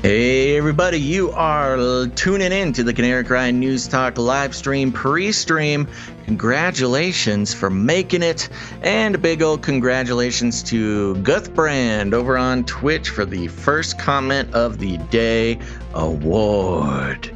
Hey everybody, you are tuning in to the Canary Cry News Talk live stream pre-stream. Congratulations for making it, and a big old congratulations to Guthbrand over on Twitch for the first comment of the day award.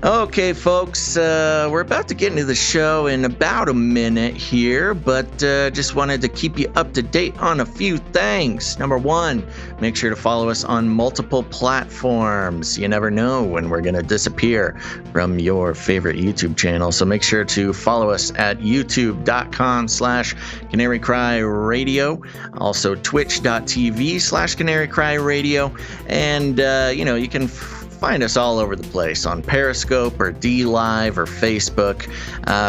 Okay, folks, we're about to get into the show in about a minute here, but just wanted to keep you up to date on a few things. Number one, make sure to follow us on multiple platforms. You never know when we're going to disappear from your favorite YouTube channel, so make sure to follow us at youtube.com/Canary Cry Radio, also twitch.tv/Canary Cry Radio, and, you can find us all over the place on Periscope or DLive or Facebook.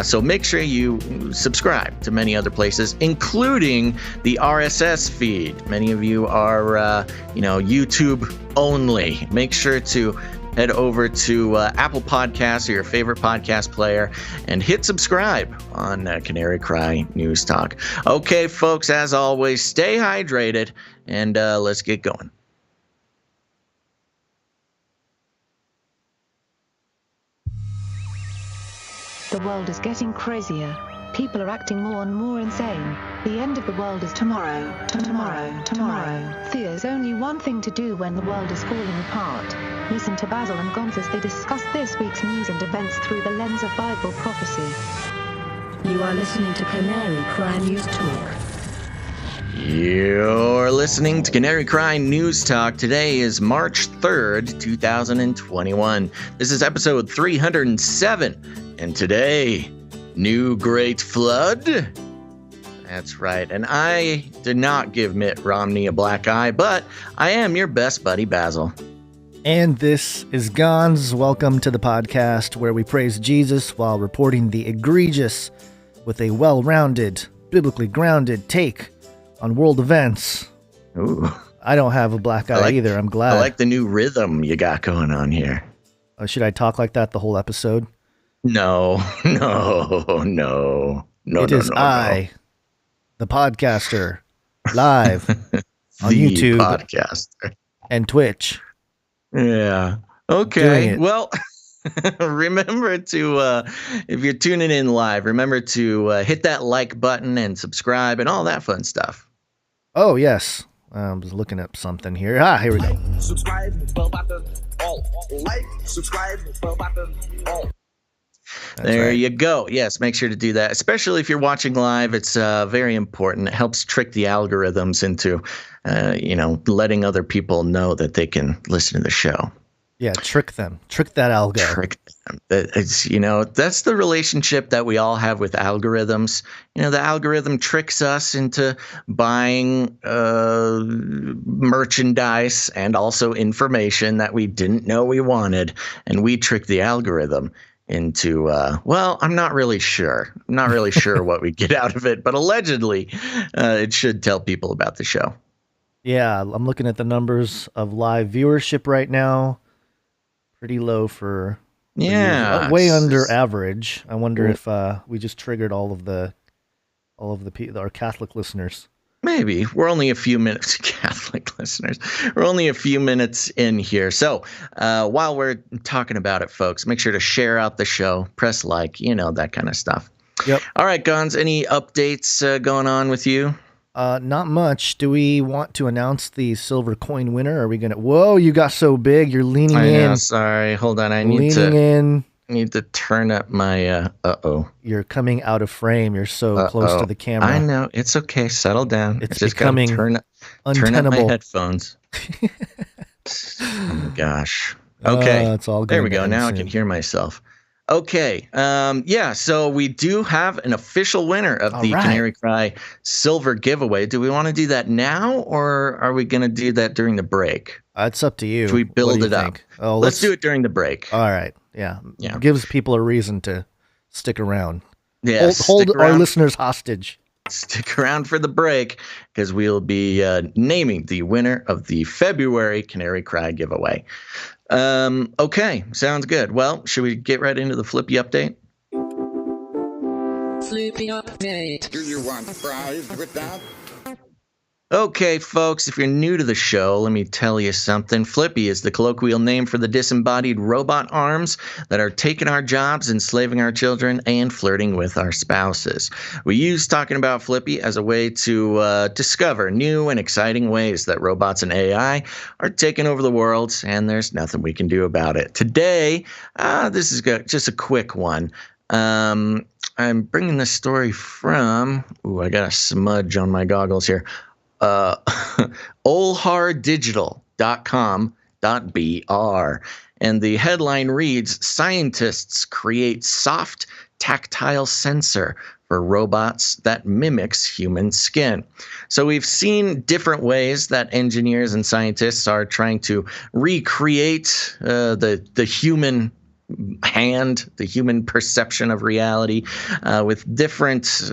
So make sure you subscribe to many other places, including the RSS feed. Many of you are, YouTube only. Make sure to head over to Apple Podcasts or your favorite podcast player and hit subscribe on Canary Cry News Talk. Okay, folks, as always, stay hydrated, and let's get going. The world is getting crazier. People are acting more and more insane. The end of the world is tomorrow. Tomorrow. There's only one thing to do when the world is falling apart. Listen to Basil and Gonz as they discuss this week's news and events through the lens of Bible prophecy. You are listening to Canary Cry News Talk. You're listening to Canary Cry News Talk. Today is March 3rd, 2021. This is episode 307. And today, new great flood. That's right. And I did not give Mitt Romney a black eye, but I am your best buddy, Basil. And this is Gonz. Welcome to the podcast where we praise Jesus while reporting the egregious with a well-rounded, biblically grounded take on world events. Ooh. I don't have a black eye either. I'm glad. I like the new rhythm you got going on here. Should I talk like that the whole episode? No. It is I, the podcaster, live on YouTube, podcaster, and Twitch. Yeah. Okay. Well, remember to, if you're tuning in live, remember to hit that like button and subscribe and all that fun stuff. Oh, yes. I was looking up something here. Here we go. Subscribe, bell button, all. Like, subscribe, bell button, all. There you go. Yes, make sure to do that, especially if you're watching live. It's very important. It helps trick the algorithms into, letting other people know that they can listen to the show. Yeah, trick them. Trick that algo. Trick them. It's, that's the relationship that we all have with algorithms. The algorithm tricks us into buying merchandise and also information that we didn't know we wanted, and we trick the algorithm into, I'm not really sure. I'm not really sure what we get out of it, but allegedly it should tell people about the show. Yeah, I'm looking at the numbers of live viewership right now. Pretty low for way under average. I wonder if we just triggered all of our Catholic listeners. Maybe. We're only a few minutes, Catholic listeners. We're only a few minutes in here. So while we're talking about it, folks, make sure to share out the show, press like, that kind of stuff. Yep. All right, Gonz, any updates going on with you? Not much. Do we want to announce the silver coin winner? Are we going to? Whoa, you got so big. You're leaning in. I know, sorry. Hold on. I need to turn up my, You're coming out of frame. You're so close to the camera. I know. It's okay. Settle down. It's just becoming turn up untenable. my headphones. Oh my gosh. Okay. It's all good. There we go. Now I can hear myself. Okay. So we do have an official winner of the Canary Cry Silver giveaway. Do we want to do that now, or are we going to do that during the break? It's up to you. Should we build it up? Oh, let's do it during the break. All right. Yeah. Yeah. Gives people a reason to stick around. Yeah. Hold our listeners hostage. Stick around for the break, because we'll be naming the winner of the February Canary Cry giveaway. Okay, sounds good. Well, should we get right into the Flippy update? Flippy update. Do you want fries with that? Okay, folks, if you're new to the show, let me tell you something. Flippy is the colloquial name for the disembodied robot arms that are taking our jobs, enslaving our children, and flirting with our spouses. We use talking about Flippy as a way to discover new and exciting ways that robots and AI are taking over the world, and there's nothing we can do about it. Today, this is just a quick one. I'm bringing this story from, I got a smudge on my goggles here. olhardigital.com.br. And the headline reads, "Scientists create soft tactile sensor for robots that mimics human skin." So we've seen different ways that engineers and scientists are trying to recreate the human hand, the human perception of reality, with different,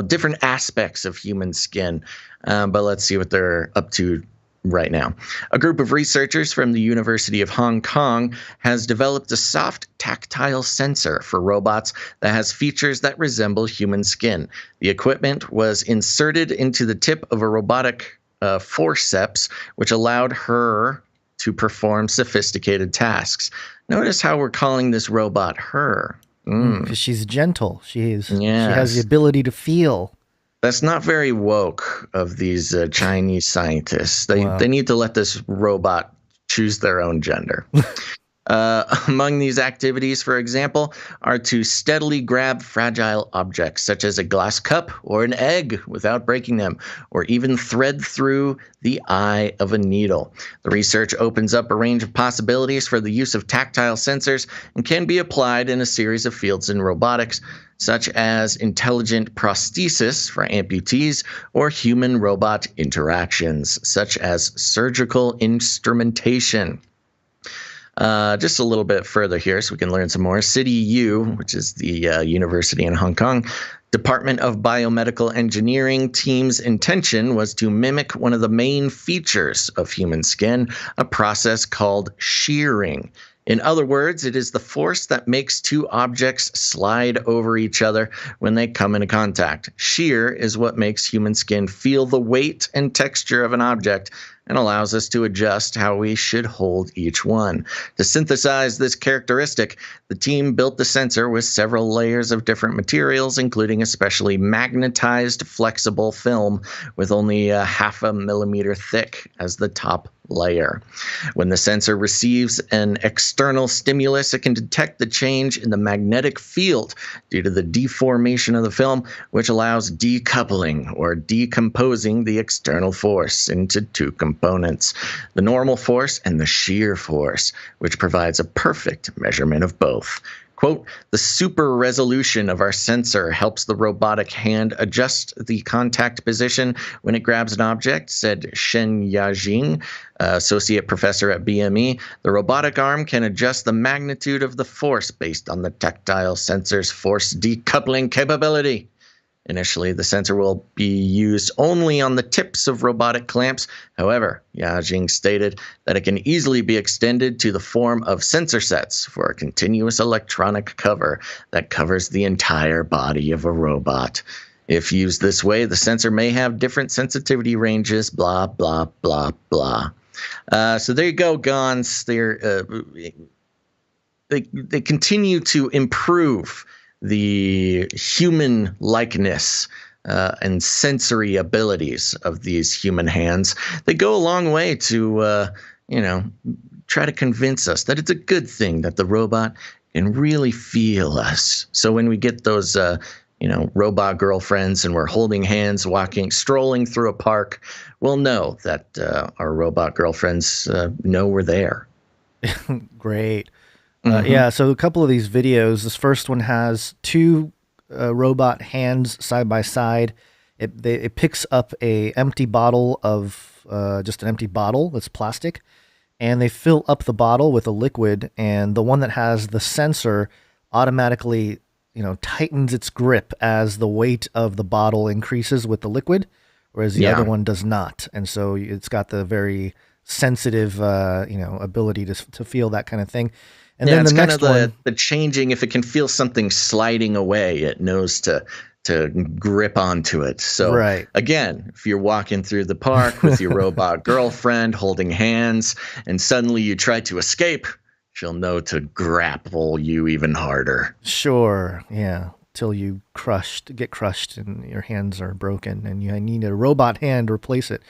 different aspects of human skin. But let's see what they're up to right now. A group of researchers from the University of Hong Kong has developed a soft tactile sensor for robots that has features that resemble human skin. The equipment was inserted into the tip of a robotic forceps, which allowed her to perform sophisticated tasks. Notice how we're calling this robot her. Because she's gentle. She has the ability to feel. That's not very woke of these Chinese scientists. They need to let this robot choose their own gender. Among these activities, for example, are to steadily grab fragile objects such as a glass cup or an egg without breaking them, or even thread through the eye of a needle. The research opens up a range of possibilities for the use of tactile sensors and can be applied in a series of fields in robotics, such as intelligent prosthesis for amputees or human-robot interactions, such as surgical instrumentation. Just a little bit further here so we can learn some more. City U, which is the university in Hong Kong, Department of Biomedical Engineering team's intention was to mimic one of the main features of human skin, a process called shearing. In other words, it is the force that makes two objects slide over each other when they come into contact. Shear is what makes human skin feel the weight and texture of an object and allows us to adjust how we should hold each one. To synthesize this characteristic, the team built the sensor with several layers of different materials, including a specially magnetized flexible film with only 0.5 millimeter thick as the top layer. When the sensor receives an external stimulus, it can detect the change in the magnetic field due to the deformation of the film, which allows decoupling or decomposing the external force into two components, the normal force and the shear force, which provides a perfect measurement of both. Quote, "The super resolution of our sensor helps the robotic hand adjust the contact position when it grabs an object," said Shen Yajing, associate professor at BME. "The robotic arm can adjust the magnitude of the force based on the tactile sensor's force decoupling capability. Initially, the sensor will be used only on the tips of robotic clamps. However, Yajing stated that it can easily be extended to the form of sensor sets for a continuous electronic cover that covers the entire body of a robot. If used this way, the sensor may have different sensitivity ranges, blah, blah, blah, blah." So there you go, Gons. They continue to improve the human likeness and sensory abilities of these human hands. They go a long way to, try to convince us that it's a good thing that the robot can really feel us. So when we get those, robot girlfriends and we're holding hands, strolling through a park, we'll know that our robot girlfriends know we're there. Great. Yeah, so a couple of these videos. This first one has two robot hands side by side. It picks up a empty bottle of just an empty bottle that's plastic, and they fill up the bottle with a liquid. And the one that has the sensor automatically, tightens its grip as the weight of the bottle increases with the liquid, whereas the other one does not. And so it's got the very sensitive, ability to feel that kind of thing. And then it's the kind next of one, the changing. If it can feel something sliding away, it knows to to grip onto it. So Right. again, if you're walking through the park with your robot girlfriend holding hands and suddenly you try to escape, she'll know to grapple you even harder. Sure. Yeah. Till you get crushed and your hands are broken and you need a robot hand to replace it.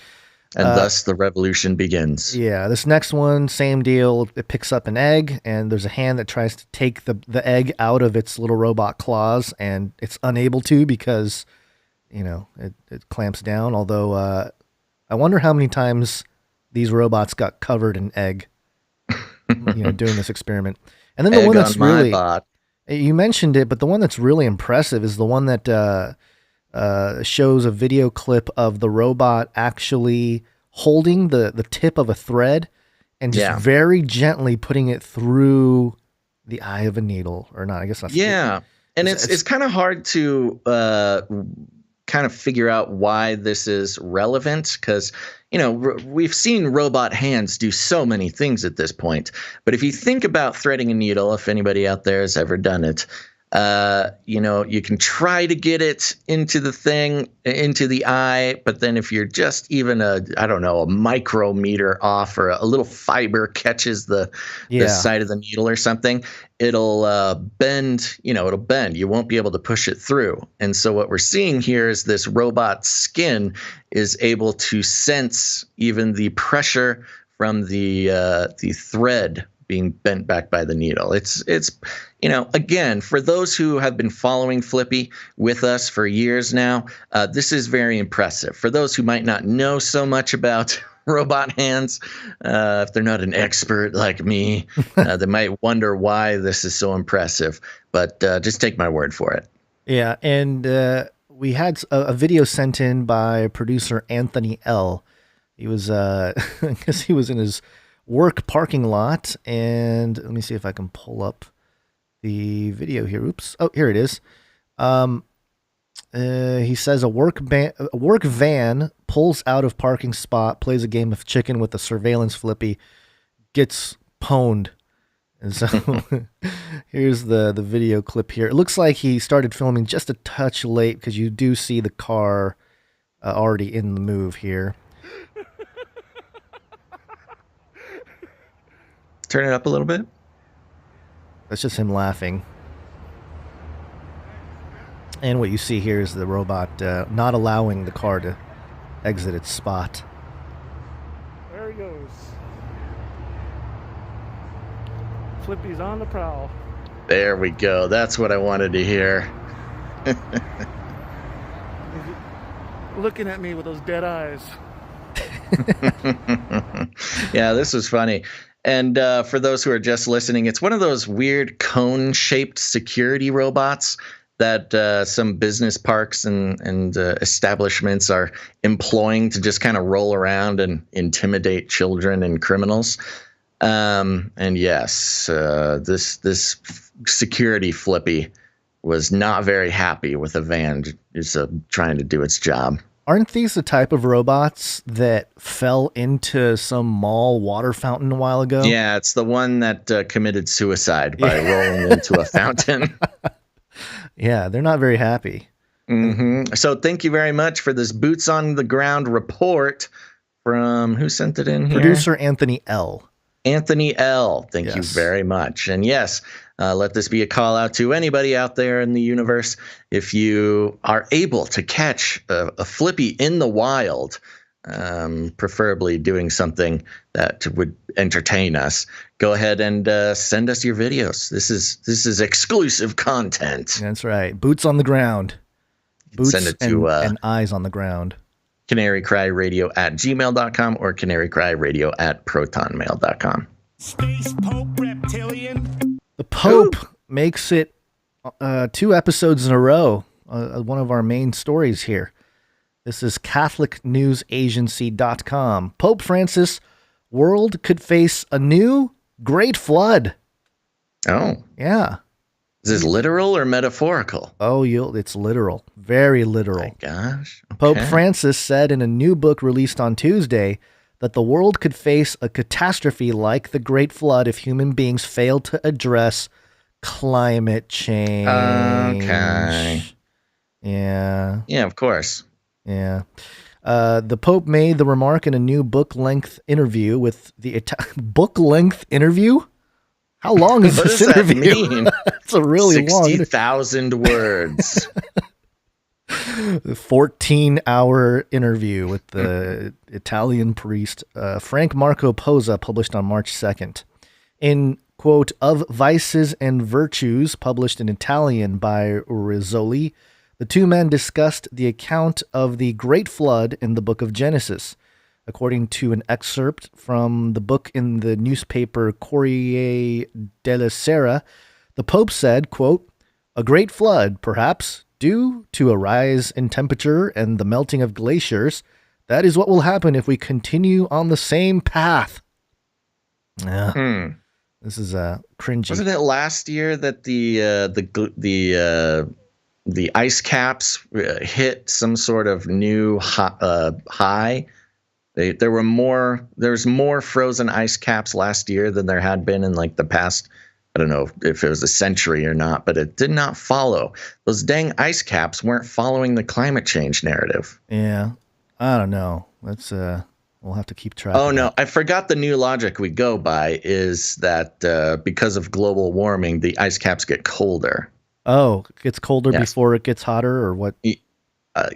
And thus the revolution begins. Yeah, this next one, same deal. It picks up an egg, and there's a hand that tries to take the egg out of its little robot claws, and it's unable to because, it clamps down. Although I wonder how many times these robots got covered in egg, doing this experiment. And then the one that's really, you mentioned it, but the one that's really impressive is the one that shows a video clip of the robot actually holding the tip of a thread and just very gently putting it through the eye of a needle, or not. I guess that's and it's kind of hard to kind of figure out why this is relevant because we've seen robot hands do so many things at this point. But if you think about threading a needle, if anybody out there has ever done it, you can try to get it into the eye, but then if you're just even a micrometer off or a little fiber catches the side of the needle or something, it'll bend, it'll bend. You won't be able to push it through. And so what we're seeing here is this robot's skin is able to sense even the pressure from the thread being bent back by the needle. It's again, for those who have been following Flippy with us for years now, this is very impressive. For those who might not know so much about robot hands, if they're not an expert like me, they might wonder why this is so impressive. But just take my word for it. Yeah, and we had a video sent in by producer Anthony L. He was, I guess he was in his work parking lot, and let me see if I can pull up the video here. Oops. Oh, here it is. He says a work van pulls out of parking spot, plays a game of chicken with a surveillance Flippy, gets pwned. And so here's the video clip here. It looks like he started filming just a touch late because you do see the car already in the move here. Turn it up a little bit. That's just him laughing. And what you see here is the robot not allowing the car to exit its spot. There he goes. Flippy's on the prowl. There we go. That's what I wanted to hear. Looking at me with those dead eyes. Yeah, this was funny. And for those who are just listening, it's one of those weird cone-shaped security robots that some business parks and establishments are employing to just kind of roll around and intimidate children and criminals. And yes, this security Flippy was not very happy with a van just trying to do its job. Aren't these the type of robots that fell into some mall water fountain a while ago? Yeah, it's the one that committed suicide by rolling into a fountain. Yeah, they're not very happy. Mm-hmm. So thank you very much for this boots on the ground report from who sent it in here? Producer Anthony L. Anthony L. Thank you very much. And yes, let this be a call out to anybody out there in the universe. If you are able to catch a Flippy in the wild, preferably doing something that would entertain us, go ahead and send us your videos. This is exclusive content. That's right. Boots on the ground. Boots send it to, and eyes on the ground. canarycryradio@gmail.com or canarycryradio@protonmail.com. Space Pope Reptilian. The Pope makes it 2 episodes in a row. One of our main stories here. This is CatholicNewsAgency.com. Pope Francis, world could face a new great flood. Oh. Yeah. Is this literal or metaphorical? Oh, it's literal. Very literal. Oh my gosh. Okay. Pope Francis said in a new book released on Tuesday that the world could face a catastrophe like the Great Flood if human beings fail to address climate change. Okay. Yeah. Yeah, of course. Yeah. The Pope made the remark in a new book-length interview with the book-length interview? How long is this interview? What does that mean? It's a really long 60,000 words. 14-hour interview with the Italian priest Frank Marco Pozza, published on March 2nd. In, quote, Of Vices and Virtues, published in Italian by Rizzoli, the two men discussed the account of the Great Flood in the book of Genesis. According to an excerpt from the book in the newspaper Corriere della Sera, the Pope said, quote, a great flood, perhaps, due to a rise in temperature and the melting of glaciers. That is what will happen if we continue on the same path. This is cringy. Wasn't it last year that the ice caps hit some sort of new high? There's more frozen ice caps last year than there had been in like the past. I don't know if it was a century or not, but it did not follow. Those dang ice caps weren't following the climate change narrative. Yeah, I don't know. Let's we'll have to keep track. Oh no, I forgot the new logic we go by is that because of global warming, the ice caps get colder. Oh, it gets colder before it gets hotter, or what?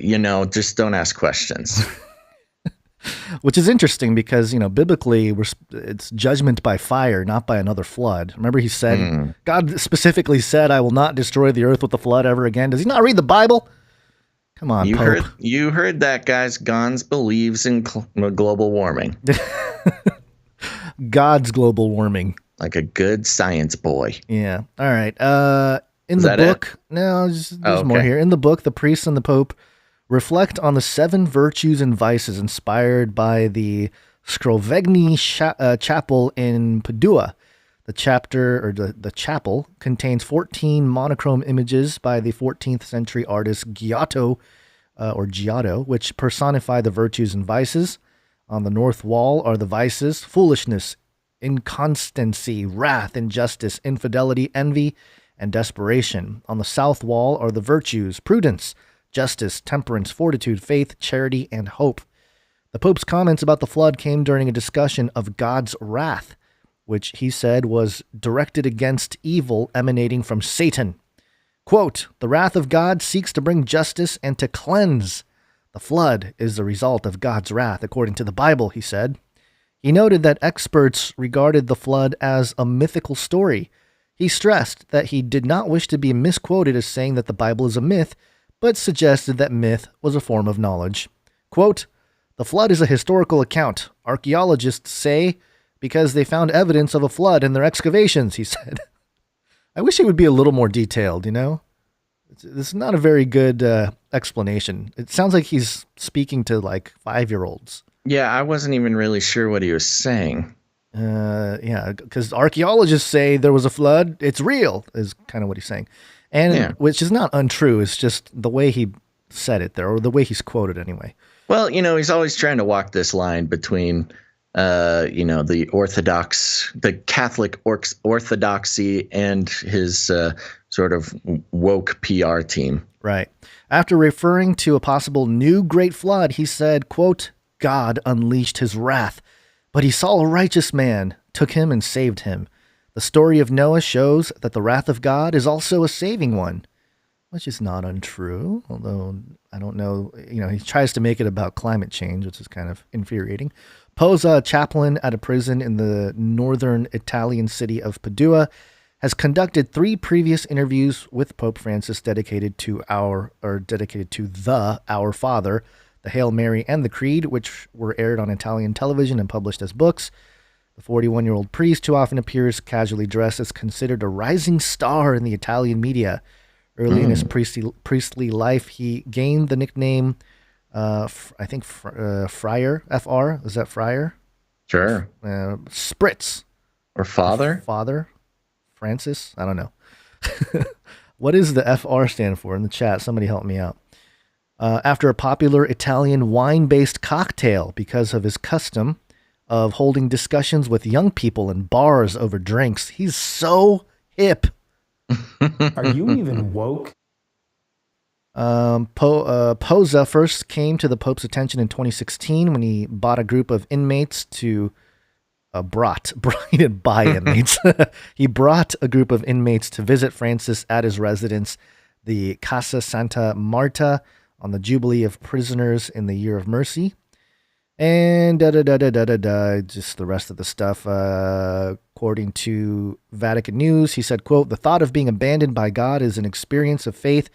Just don't ask questions. Which is interesting because, biblically, it's judgment by fire, not by another flood. Remember, he said, God specifically said, I will not destroy the earth with the flood ever again. Does he not read the Bible? Come on, Pope. You heard that, guys. Gons believes in global warming. God's global warming. Like a good science boy. Yeah. All right. In the book, there's more here. In the book, the priests and the Pope reflect on the 7 virtues and vices inspired by the Scrovegni Chapel in Padua. The chapel contains 14 monochrome images by the 14th century artist Giotto, which personify the virtues and vices. On the north wall are the vices: foolishness, inconstancy, wrath, injustice, infidelity, envy, and desperation. On the south wall are the virtues: prudence, justice, temperance, fortitude, faith, charity, and hope. The Pope's comments about the flood came during a discussion of God's wrath, which he said was directed against evil emanating from Satan. Quote, the wrath of God seeks to bring justice and to cleanse. The flood is the result of God's wrath, according to the Bible, he said. He noted that experts regarded the flood as a mythical story. He stressed that he did not wish to be misquoted as saying that the Bible is a myth, but suggested that myth was a form of knowledge. Quote, the flood is a historical account. Archaeologists say because they found evidence of a flood in their excavations, he said. I wish it would be a little more detailed, This is not a very good explanation. It sounds like he's speaking to like 5-year-olds. Yeah, I wasn't even really sure what he was saying. Yeah, because archaeologists say there was a flood. It's real, is kind of what he's saying. And which is not untrue. It's just the way he said it there, or the way he's quoted anyway. Well, he's always trying to walk this line between, the Catholic orthodoxy and his sort of woke PR team. Right. After referring to a possible new great flood, he said, quote, God unleashed his wrath, but he saw a righteous man, took him and saved him. The story of Noah shows that the wrath of God is also a saving one, which is not untrue, although I don't know. He tries to make it about climate change, which is kind of infuriating. Pozza, a chaplain at a prison in the northern Italian city of Padua, has conducted 3 previous interviews with Pope Francis dedicated to Our Father, the Hail Mary, and the Creed, which were aired on Italian television and published as books. The 41-year-old priest, who often appears casually dressed, is considered a rising star in the Italian media. Early in his priestly life, he gained the nickname, Friar, F-R. Is that Friar? Sure. Spritz. Or Father? Father. Francis? I don't know. What does the F-R stand for in the chat? Somebody help me out. After a popular Italian wine-based cocktail because of his custom of holding discussions with young people in bars over drinks. He's so hip. Are you even woke? Posa first came to the Pope's attention in 2016 when he bought a group of inmates to he didn't buy inmates. He brought a group of inmates to visit Francis at his residence, the Casa Santa Marta, on the Jubilee of Prisoners in the Year of Mercy. And just the rest of the stuff. According to Vatican News, he said, quote, "The thought of being abandoned by God is an experience of faith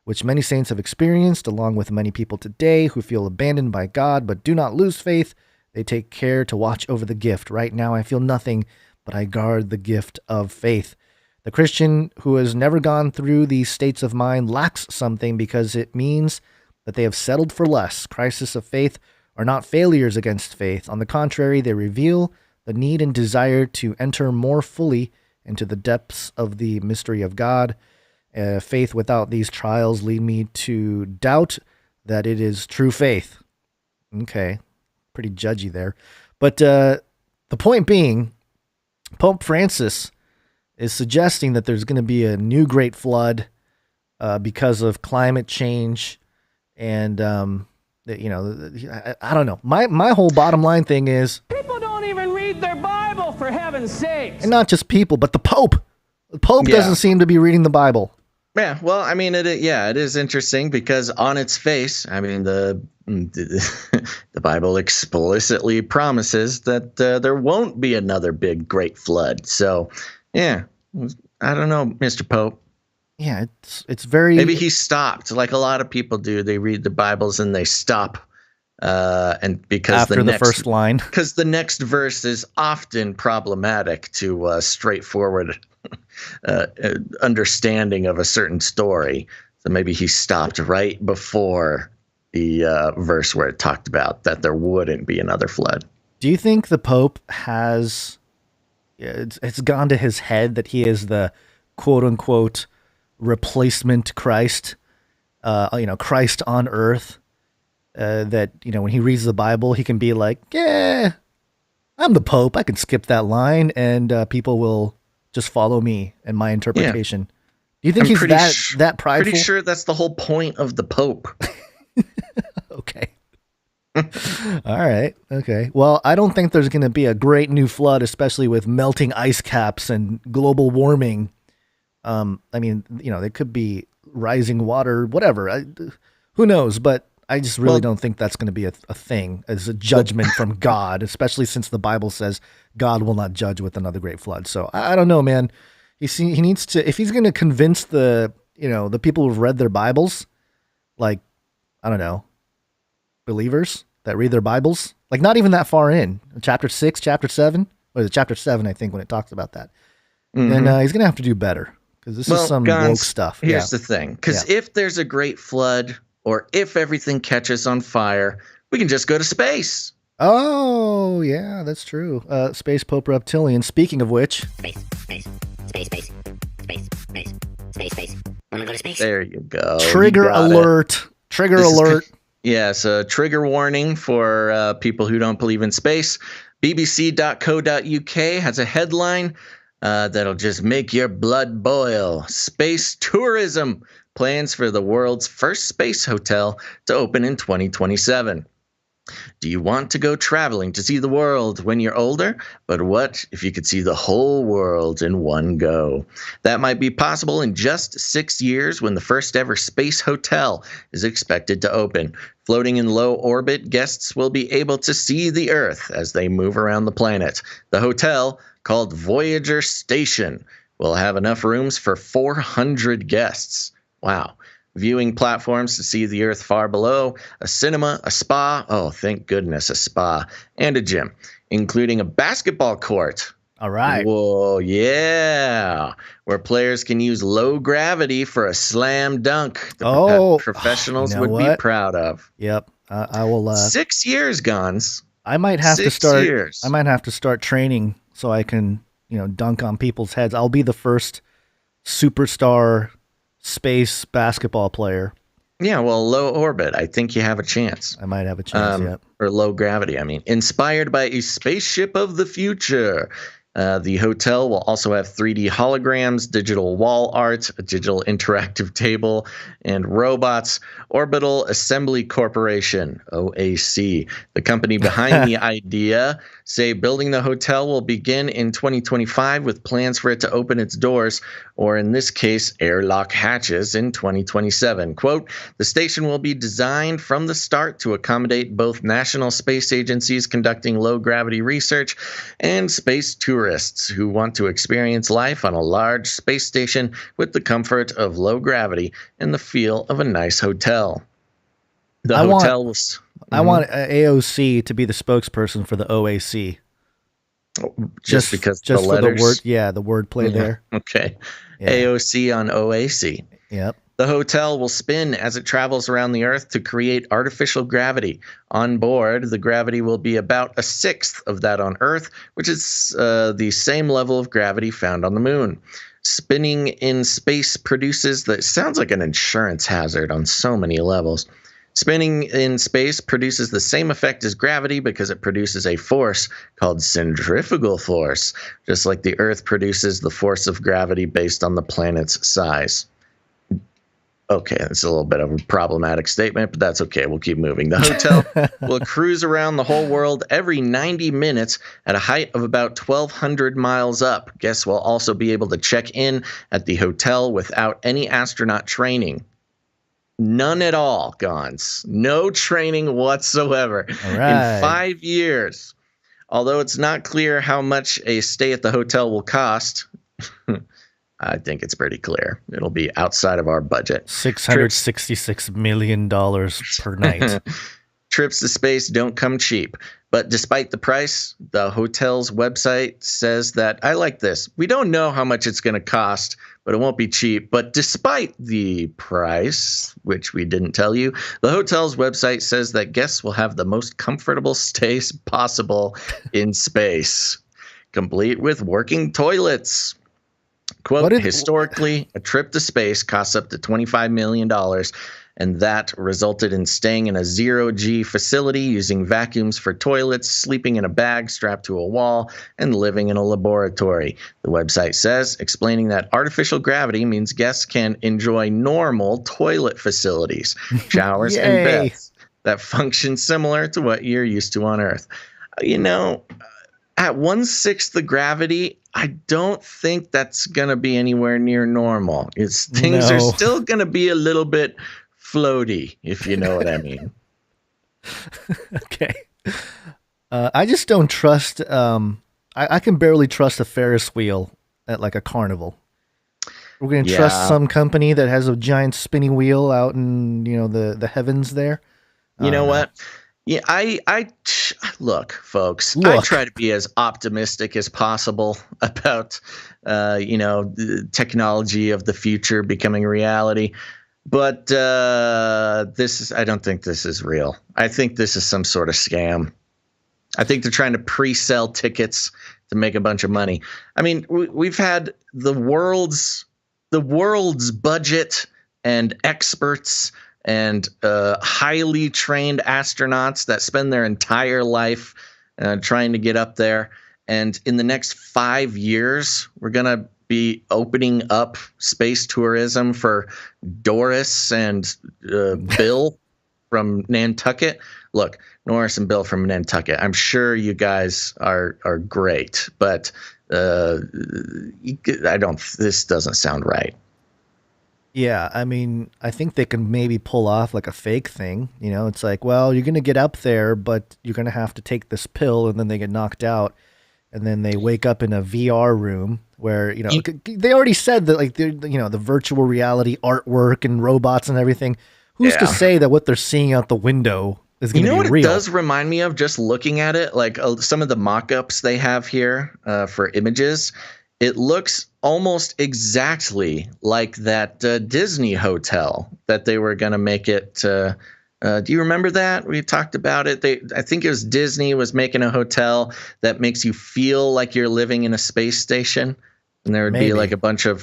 which many saints have experienced, along with many people today who feel abandoned by God but do not lose faith. They take care to watch over the gift. Right now I feel nothing, but I guard the gift of faith. The Christian who has never gone through these states of mind lacks something because it means that they have settled for less. Crises of faith are not failures against faith. On the contrary, they reveal the need and desire to enter more fully into the depths of the mystery of God. Faith without these trials lead me to doubt that it is true faith." Okay, pretty judgy there. But the point being, Pope Francis is suggesting that there's going to be a new great flood because of climate change. And, I don't know. My whole bottom line thing is, people don't even read their Bible, for heaven's sake. And not just people, but the Pope. The Pope doesn't seem to be reading the Bible. Yeah, well, I mean, it is interesting because on its face, I mean, the Bible explicitly promises that there won't be another big great flood. So, yeah, I don't know, Mr. Pope. Yeah, it's very... Maybe he stopped, like a lot of people do. They read the Bibles and they stop. And because after the first line, because the next verse is often problematic to straightforward understanding of a certain story. So maybe he stopped right before the verse where it talked about that there wouldn't be another flood. Do you think the Pope has, it's gone to his head that he is the quote unquote replacement Christ, Christ on earth? That, when he reads the Bible, he can be like, yeah, I'm the Pope. I can skip that line and people will just follow me and my interpretation. Yeah. Do you think he's that prideful? Pretty sure that's the whole point of the Pope. Okay. All right. Okay. Well, I don't think there's going to be a great new flood, especially with melting ice caps and global warming. There could be rising water, whatever. Who knows? But I just really don't think that's going to be a thing as a judgment from God, especially since the Bible says God will not judge with another great flood. So I don't know, man. He needs to, if he's going to convince the people who've read their Bibles, like, I don't know, believers that read their Bibles, like not even that far in, chapter 6, chapter 7, or the chapter 7, I think, when it talks about that. Mm-hmm. And he's going to have to do better because this is some woke stuff. Here's the thing. Because if there's a great flood, or if everything catches on fire, we can just go to space. Oh, yeah, that's true. Space Pope Reptilian. Speaking of which. Space. Wanna go to space? There you go. Trigger alert. Trigger alert. Yes, a trigger warning for people who don't believe in space. BBC.co.uk has a headline that'll just make your blood boil. Space tourism. Plans for the world's first space hotel to open in 2027. Do you want to go traveling to see the world when you're older? But what if you could see the whole world in one go? That might be possible in just 6 years when the first ever space hotel is expected to open. Floating in low orbit, guests will be able to see the Earth as they move around the planet. The hotel, called Voyager Station, will have enough rooms for 400 guests. Wow. Viewing platforms to see the Earth far below, a cinema, a spa, oh, thank goodness, a spa, and a gym, including a basketball court. All right. Whoa, yeah. Where players can use low gravity for a slam dunk. Professionals would be proud of. Yep. I will. 6 years, Gons. I might have to start. 6 years. I might have to start training so I can, dunk on people's heads. I'll be the first superstar space basketball player. Yeah, well, low orbit. I think you have a chance. I might have a chance, Or low gravity, I mean. Inspired by a spaceship of the future. The hotel will also have 3D holograms, digital wall art, a digital interactive table, and robots. Orbital Assembly Corporation, OAC, the company behind the idea, say building the hotel will begin in 2025 with plans for it to open its doors, or in this case, airlock hatches, in 2027. Quote, the station will be designed from the start to accommodate both national space agencies conducting low-gravity research and space tourists who want to experience life on a large space station with the comfort of low gravity and the feel of a nice hotel. I want AOC to be the spokesperson for the OAC. Just because the letters? The wordplay there. Okay. Yeah. AOC on OAC. Yep. The hotel will spin as it travels around the Earth to create artificial gravity. On board, the gravity will be about a sixth of that on Earth, which is the same level of gravity found on the moon. Spinning in space produces sounds like an insurance hazard on so many levels. Spinning in space produces the same effect as gravity because it produces a force called centrifugal force, just like the Earth produces the force of gravity based on the planet's size. Okay, that's a little bit of a problematic statement, but that's okay. We'll keep moving. The hotel will cruise around the whole world every 90 minutes at a height of about 1,200 miles up. Guests will also be able to check in at the hotel without any astronaut training. None at all, Gons. No training whatsoever. All right. In 5 years. Although it's not clear how much a stay at the hotel will cost, I think it's pretty clear. It'll be outside of our budget. $666 million per night. Trips to space don't come cheap. But despite the price, the hotel's website says that, I like this, we don't know how much it's going to cost, but it won't be cheap. But despite the price, which we didn't tell you, the hotel's website says that guests will have the most comfortable stays possible in space, complete with working toilets. Quote, historically, a trip to space costs up to $25 million, and that resulted in staying in a zero-G facility, using vacuums for toilets, sleeping in a bag strapped to a wall, and living in a laboratory. The website says, explaining that artificial gravity means guests can enjoy normal toilet facilities, showers, and beds that function similar to what you're used to on Earth. You know, at 1/6 the gravity, I don't think that's going to be anywhere near normal. Things are still going to be a little bit floaty, if you know what I mean. Okay. I just don't trust, I can barely trust a Ferris wheel at like a carnival. We're going to trust some company that has a giant spinning wheel out in, the heavens there. You know what? Yeah, I look, folks, I try to be as optimistic as possible about, the technology of the future becoming reality. But I don't think this is real. I think this is some sort of scam. I think they're trying to pre-sell tickets to make a bunch of money. I mean, we've had the world's budget and experts and highly trained astronauts that spend their entire life trying to get up there. And in the next 5 years, we're going to be opening up space tourism for Doris and Bill from Nantucket. Look, Norris and Bill from Nantucket, I'm sure you guys are great, but this doesn't sound right. Yeah, I mean, I think they can maybe pull off like a fake thing. It's like, well, you're going to get up there, but you're going to have to take this pill, and then they get knocked out, and then they wake up in a VR room where, they already said that, like, the virtual reality artwork and robots and everything. Who's to say that what they're seeing out the window is going to be real? You know what it does remind me of, just looking at it, like some of the mock-ups they have here for images? It looks almost exactly like that Disney hotel that they were going to make it. Do you remember that? We talked about it. I think it was Disney was making a hotel that makes you feel like you're living in a space station. And there would be like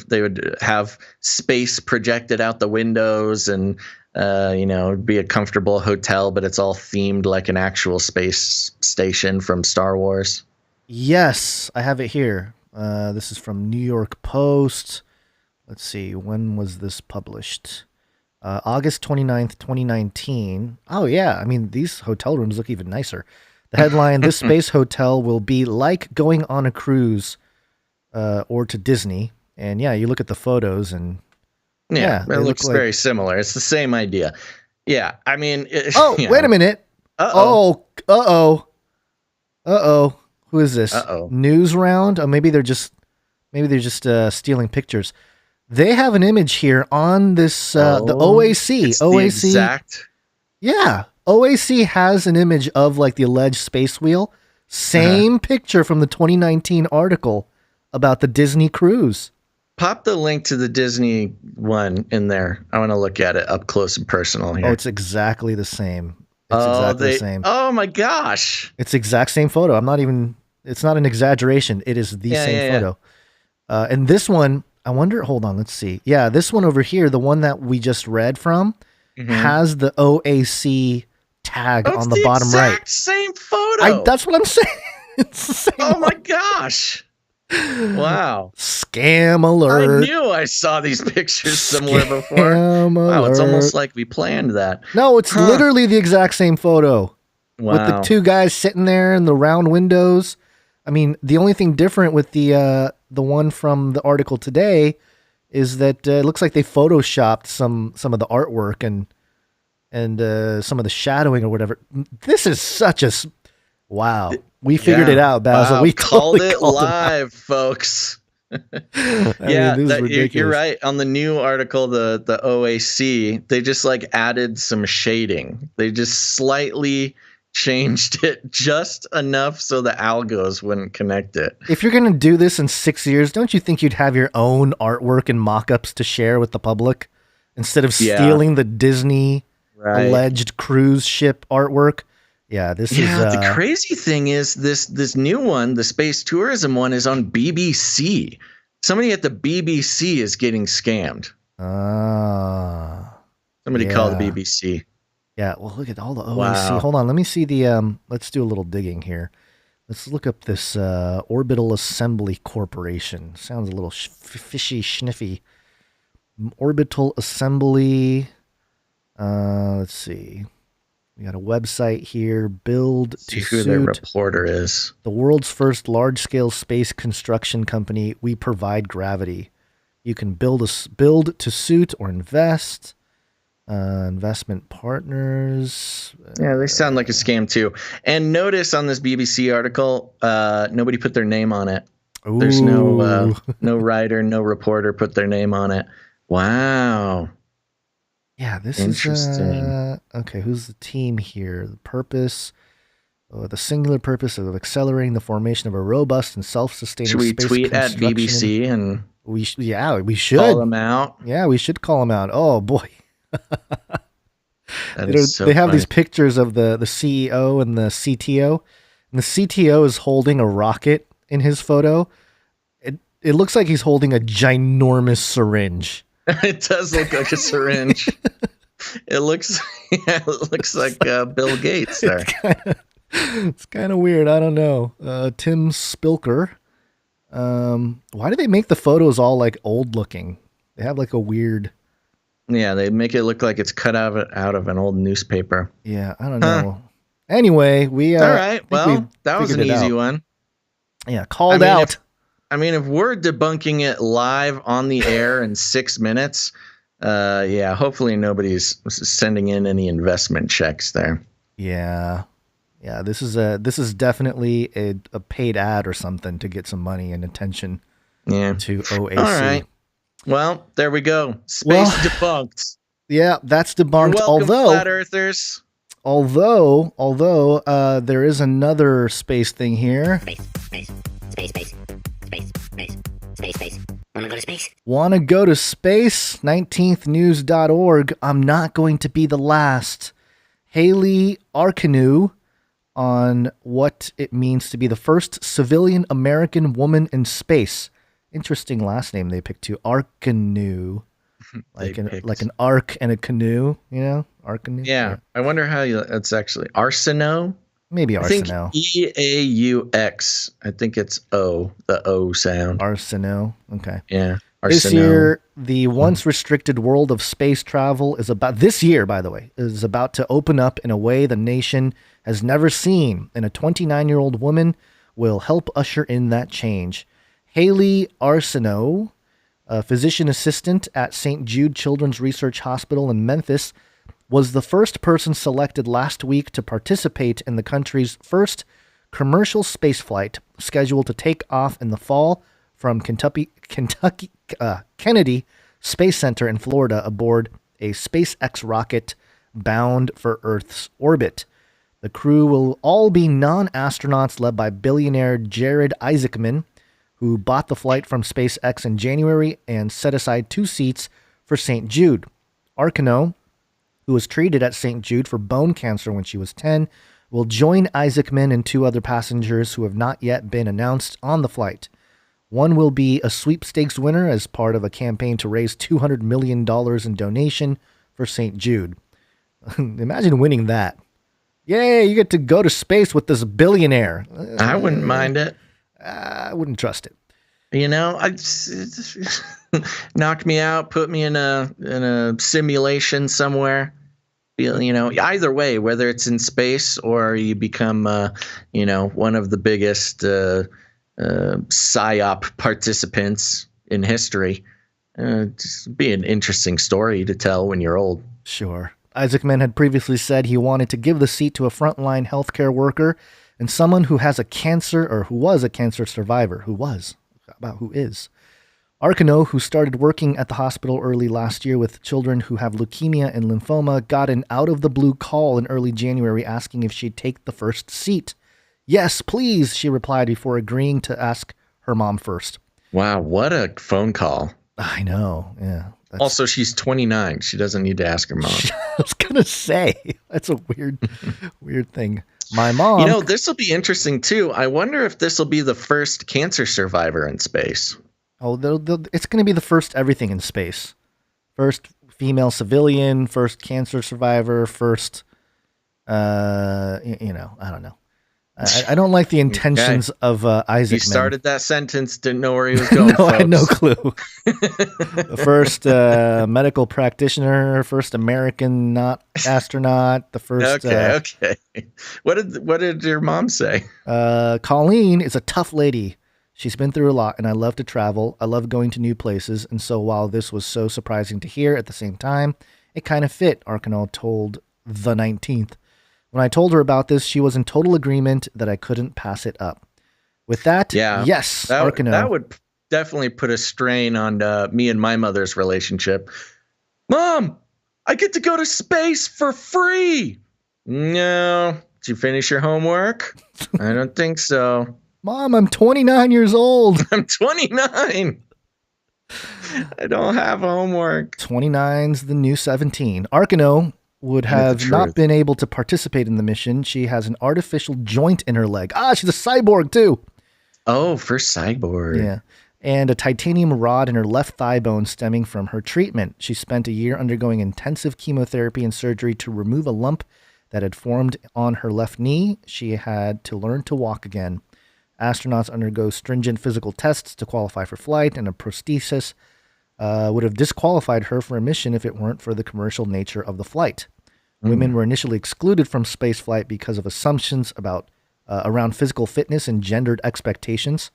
they would have space projected out the windows, and, it'd be a comfortable hotel, but it's all themed like an actual space station from Star Wars. Yes, I have it here. This is from New York Post. Let's see, when was this published? August 29th, 2019. Oh, yeah. I mean, these hotel rooms look even nicer. The headline, this space hotel will be like going on a cruise or to Disney. And yeah, you look at the photos and it looks very similar. It's the same idea. Yeah, I mean... wait a minute. Uh-oh. Who is this? News Round? Oh, maybe they're just stealing pictures. They have an image here on this the OAC. It's OAC. The exact. Yeah, OAC has an image of like the alleged space wheel. Same picture from the 2019 article about the Disney cruise. Pop the link to the Disney one in there. I want to look at it up close and personal here. Oh, it's exactly the same. The same. Oh my gosh. It's exact same photo. It's not an exaggeration. It is the same photo. And this one, I wonder, hold on, let's see. Yeah, this one over here, the one that we just read from, has the OAC tag on the bottom right. Same photo. That's what I'm saying. It's the same one. My gosh. Wow. Scam alert. I knew I saw these pictures somewhere before. Wow, it's almost like we planned that. No, it's literally the exact same photo. Wow. With the two guys sitting there in the round windows. I mean, the only thing different with the one from the article today is that it looks like they photoshopped some of the artwork and some of the shadowing or whatever. This is such a wow. We figured it out, Basil. Wow. We called totally it live, folks. You're right. On the new article, the OAC, they just like added some shading. They just slightly changed it just enough so the algos wouldn't connect it. If you're going to do this in 6 years, don't you think you'd have your own artwork and mock-ups to share with the public instead of stealing the Disney alleged cruise ship artwork? Yeah, this is... the crazy thing is this new one, the space tourism one, is on BBC. Somebody at the BBC is getting scammed. Somebody call the BBC. Yeah, well, look at all the OAC. Wow. Hold on, let me see the... let's do a little digging here. Let's look up this Orbital Assembly Corporation. Sounds a little fishy, sniffy. Orbital Assembly... let's see... We got a website here, Build to See who Suit. the reporter is. The world's first large-scale space construction company. We provide gravity. You can build to suit or invest. Investment partners. Yeah, they sound like a scam too. And notice on this BBC article, nobody put their name on it. Ooh. There's no writer, no reporter put their name on it. Wow. Yeah, this interesting. Is okay. Who's the team here? The purpose, the singular purpose of accelerating the formation of a robust and self-sustaining. Should we space tweet at BBC and we should call them out? Yeah, we should call them out. Oh boy, they have these pictures of the CEO and the CTO, and the CTO is holding a rocket in his photo. It looks like he's holding a ginormous syringe. It does look like a syringe. It looks like Bill Gates there. It's kind of weird. I don't know. Tim Spilker. Why do they make the photos all like old looking? They have like a weird. Yeah, they make it look like it's cut out of an old newspaper. Yeah, I don't know. Anyway, we all right. Well, that was an easy one. Yeah, called out. If we're debunking it live on the air in 6 minutes, hopefully nobody's sending in any investment checks there. Yeah. This is definitely a paid ad or something to get some money and attention. Yeah. To OAC. All right. Well, there we go. Space debunked. Yeah, that's debunked. You're welcome, flat earthers. Although there is another space thing here. Space. Wanna go to space? Wanna go to space? 19thnews.org. I'm not going to be the last. Haley Arcanu on what it means to be the first civilian American woman in space. Interesting last name they picked too. Arcanu. Like an arc and a canoe, Arcanu. Yeah. I wonder how it's actually Arsino. Maybe I think Arsenal. EAUX. I think it's O, the O sound. Arsenal. Okay. Yeah. This year, the once restricted world of space travel this year, by the way, is about to open up in a way the nation has never seen. And a 29-year-old woman will help usher in that change. Haley Arsenault, a physician assistant at St. Jude Children's Research Hospital in Memphis, was the first person selected last week to participate in the country's first commercial spaceflight, scheduled to take off in the fall from Kennedy Space Center in Florida aboard a SpaceX rocket bound for Earth's orbit. The crew will all be non-astronauts led by billionaire Jared Isaacman, who bought the flight from SpaceX in January and set aside 2 seats for St. Jude. Arsenault, who was treated at St. Jude for bone cancer when she was 10, will join Isaacman and 2 other passengers who have not yet been announced on the flight. One will be a sweepstakes winner as part of a campaign to raise $200 million in donation for St. Jude. Imagine winning that. Yay, you get to go to space with this billionaire. I wouldn't mind it. I wouldn't trust it. You know, knock me out, put me in a simulation somewhere. You know, either way, whether it's in space or you become, one of the biggest PSYOP participants in history. Just be an interesting story to tell when you're old. Sure. Isaacman had previously said he wanted to give the seat to a frontline healthcare worker and someone who has a cancer or who was a cancer survivor. Who is. Arsenault, who started working at the hospital early last year with children who have leukemia and lymphoma, got an out-of-the-blue call in early January asking if she'd take the first seat. Yes, please, she replied before agreeing to ask her mom first. Wow, what a phone call. I know, yeah. Also, she's 29. She doesn't need to ask her mom. I was going to say, that's a weird thing. My mom... You know, this will be interesting, too. I wonder if this will be the first cancer survivor in space. Oh, it's going to be the first everything in space. First female civilian, first cancer survivor, first, I don't know. I don't like the intentions of Isaacman. He started that sentence, didn't know where he was going. No, I had no clue. The first medical practitioner, first American not astronaut, the first. Okay. What did your mom say? Colleen is a tough lady. She's been through a lot, and I love to travel. I love going to new places, and so while this was so surprising to hear, at the same time, it kind of fit. Arsenault told the 19th. When I told her about this, she was in total agreement that I couldn't pass it up. With that, yes, Arsenault. That would definitely put a strain on me and my mother's relationship. Mom, I get to go to space for free. No. Did you finish your homework? I don't think so. Mom, I'm 29 years old. I'm 29. I don't have homework. 29's the new 17. Arsenault would have not been able to participate in the mission. She has an artificial joint in her leg. She's a cyborg too. Oh, for cyborg. Yeah. And a titanium rod in her left thigh bone stemming from her treatment. She spent a year undergoing intensive chemotherapy and surgery to remove a lump that had formed on her left knee. She had to learn to walk again. Astronauts undergo stringent physical tests to qualify for flight, and a prosthesis would have disqualified her for a mission if it weren't for the commercial nature of the flight. Women were initially excluded from spaceflight because of assumptions about around physical fitness and gendered expectations.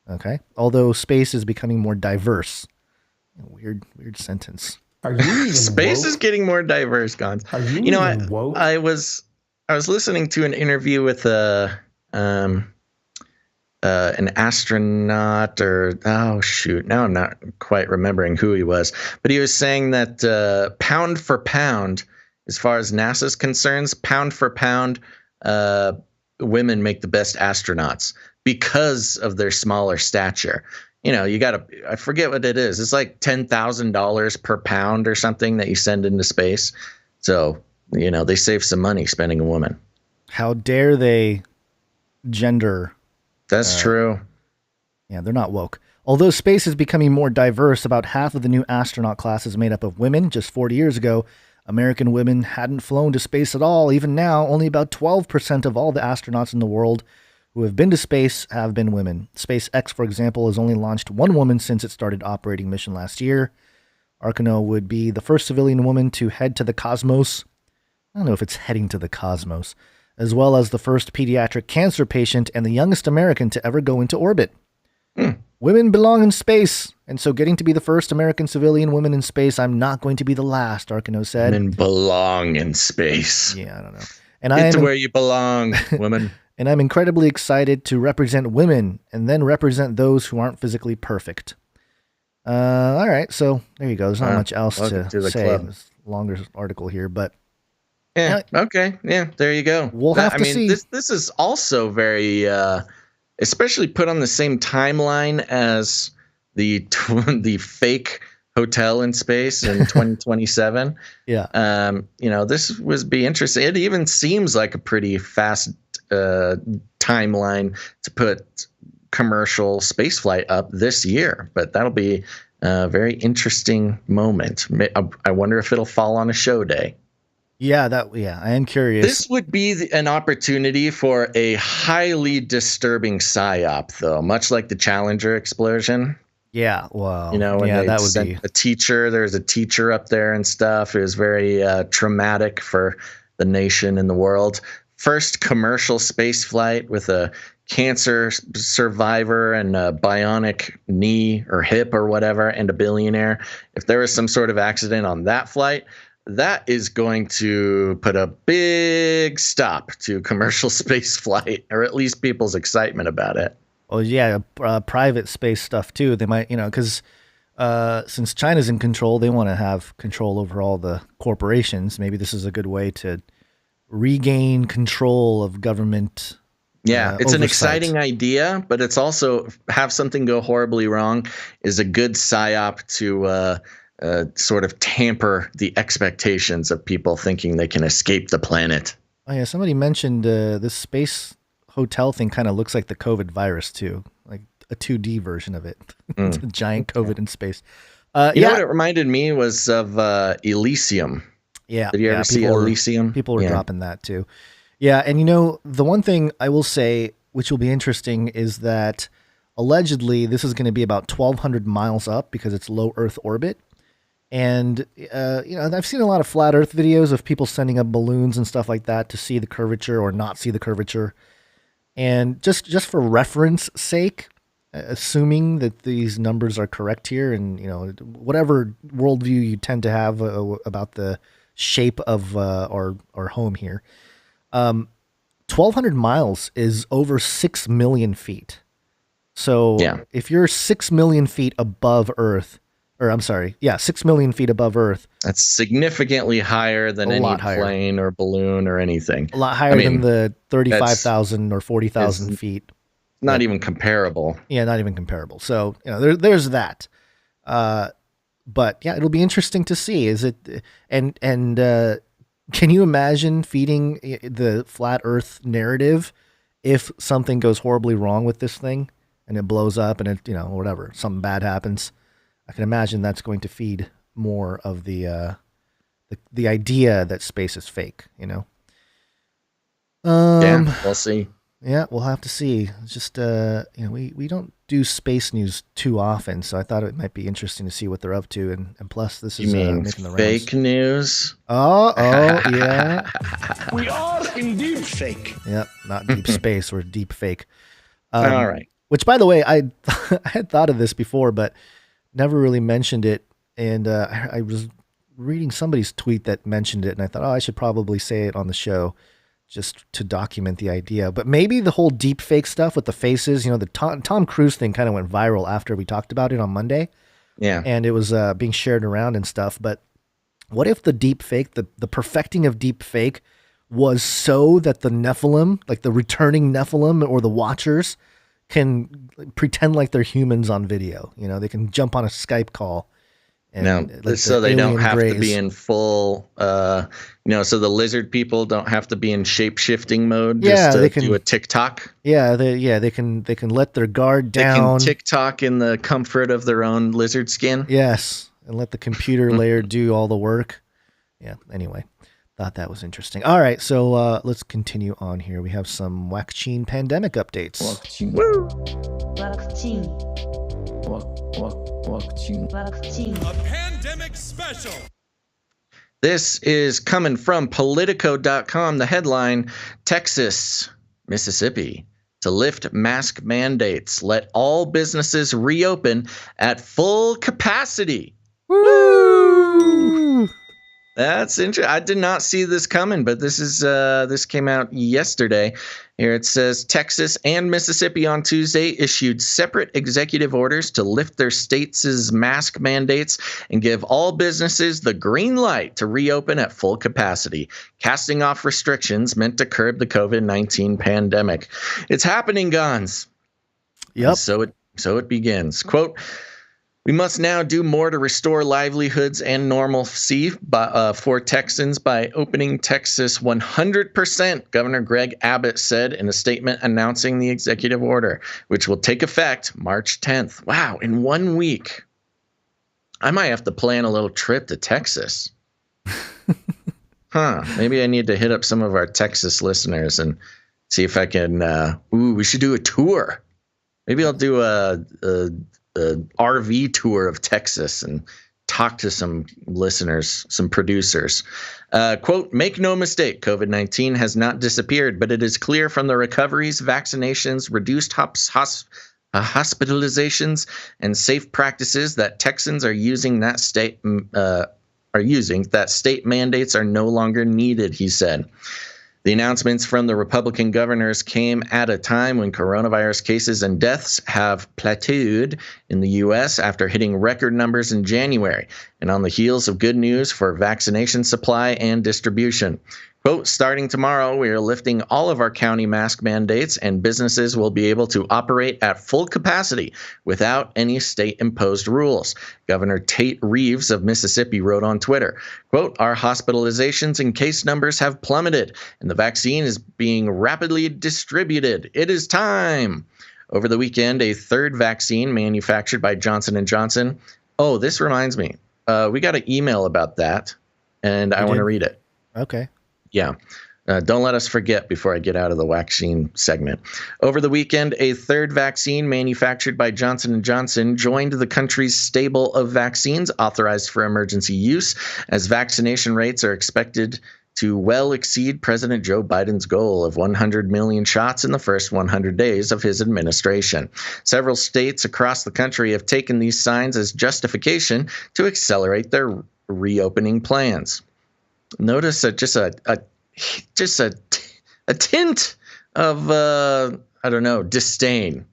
Okay, although space is becoming more diverse. Weird sentence. Are you even space woke? Is getting more diverse, Gons. Are you even woke? I was listening to an interview with an astronaut, or now I'm not quite remembering who he was, but he was saying that pound for pound, as far as NASA's concerns, pound for pound, women make the best astronauts because of their smaller stature. You know, I forget what it is. It's like $10,000 per pound or something that you send into space. So, they save some money spending a woman. How dare they gender? That's true. Yeah, they're not woke. Although space is becoming more diverse, about half of the new astronaut class is made up of women. Just 40 years ago, American women hadn't flown to space at all. Even now, only about 12% of all the astronauts in the world who have been to space have been women. SpaceX, for example, has only launched one woman since it started operating mission last year. Arcano would be the first civilian woman to head to the cosmos. I don't know if it's heading to the cosmos, as well as the first pediatric cancer patient and the youngest American to ever go into orbit. Women belong in space, and so getting to be the first American civilian woman in space, I'm not going to be the last, Arcano said. Women belong in space. Yeah, I don't know. And Get to where you belong, women. And I'm incredibly excited to represent women and then represent those who aren't physically perfect. All right, so there you go. There's not much else to say. It's a longer article here, but yeah, okay, yeah, there you go. We'll have to see. This is also very, especially put on the same timeline as the fake hotel in space in 2027. Yeah. This would be interesting. It even seems like a pretty fast timeline to put commercial spaceflight up this year, but that'll be a very interesting moment. I wonder if it'll fall on a show day. Yeah, I am curious. This would be an opportunity for a highly disturbing psyop, though, much like the Challenger explosion. Yeah, well, when that would be a teacher. There's a teacher up there and stuff. It was very traumatic for the nation and the world. First commercial space flight with a cancer survivor and a bionic knee or hip or whatever, and a billionaire. If there was some sort of accident on that flight, that is going to put a big stop to commercial space flight, or at least people's excitement about it. Oh yeah, private space stuff too. They might, because since China's in control, they want to have control over all the corporations. Maybe this is a good way to regain control of government. Yeah, it's oversight. An exciting idea, but it's also, have something go horribly wrong is a good psyop to sort of tamper the expectations of people thinking they can escape the planet. Oh yeah, somebody mentioned this space hotel thing kind of looks like the COVID virus too, like a 2D version of it. It's a giant COVID in space. You know what it reminded me was of Elysium. Yeah. Did you ever see Elysium? People were dropping that too. Yeah, and the one thing I will say, which will be interesting, is that allegedly this is going to be about 1,200 miles up because it's low Earth orbit. And, I've seen a lot of flat Earth videos of people sending up balloons and stuff like that to see the curvature or not see the curvature. And just for reference sake, assuming that these numbers are correct here and, whatever worldview you tend to have about the shape of our home here, 1,200 miles is over 6 million feet. So if you're 6 million feet above Earth, 6 million feet above Earth. That's significantly higher than any plane or balloon or anything. A lot higher than the 35,000 or 40,000 feet. Not even comparable. Yeah, not even comparable. So, there's that. But yeah, it'll be interesting to see. Is it and can you imagine feeding the flat Earth narrative if something goes horribly wrong with this thing and it blows up and it, whatever, something bad happens? I can imagine that's going to feed more of the idea that space is fake, Yeah, we'll see. Yeah, we'll have to see. It's just we don't do space news too often, so I thought it might be interesting to see what they're up to, and plus this is making the rounds. Fake news? Oh yeah. We are in deep fake. Yep, not deep space, we're deep fake. All right. Which, by the way, I had thought of this before, but never really mentioned it, and I was reading somebody's tweet that mentioned it, and I thought, I should probably say it on the show just to document the idea. But maybe the whole deep fake stuff with the faces, the Tom Cruise thing kind of went viral after we talked about it on Monday. Yeah. And it was being shared around and stuff. But what if the deep fake, the perfecting of deep fake was so that the Nephilim, like the returning Nephilim or the Watchers, can pretend like they're humans on video? They can jump on a Skype call. And so they don't have to be in full, so the lizard people don't have to be in shape-shifting mode just to do a TikTok. Yeah, they can let their guard down. They can TikTok in the comfort of their own lizard skin. Yes, and let the computer layer do all the work. Yeah. Anyway, thought that was interesting. All right, so let's continue on here. We have some WACCINE pandemic updates. WACCINE. Woo! WACCINE. WACCINE. A pandemic special. This is coming from Politico.com. The headline: Texas, Mississippi to lift mask mandates. Let all businesses reopen at full capacity. Woo! That's interesting. I did not see this coming, but this came out yesterday. Here it says Texas and Mississippi on Tuesday issued separate executive orders to lift their states' mask mandates and give all businesses the green light to reopen at full capacity, casting off restrictions meant to curb the COVID-19 pandemic. It's happening, Gons. Yep. So it begins. Quote, "We must now do more to restore livelihoods and normalcy for Texans by opening Texas 100%, Governor Greg Abbott said in a statement announcing the executive order, which will take effect March 10th. Wow, in 1 week. I might have to plan a little trip to Texas. Maybe I need to hit up some of our Texas listeners and see if I can. We should do a tour. Maybe I'll do a RV tour of Texas and talk to some listeners, some producers. Quote, "Make no mistake, COVID-19 has not disappeared, but it is clear from the recoveries, vaccinations, reduced hospitalizations, and safe practices that Texans are using that state mandates are no longer needed," he said. The announcements from the Republican governors came at a time when coronavirus cases and deaths have plateaued in the U.S. after hitting record numbers in January, and on the heels of good news for vaccination supply and distribution. Quote, "Starting tomorrow, we are lifting all of our county mask mandates, and businesses will be able to operate at full capacity without any state-imposed rules," Governor Tate Reeves of Mississippi wrote on Twitter. Quote, "Our hospitalizations and case numbers have plummeted, and the vaccine is being rapidly distributed. It is time." Over the weekend, a third vaccine manufactured by Johnson & Johnson. Oh, this reminds me. We got an email about that, and I want to read it. Okay. Yeah. Don't let us forget before I get out of the WACCINE segment. Over the weekend, a third vaccine manufactured by Johnson & Johnson joined the country's stable of vaccines authorized for emergency use, as vaccination rates are expected to well exceed President Joe Biden's goal of 100 million shots in the first 100 days of his administration. Several states across the country have taken these signs as justification to accelerate their reopening plans. Notice just a tint of disdain,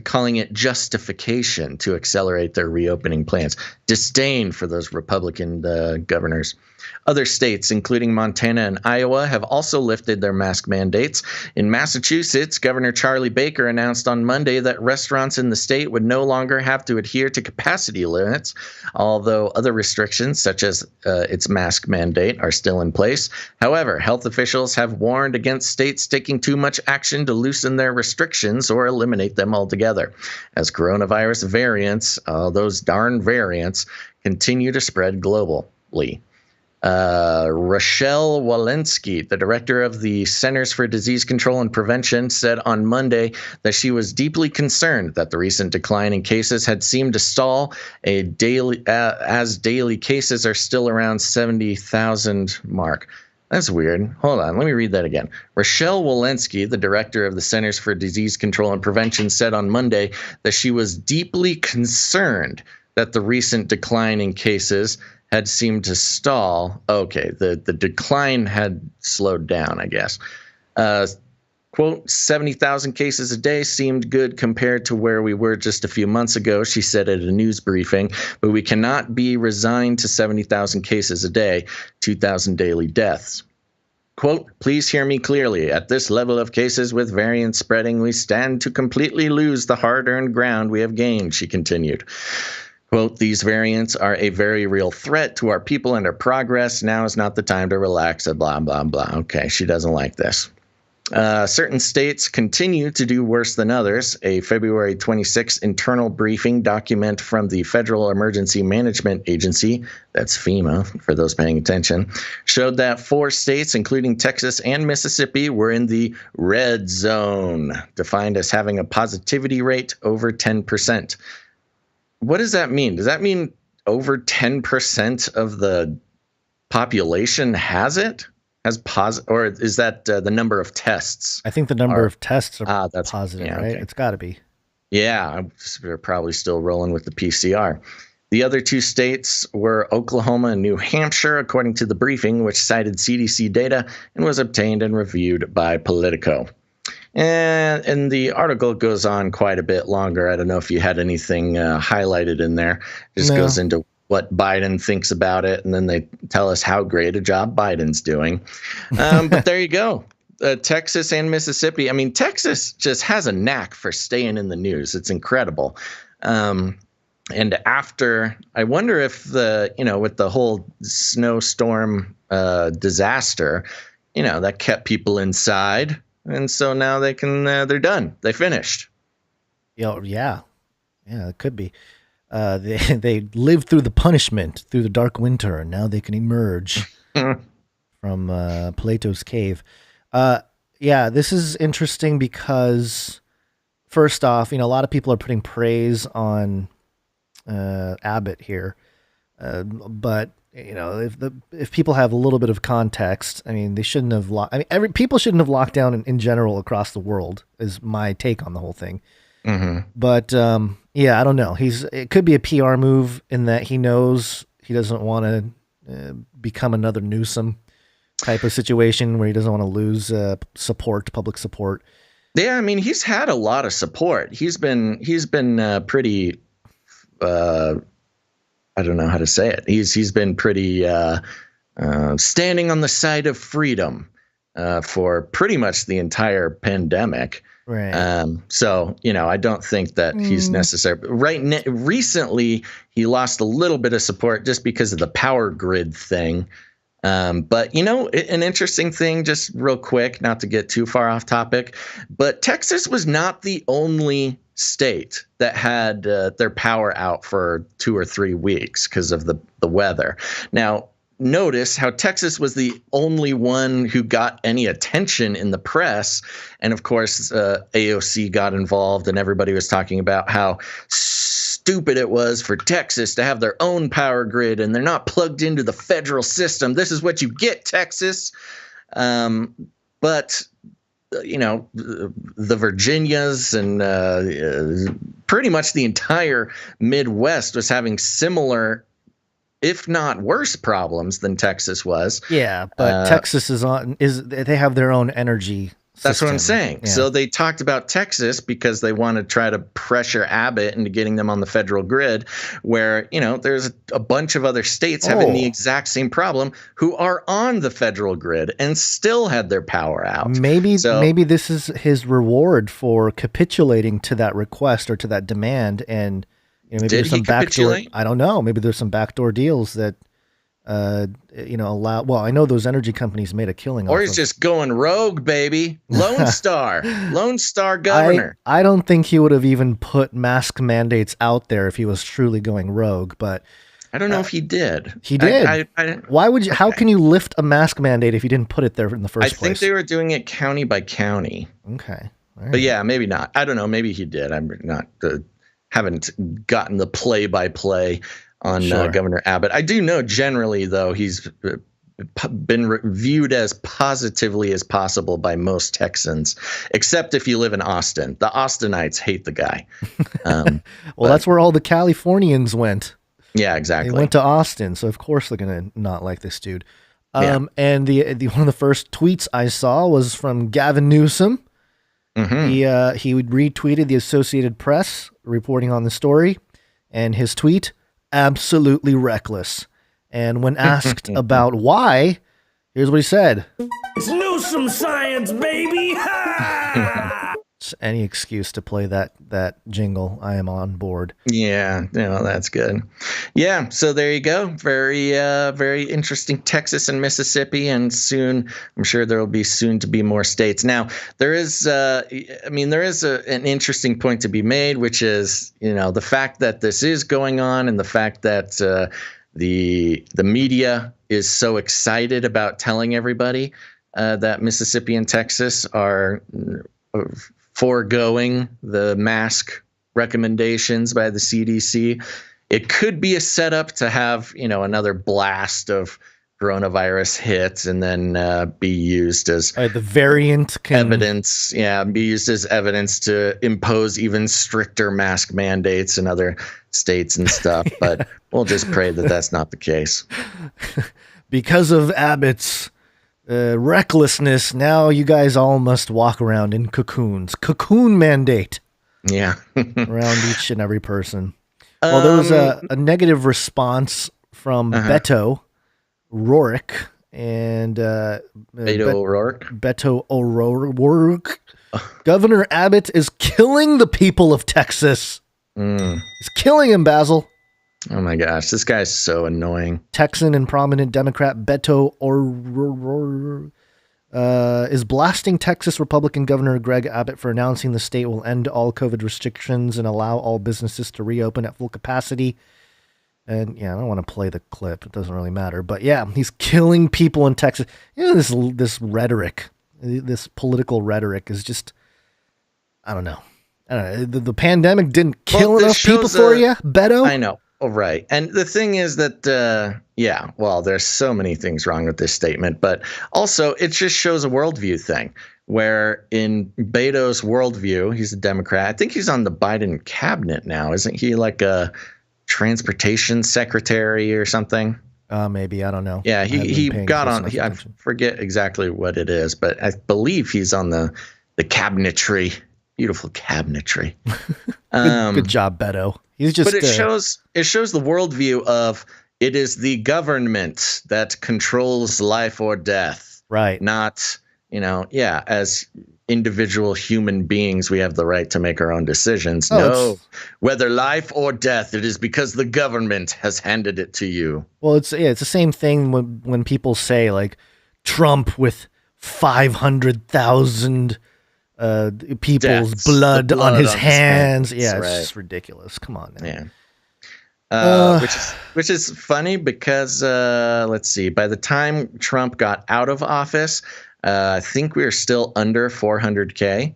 calling it justification to accelerate their reopening plans. Disdain for those Republican governors. Other states, including Montana and Iowa, have also lifted their mask mandates. In Massachusetts, Governor Charlie Baker announced on Monday that restaurants in the state would no longer have to adhere to capacity limits, although other restrictions, such as its mask mandate, are still in place. However, health officials have warned against states taking too much action to loosen their restrictions or eliminate them altogether, as coronavirus variants, those darn variants, continue to spread globally. Rochelle Walensky, the director of the Centers for Disease Control and Prevention, said on Monday that she was deeply concerned that the recent decline in cases had seemed to stall as daily cases are still around 70,000 mark. That's weird. Hold on. Let me read that again. Rochelle Walensky, the director of the Centers for Disease Control and Prevention, said on Monday that she was deeply concerned that the recent decline in cases had seemed to stall. Okay, the decline had slowed down, I guess. Quote, 70,000 cases a day seemed good compared to where we were just a few months ago, she said at a news briefing, but we cannot be resigned to 70,000 cases a day, 2,000 daily deaths. Quote, "Please hear me clearly. At this level of cases with variants spreading, we stand to completely lose the hard-earned ground we have gained," she continued. Quote, "These variants are a very real threat to our people and our progress. Now is not the time to relax, blah, blah, blah." Okay, she doesn't like this. Certain states continue to do worse than others. A February 26 internal briefing document from the Federal Emergency Management Agency, that's FEMA for those paying attention, showed that 4 states, including Texas and Mississippi, were in the red zone, defined as having a positivity rate over 10%. What does that mean? Does that mean over 10% of the population has it? Or is that the number of tests? I think the number of tests are that's positive, yeah, right? okay. It's got to be. Yeah, they're probably still rolling with the PCR. The other 2 states were Oklahoma and New Hampshire, according to the briefing, which cited CDC data and was obtained and reviewed by Politico. And the article goes on quite a bit longer. I don't know if you had anything highlighted in there. It just goes into what Biden thinks about it, and then they tell us how great a job Biden's doing. But there you go. Texas and Mississippi. I mean, Texas just has a knack for staying in the news. It's incredible. And after, I wonder if with the whole snowstorm disaster, that kept people inside. And so now they can, they're done. They finished. Yeah, it could be. They lived through the punishment, through the dark winter, and now they can emerge from Plato's cave. This is interesting because, first off, a lot of people are putting praise on Abbott here, but if people have a little bit of context, I mean, they shouldn't have. People shouldn't have locked down in general across the world. Is my take on the whole thing. Mm-hmm. But I don't know. It could be a PR move in that he knows he doesn't want to become another Newsom type of situation where he doesn't want to lose public support. Yeah, I mean, he's had a lot of support. He's been pretty. I don't know how to say it. He's been pretty standing on the side of freedom for pretty much the entire pandemic. Right. So, I don't think that he's necessary. Recently, he lost a little bit of support just because of the power grid thing. But, an interesting thing, just real quick, not to get too far off topic, but Texas was not the only state that had their power out for 2 or 3 weeks because of the weather. Now, notice how Texas was the only one who got any attention in the press. And of course, AOC got involved and everybody was talking about how stupid it was for Texas to have their own power grid and they're not plugged into the federal system. This is what you get, Texas. But the Virginias and pretty much the entire Midwest was having similar, if not worse, problems than Texas was. Yeah, but Texas they have their own energy system. That's what I'm saying. Yeah. So they talked about Texas because they want to try to pressure Abbott into getting them on the federal grid, where, there's a bunch of other states having the exact same problem who are on the federal grid and still had their power out. Maybe this is his reward for capitulating to that request or to that demand, and maybe there's some backdoor. I don't know. Maybe there's some backdoor deals that allow. Well, I know those energy companies made a killing. Or he's just going rogue, baby. Lone Star governor. I don't think he would have even put mask mandates out there if he was truly going rogue. But I don't know if he did. He did. Why would you? Okay. How can you lift a mask mandate if you didn't put it there in the first place? I think they were doing it county by county. Okay. Right. But yeah, maybe not. I don't know. Maybe he did. I'm not. Haven't gotten the play-by-play on Governor Abbott. I do know generally, though, he's been viewed as positively as possible by most Texans, except if you live in Austin. The Austinites hate the guy. That's where all the Californians went. Yeah, exactly. They went to Austin, so of course they're going to not like this dude. And the one of the first tweets I saw was from Gavin Newsom. Mm-hmm. He retweeted the Associated Press reporting on the story, and his tweet, absolutely reckless. And when asked about why, here's what he said. It's Newsom science, baby! Any excuse to play that jingle, I am on board. Yeah, that's good. Yeah, so there you go. Very very interesting. Texas and Mississippi, and soon I'm sure there will be soon to be more states. Now there is an interesting point to be made, which is the fact that this is going on, and the fact that the media is so excited about telling everybody that Mississippi and Texas are foregoing the mask recommendations by the CDC. It could be a setup to have, another blast of coronavirus hit and then be used as the variant evidence. Yeah, be used as evidence to impose even stricter mask mandates in other states and stuff. But we'll just pray that that's not the case. Because of Abbott's recklessness, now you guys all must walk around in cocoons. Cocoon mandate. Yeah. Around each and every person. Well, there was a negative response from Beto O'Rourke and Beto O'Rourke. Beto O'Rourke. Governor Abbott is killing the people of Texas. He's killing him, Basil. Oh my gosh, this guy's so annoying. Texan and prominent Democrat Beto O'Rourke is blasting Texas Republican Governor Greg Abbott for announcing the state will end all COVID restrictions and allow all businesses to reopen at full capacity. And yeah, I don't want to play the clip. It doesn't really matter. But yeah, he's killing people in Texas. This rhetoric, this political rhetoric is just, I don't know. The pandemic didn't kill enough people for you, Beto? I know. Oh, right. And the thing is that, there's so many things wrong with this statement, but also it just shows a worldview thing where in Beto's worldview, he's a Democrat. I think he's on the Biden cabinet now. Isn't he like a transportation secretary or something? Maybe. I don't know. Yeah, he got on. I forget exactly what it is, but I believe he's on the cabinetry. Beautiful cabinetry. Good job, Beto. He's just. But it shows the worldview of it is the government that controls life or death, right? Not as individual human beings, we have the right to make our own decisions. Whether life or death, it is because the government has handed it to you. Well, it's the same thing when people say like Trump with 500,000. People's blood on his hands. Yeah, it's just ridiculous. Come on now. Yeah. Which is funny because let's see. By the time Trump got out of office, I think we were still under 400K.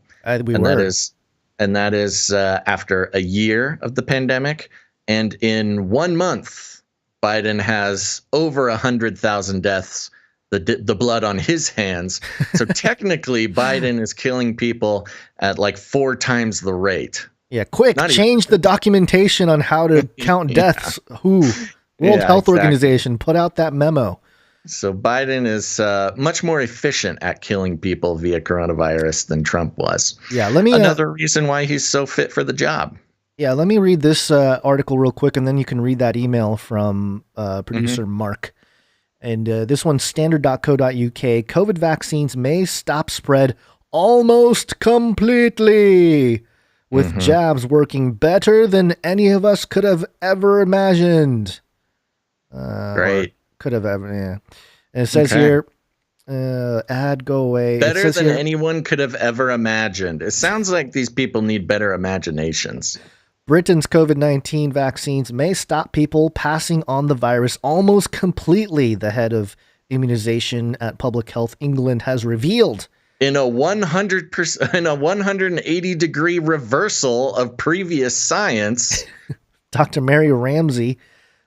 That is after a year of the pandemic, and in 1 month, Biden has over 100,000 deaths. The blood on his hands. So technically, Biden is killing people at like 4 times the rate. Yeah, quick, change the documentation on how to count deaths. World Health Organization, put out that memo. So Biden is much more efficient at killing people via coronavirus than Trump was. Yeah, another reason why he's so fit for the job. Yeah, let me read this article real quick, and then you can read that email from producer Mark. And this one's standard.co.uk. COVID vaccines may stop spread almost completely, with jabs working better than any of us could have ever imagined. Great. Could have ever, yeah. And it says here, ad go away. Better than anyone could have ever imagined. It sounds like these people need better imaginations. Britain's COVID-19 vaccines may stop people passing on the virus almost completely, the head of immunization at Public Health England has revealed. In a 180-degree reversal of previous science. Dr. Mary Ramsey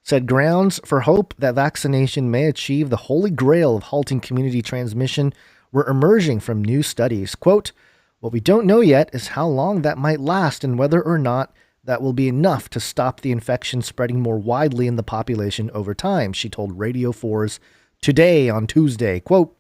said grounds for hope that vaccination may achieve the holy grail of halting community transmission were emerging from new studies. Quote, what we don't know yet is how long that might last and whether or not that will be enough to stop the infection spreading more widely in the population over time, she told Radio 4's Today on Tuesday. Quote,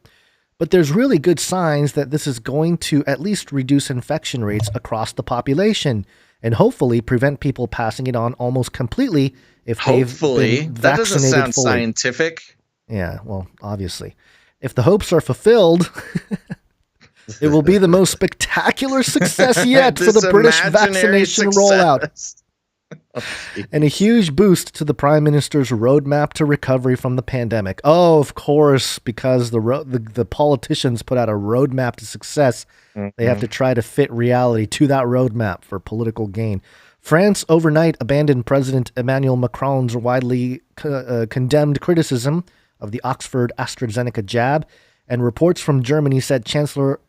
but there's really good signs that this is going to at least reduce infection rates across the population and hopefully prevent people passing it on almost completely if they've been vaccinated that doesn't sound fully. Scientific. Yeah, well, obviously. If the hopes are fulfilled... It will be the most spectacular success yet for the British vaccination rollout. And a huge boost to the Prime Minister's roadmap to recovery from the pandemic. Oh, of course, because the politicians put out a roadmap to success. They have to try to fit reality to that roadmap for political gain. France overnight abandoned President Emmanuel Macron's widely condemned criticism of the Oxford AstraZeneca jab, and reports from Germany said Chancellor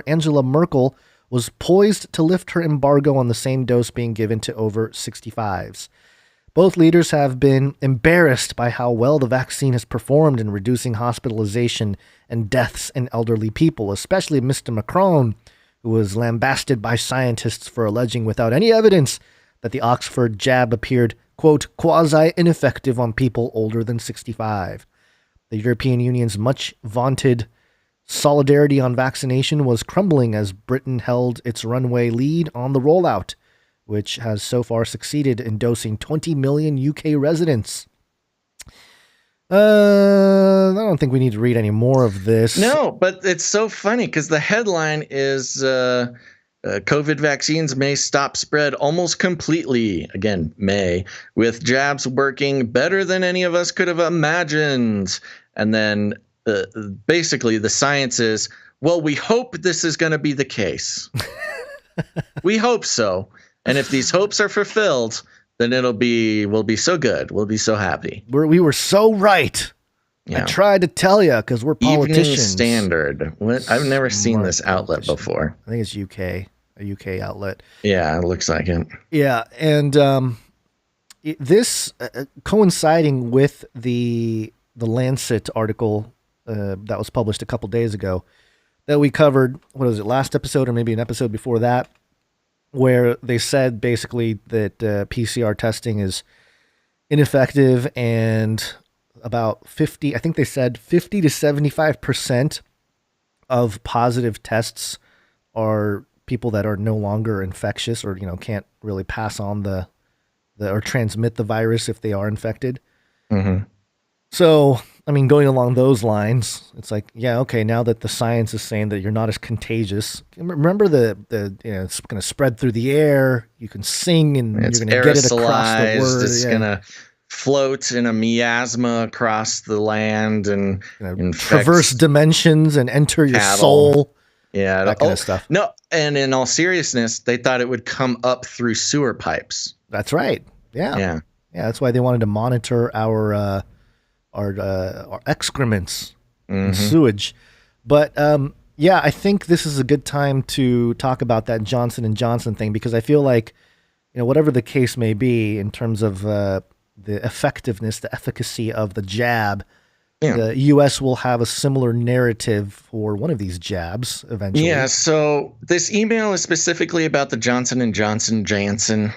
Angela Merkel was poised to lift her embargo on the same dose being given to over 65s. Both leaders have been embarrassed by how well the vaccine has performed in reducing hospitalization and deaths in elderly people, especially Mr. Macron, who was lambasted by scientists for alleging without any evidence that the Oxford jab appeared, quote, quasi-ineffective on people older than 65. The European Union's much vaunted solidarity on vaccination was crumbling as Britain held its runaway lead on the rollout, which has so far succeeded in dosing 20 million UK residents. I don't think we need to read any more of this. No, but it's so funny because the headline is COVID vaccines may stop spread almost completely. Again, may, with jabs working better than any of us could have imagined. And then basically the science is, well, we hope this is going to be the case. We hope so. And if these hopes are fulfilled, then we'll be so good. We'll be so happy. We were so right. Yeah. I tried to tell you because we're politicians. Evening Standard. I've never seen this outlet before. I think it's a UK outlet. Yeah, it looks like it. Yeah, and this coinciding with the Lancet article that was published a couple days ago that we covered, what was it, last episode or maybe an episode before that, where they said basically that PCR testing is ineffective and about 50 to 75% of positive tests are people that are no longer infectious or, can't really pass on or transmit the virus if they are infected. Mm-hmm. So, going along those lines, it's like, yeah, okay, now that the science is saying that you're not as contagious, remember it's going to spread through the air, you can sing, and you're going to get it across the word. It's going to float in a miasma across the land and traverse dimensions and enter your soul. Yeah, that kind of stuff. No, and in all seriousness, they thought it would come up through sewer pipes. That's right. Yeah. That's why they wanted to monitor our excrements and sewage. But I think this is a good time to talk about that Johnson & Johnson thing, because I feel like, whatever the case may be in terms of the effectiveness, the efficacy of the jab, the U.S. will have a similar narrative for one of these jabs eventually. Yeah, so this email is specifically about the Johnson & Johnson Janssen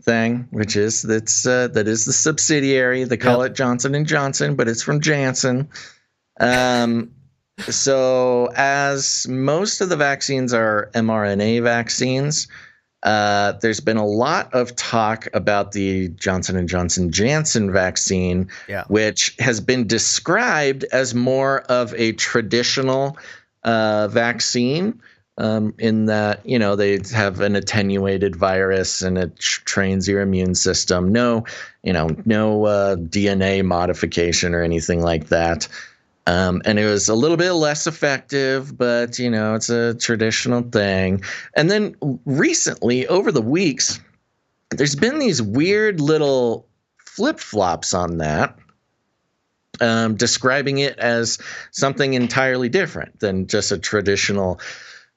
thing, which is that is the subsidiary. They call it Johnson & Johnson, but it's from Janssen. So as most of the vaccines are mRNA vaccines, there's been a lot of talk about the Johnson & Johnson Janssen vaccine, which has been described as more of a traditional vaccine in that, they have an attenuated virus and it trains your immune system. No DNA modification or anything like that. And it was a little bit less effective, but, it's a traditional thing. And then recently, over the weeks, there's been these weird little flip-flops on that, describing it as something entirely different than just a traditional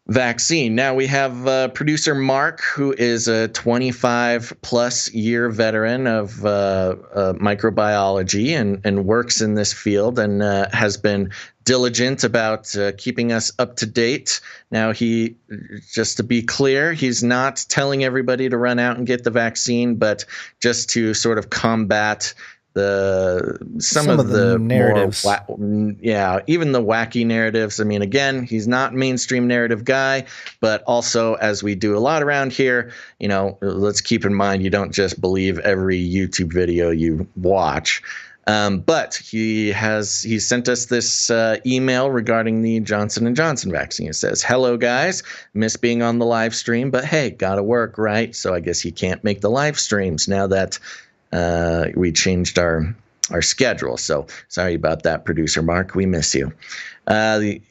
vaccine. Now we have producer Mark, who is a 25-plus year veteran of microbiology and works in this field and has been diligent about keeping us up to date. Now, just to be clear, he's not telling everybody to run out and get the vaccine, but just to sort of combat some of the narratives. Even the wacky narratives. Again, he's not a mainstream narrative guy, but also, as we do a lot around here, let's keep in mind you don't just believe every YouTube video you watch. But he sent us this email regarding the Johnson & Johnson vaccine. It says, "Hello, guys. Miss being on the live stream, but hey, gotta work, right? So I guess he can't make the live streams now that we changed our schedule. So sorry about that, producer Mark. We miss you."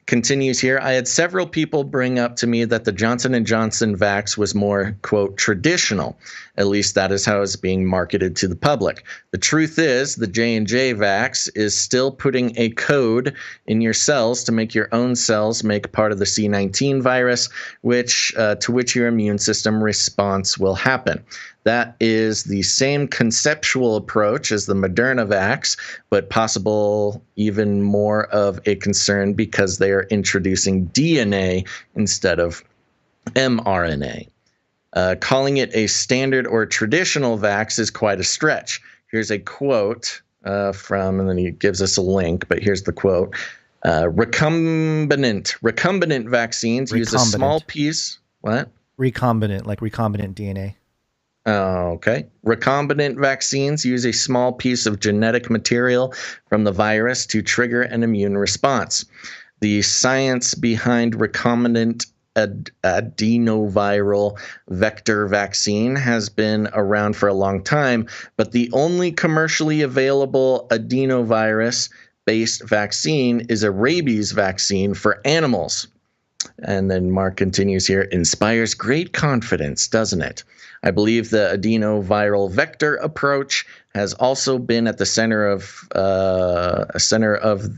Continues here. "I had several people bring up to me that the Johnson & Johnson vax was more, quote, traditional. At least that is how it's being marketed to the public. The truth is the J&J vax is still putting a code in your cells to make your own cells make part of the C19 virus, to which your immune system response will happen. That is the same conceptual approach as the Moderna vax, but possible even more of a concern because they are introducing DNA instead of mRNA. Calling it a standard or traditional vax is quite a stretch. Here's a quote from, and then he gives us a link, but here's the quote. Recombinant vaccines use a small piece. What? Recombinant, like recombinant DNA. Oh, okay. Recombinant vaccines use a small piece of genetic material from the virus to trigger an immune response. The science behind recombinant adenoviral vector vaccine has been around for a long time, but the only commercially available adenovirus-based vaccine is a rabies vaccine for animals." And then Mark continues here, "Inspires great confidence, doesn't it? I believe the adenoviral vector approach has also been at the center of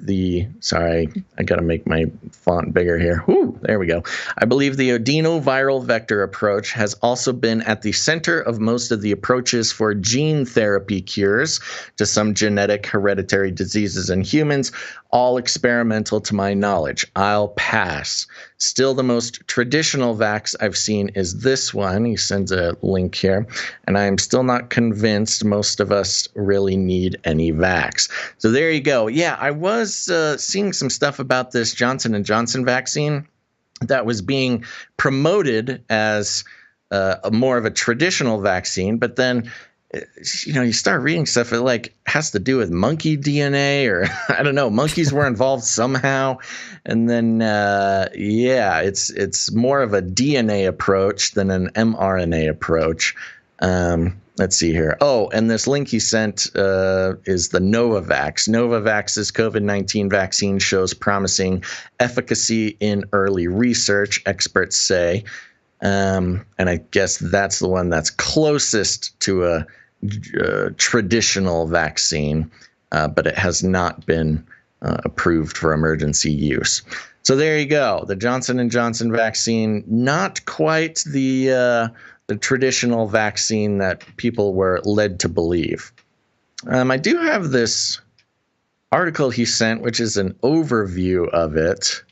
the. Sorry, I got to make my font bigger here. Whew, there we go. I believe the adenoviral vector approach has also been at the center of most of the approaches for gene therapy cures to some genetic hereditary diseases in humans, all experimental to my knowledge. I'll pass. Still, the most traditional vax I've seen is this one." He sends a link here. "And I am still not convinced most of us really need any vax." So there you go. Yeah, I was seeing some stuff about this Johnson & Johnson vaccine that was being promoted as more of a traditional vaccine, but then you start reading stuff, it like has to do with monkey DNA, or I don't know, monkeys were involved somehow. And then, it's more of a DNA approach than an mRNA approach. Let's see here. Oh, and this link he sent is the Novavax. Novavax's COVID-19 vaccine shows promising efficacy in early research, experts say. And I guess that's the one that's closest to a traditional vaccine, but it has not been approved for emergency use. So there you go. The Johnson & Johnson vaccine, not quite the traditional vaccine that people were led to believe. I do have this article he sent, which is an overview of it.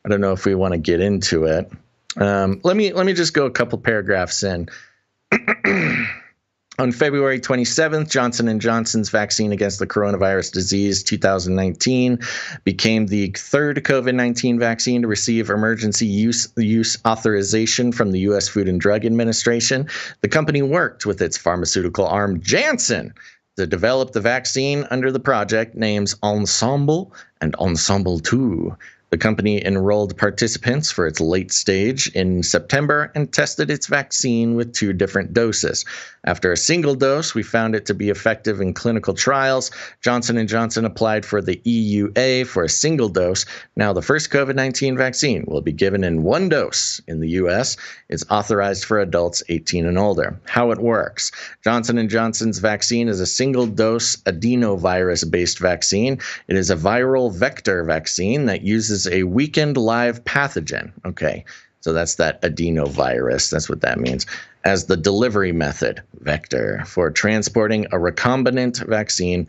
I don't know if we want to get into it. Let me just go a couple paragraphs in. On February 27th, Johnson & Johnson's vaccine against the coronavirus disease 2019 became the third COVID-19 vaccine to receive emergency use authorization from the U.S. Food and Drug Administration. The company worked with its pharmaceutical arm, Janssen, to develop the vaccine under the project names Ensemble and Ensemble 2. The company enrolled participants for its late stage in September and tested its vaccine with 2 different doses. After a single dose, we found it to be effective in clinical trials. Johnson & Johnson applied for the EUA for a single dose. Now the first COVID-19 vaccine will be given in 1 dose in the U.S. It's authorized for adults 18 and older. How it works. Johnson & Johnson's vaccine is a single-dose adenovirus-based vaccine. It is a viral vector vaccine that uses a weakened live pathogen. Okay, so that's that adenovirus. That's what that means. As the delivery method, vector, for transporting a recombinant vaccine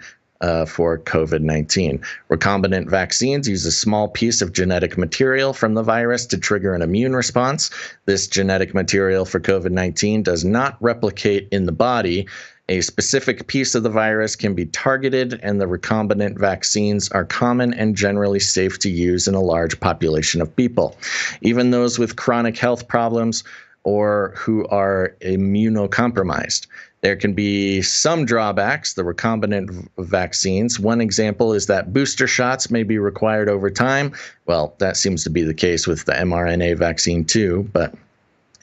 for COVID-19. Recombinant vaccines use a small piece of genetic material from the virus to trigger an immune response. This genetic material for COVID-19 does not replicate in the body. A specific piece of the virus can be targeted, and the recombinant vaccines are common and generally safe to use in a large population of people. Even those with chronic health problems or who are immunocompromised. There can be some drawbacks, the recombinant vaccines. One example is that booster shots may be required over time. Well, that seems to be the case with the mRNA vaccine too, but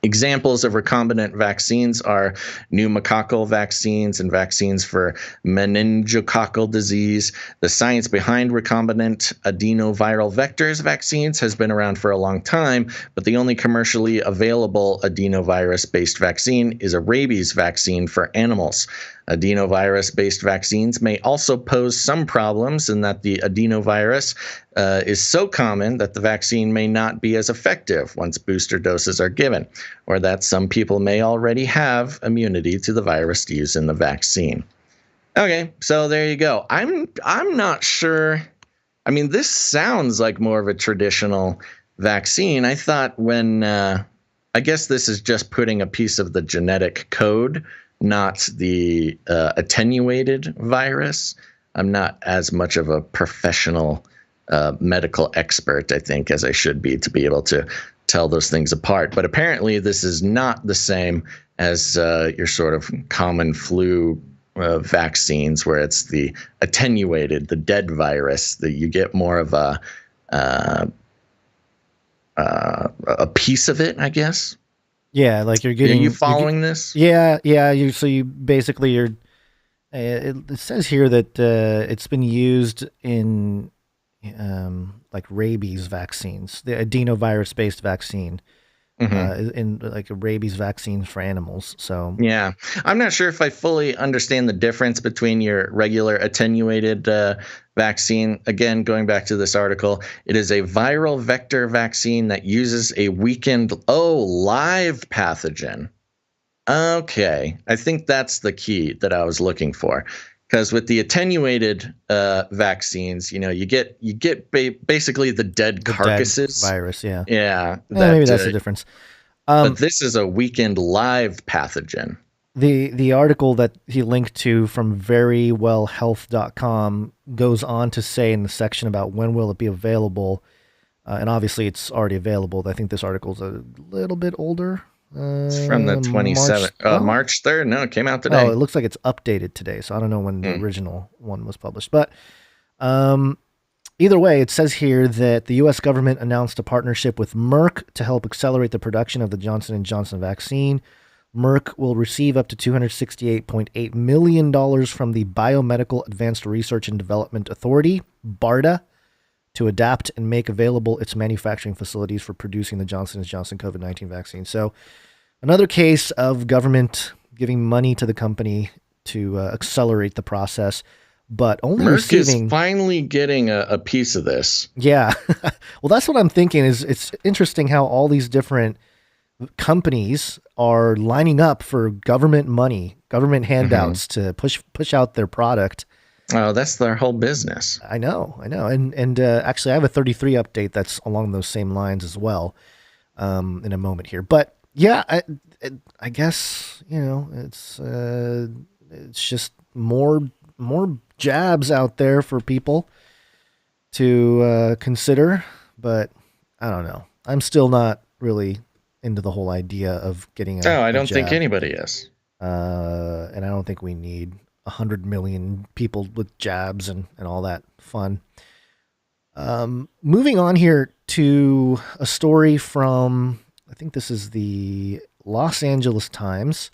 examples of recombinant vaccines are pneumococcal vaccines and vaccines for meningococcal disease. The science behind recombinant adenoviral vectors vaccines has been around for a long time, but the only commercially available adenovirus-based vaccine is a rabies vaccine for animals. Adenovirus-based vaccines may also pose some problems in that the adenovirus is so common that the vaccine may not be as effective once booster doses are given, or that some people may already have immunity to the virus used in the vaccine. Okay, so there you go. I'm not sure. I mean, this sounds like more of a traditional vaccine. I thought I guess this is just putting a piece of the genetic code, not the attenuated virus. I'm not as much of a professional medical expert, I think, as I should be to be able to tell those things apart. But apparently this is not the same as your sort of common flu vaccines, where it's the attenuated, the dead virus, that you get more of a piece of it, I guess. Yeah, like you're getting. Are you following this? Yeah. You basically you're. It says here that it's been used in like rabies vaccines, the adenovirus-based vaccine, in like a rabies vaccine for animals. So yeah, I'm not sure if I fully understand the difference between your regular attenuated vaccine. Again, going back to this article, it is a viral vector vaccine that uses a weakened live pathogen. Okay, I think that's the key that I was looking for. Because with the attenuated vaccines, you get basically the dead carcasses. Dead virus, yeah. Yeah. Maybe that's the difference. But this is a weakened live pathogen. The article that he linked to from verywellhealth.com goes on to say in the section about when will it be available, and obviously it's already available. I think this article is a little bit older. It's from the 27th, March 3rd. No, it came out today. Oh, it looks like it's updated today, so I don't know when the original one was published. But either way, it says here that the U.S. government announced a partnership with Merck to help accelerate the production of the Johnson & Johnson vaccine. Merck will receive up to $268.8 million from the Biomedical Advanced Research and Development Authority, BARDA, to adapt and make available its manufacturing facilities for producing the Johnson & Johnson COVID-19 vaccine. So another case of government giving money to the company to accelerate the process, but only Merck is finally getting a piece of this. Yeah. Well, that's what I'm thinking. Is it's interesting how all these different companies are lining up for government money, government handouts to push out their product. Oh, that's their whole business. I know. And actually, I have a 33 update that's along those same lines as well in a moment here. But yeah, I guess, it's just more jabs out there for people to consider. But I don't know. I'm still not really into the whole idea of getting I don't think anybody is. And I don't think we need 100 million people with jabs and all that fun. Moving on here to a story from, I think this is the Los Angeles Times,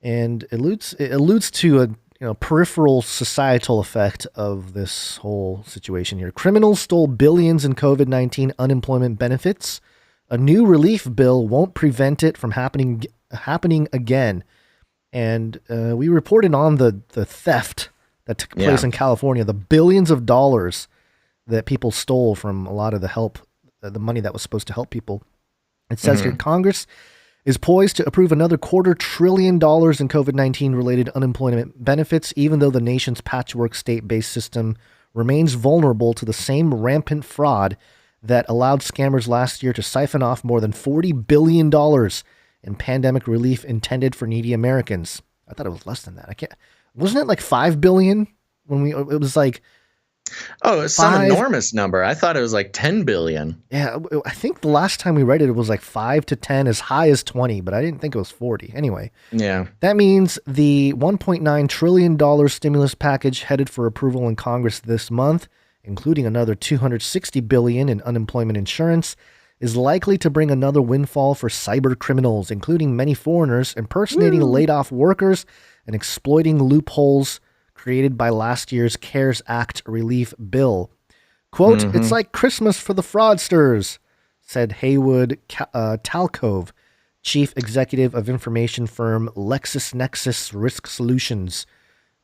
and it alludes to a peripheral societal effect of this whole situation here. Criminals stole billions in COVID-19 unemployment benefits. A new relief bill won't prevent it from happening again. And we reported on the theft that took place in California, the billions of dollars that people stole from a lot of the help, the money that was supposed to help people. It says here, Congress is poised to approve another $250 billion in COVID-19 related unemployment benefits, even though the nation's patchwork state-based system remains vulnerable to the same rampant fraud that allowed scammers last year to siphon off more than $40 billion in pandemic relief intended for needy Americans. I thought it was less than that. Wasn't it like $5 billion when it was like Oh, it's some enormous number. I thought it was like 10 billion. Yeah, I think the last time we read it, it was like 5 to 10, as high as 20, but I didn't think it was 40. Anyway, yeah, that means the $1.9 trillion stimulus package headed for approval in Congress this month, including another $260 billion in unemployment insurance, is likely to bring another windfall for cyber criminals, including many foreigners impersonating laid-off workers and exploiting loopholes created by last year's CARES Act relief bill. Quote, "It's like Christmas for the fraudsters," said Haywood Talcove, chief executive of information firm LexisNexis Risk Solutions.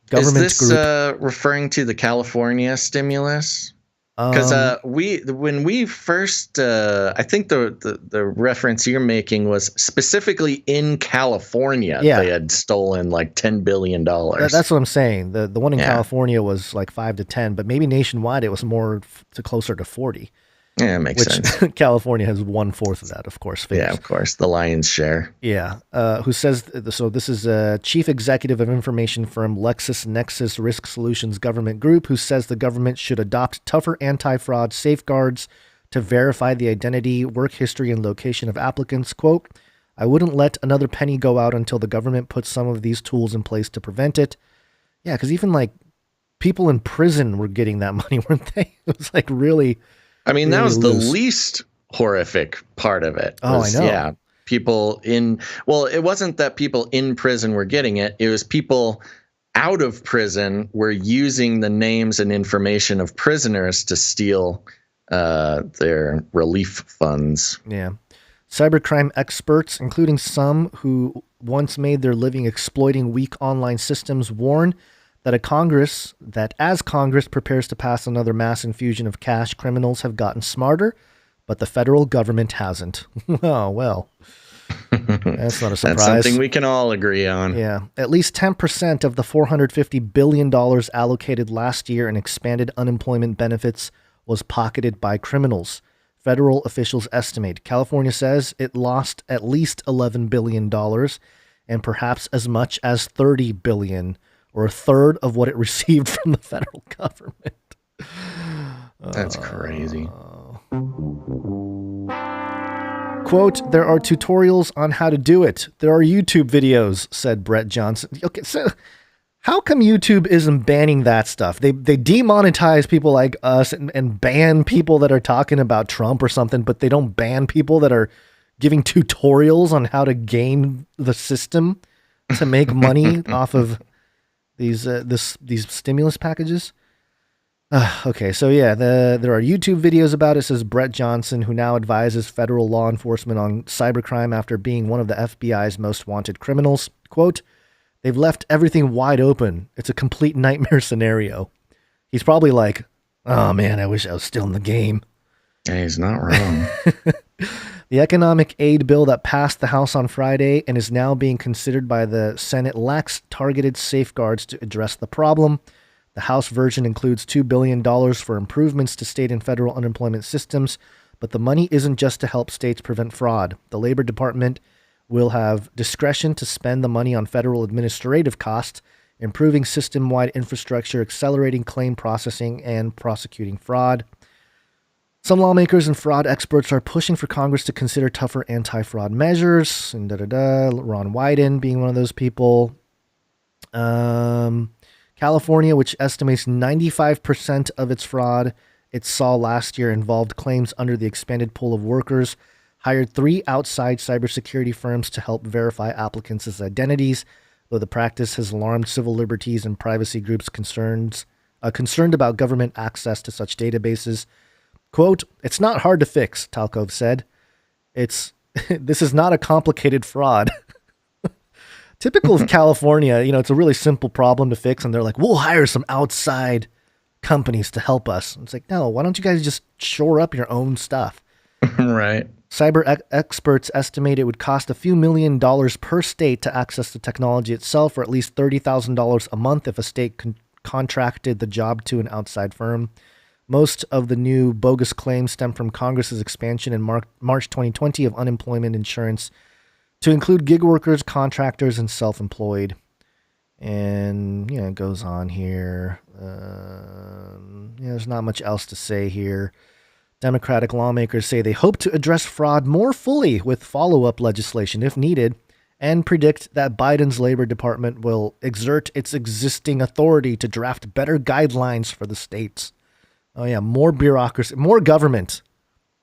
Government Is this referring to the California stimulus? Because when we first, I think the reference you're making was specifically in California. Yeah. They had stolen like $10 billion. That's what I'm saying. The one in California was like 5 to 10, but maybe nationwide it was more closer to 40. Yeah, it makes sense. California has 1/4 of that, of course. Figures. Yeah, of course, the lion's share. Yeah. Who says, so this is a chief executive of information firm LexisNexis Risk Solutions Government Group, who says the government should adopt tougher anti-fraud safeguards to verify the identity, work history, and location of applicants. Quote, "I wouldn't let another penny go out until the government puts some of these tools in place to prevent it." Yeah, because even like people in prison were getting that money, weren't they? It was like really... I mean, that was the least horrific part of it. I know. Yeah, people it wasn't that people in prison were getting it. It was people out of prison were using the names and information of prisoners to steal their relief funds. Yeah. Cybercrime experts, including some who once made their living exploiting weak online systems, warn that as Congress prepares to pass another mass infusion of cash, criminals have gotten smarter, but the federal government hasn't. Oh, well, that's not a surprise. That's something we can all agree on. Yeah. At least 10% of the $450 billion allocated last year in expanded unemployment benefits was pocketed by criminals. Federal officials estimate. California says it lost at least $11 billion and perhaps as much as $30 billion, or a third of what it received from the federal government. That's crazy. Quote, "There are tutorials on how to do it. There are YouTube videos," said Brett Johnson. Okay, so how come YouTube isn't banning that stuff? They demonetize people like us and ban people that are talking about Trump or something, but they don't ban people that are giving tutorials on how to game the system to make money off of these stimulus packages. Okay, so yeah, there are YouTube videos about it, says Brett Johnson, who now advises federal law enforcement on cybercrime after being one of the FBI's most wanted criminals. Quote, "They've left everything wide open. It's a complete nightmare scenario." He's probably like, "Oh man, I wish I was still in the game." Yeah, he's not wrong. The economic aid bill that passed the House on Friday and is now being considered by the Senate lacks targeted safeguards to address the problem. The House version includes $2 billion for improvements to state and federal unemployment systems, but the money isn't just to help states prevent fraud. The Labor Department will have discretion to spend the money on federal administrative costs, improving system-wide infrastructure, accelerating claim processing, and prosecuting fraud. Some lawmakers and fraud experts are pushing for Congress to consider tougher anti-fraud measures, and Ron Wyden being one of those people. California, which estimates 95% of its fraud it saw last year involved claims under the expanded pool of workers, hired 3 outside cybersecurity firms to help verify applicants' identities, though the practice has alarmed civil liberties and privacy groups concerned about government access to such databases. Quote, "It's not hard to fix," Talcove said. This is not a complicated fraud. Typical of California, it's a really simple problem to fix, and they're like, "We'll hire some outside companies to help us." It's like, no, why don't you guys just shore up your own stuff? Right. Cyber experts estimate it would cost a few $1 million per state to access the technology itself, or at least $30,000 a month if a state contracted the job to an outside firm. Most of the new bogus claims stem from Congress's expansion in March 2020 of unemployment insurance to include gig workers, contractors, and self-employed. And, it goes on here. There's not much else to say here. Democratic lawmakers say they hope to address fraud more fully with follow-up legislation if needed, and predict that Biden's Labor Department will exert its existing authority to draft better guidelines for the states. Oh, yeah, more bureaucracy, more government.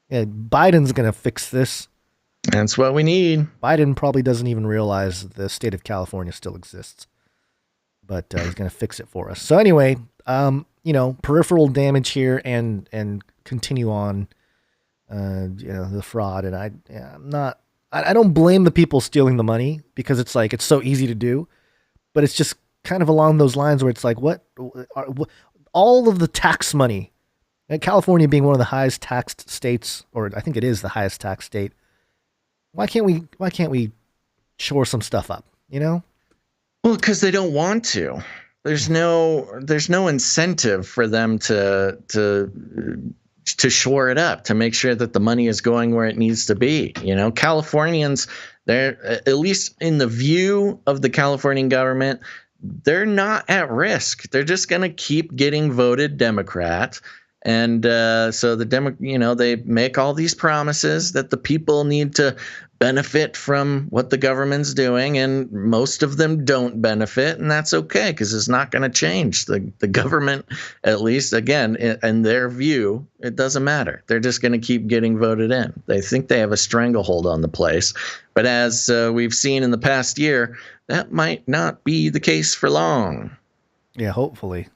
Yeah, Biden's going to fix this. That's what we need. Biden probably doesn't even realize the state of California still exists, but he's going to fix it for us. So anyway, peripheral damage here and continue on, the fraud. And I don't blame the people stealing the money because it's so easy to do, but it's just kind of along those lines where it's like, what all of the tax money, and California being one of the highest taxed states, or I think it is the highest taxed state. Why can't we shore some stuff up? Well, because they don't want to. There's no incentive for them to shore it up, to make sure that the money is going where it needs to be. Californians, they're, at least in the view of the Californian government, they're not at risk. They're just going to keep getting voted Democrat. And so they make all these promises that the people need to benefit from what the government's doing, and most of them don't benefit, and that's okay because it's not going to change. The government, at least, again, in their view, it doesn't matter. They're just going to keep getting voted in. They think they have a stranglehold on the place. But as we've seen in the past year, that might not be the case for long. Yeah, hopefully.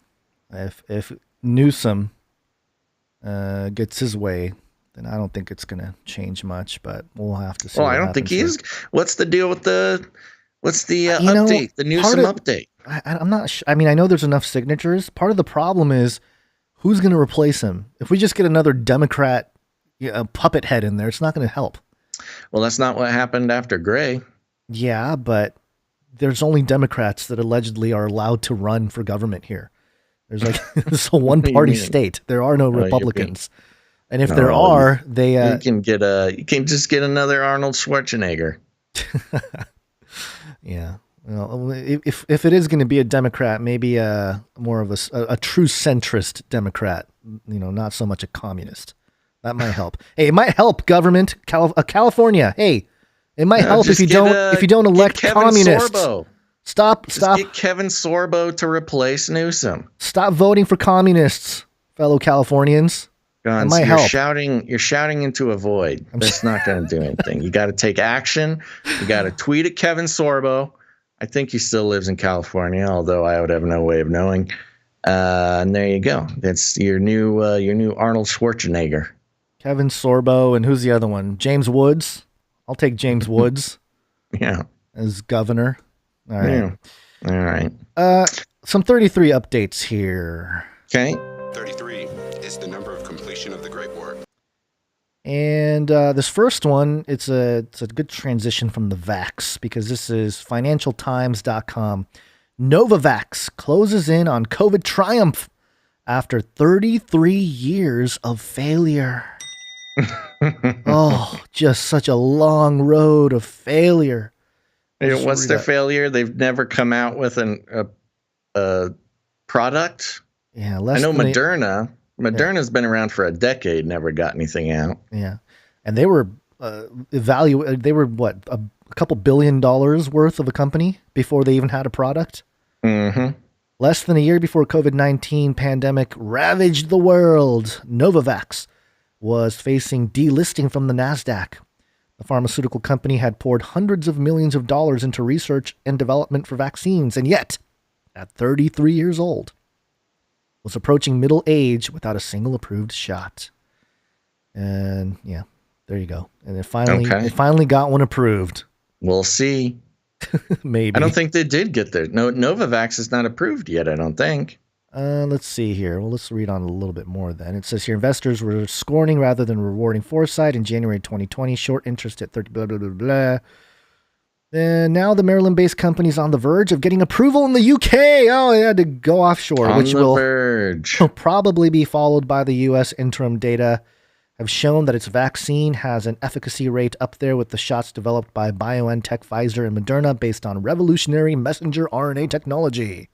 If Newsom gets his way, then I don't think it's going to change much, but we'll have to see. Well, I don't think he is. What's the deal with what's the update, the Newsom update? I'm not I mean, I know there's enough signatures. Part of the problem is who's going to replace him? If we just get another Democrat puppet head in there, it's not going to help. Well, that's not what happened after Gray. Yeah, but there's only Democrats that allegedly are allowed to run for government here. There's this a one-party state. There are no Republicans. And if there are, they you can just get another Arnold Schwarzenegger. Yeah. Well, if it is going to be a Democrat, maybe more of a true centrist Democrat, not so much a communist. That might help. Hey, it might help government California. Hey, it might help if you don't elect communists. Sorbo. Stop. Get Kevin Sorbo to replace Newsom. Stop voting for communists, fellow Californians. Guns, you're shouting into a void. That's not going to do anything. You got to take action. You got to tweet at Kevin Sorbo. I think he still lives in California, although I would have no way of knowing. And there you go. That's your new Arnold Schwarzenegger. Kevin Sorbo, and who's the other one? James Woods. I'll take James Woods. Yeah, as governor. All right. Yeah. All right. Some 33 updates here. Okay. 33 is the number of completion of the Great War. And this first one, it's a good transition from the Vax, because this is financialtimes.com. Novavax closes in on COVID triumph after 33 years of failure. Oh, just such a long road of failure. What's their failure? They've never come out with a product. Yeah, I know Moderna. Moderna's been around for a decade, never got anything out. Yeah, and they were They were what, a couple $1 billion worth of a company before they even had a product. Mm-hmm. Less than a year before COVID-19 pandemic ravaged the world, Novavax was facing delisting from the NASDAQ. The pharmaceutical company had poured hundreds of millions of dollars into research and development for vaccines, and yet, at 33 years old, was approaching middle age without a single approved shot. And yeah, there you go. And it finally got one approved. We'll see. Maybe. I don't think they did get there. No, Novavax is not approved yet, I don't think. Let's see here. Well, let's read on a little bit more then. It says here, investors were scorning rather than rewarding foresight in January 2020. Short interest at 30, blah, blah, blah, blah. And now the Maryland-based company is on the verge of getting approval in the UK. Oh, they had to go offshore, which will verge. Will probably be followed by the U.S. interim data have shown that its vaccine has an efficacy rate up there with the shots developed by BioNTech, Pfizer, and Moderna based on revolutionary messenger RNA technology.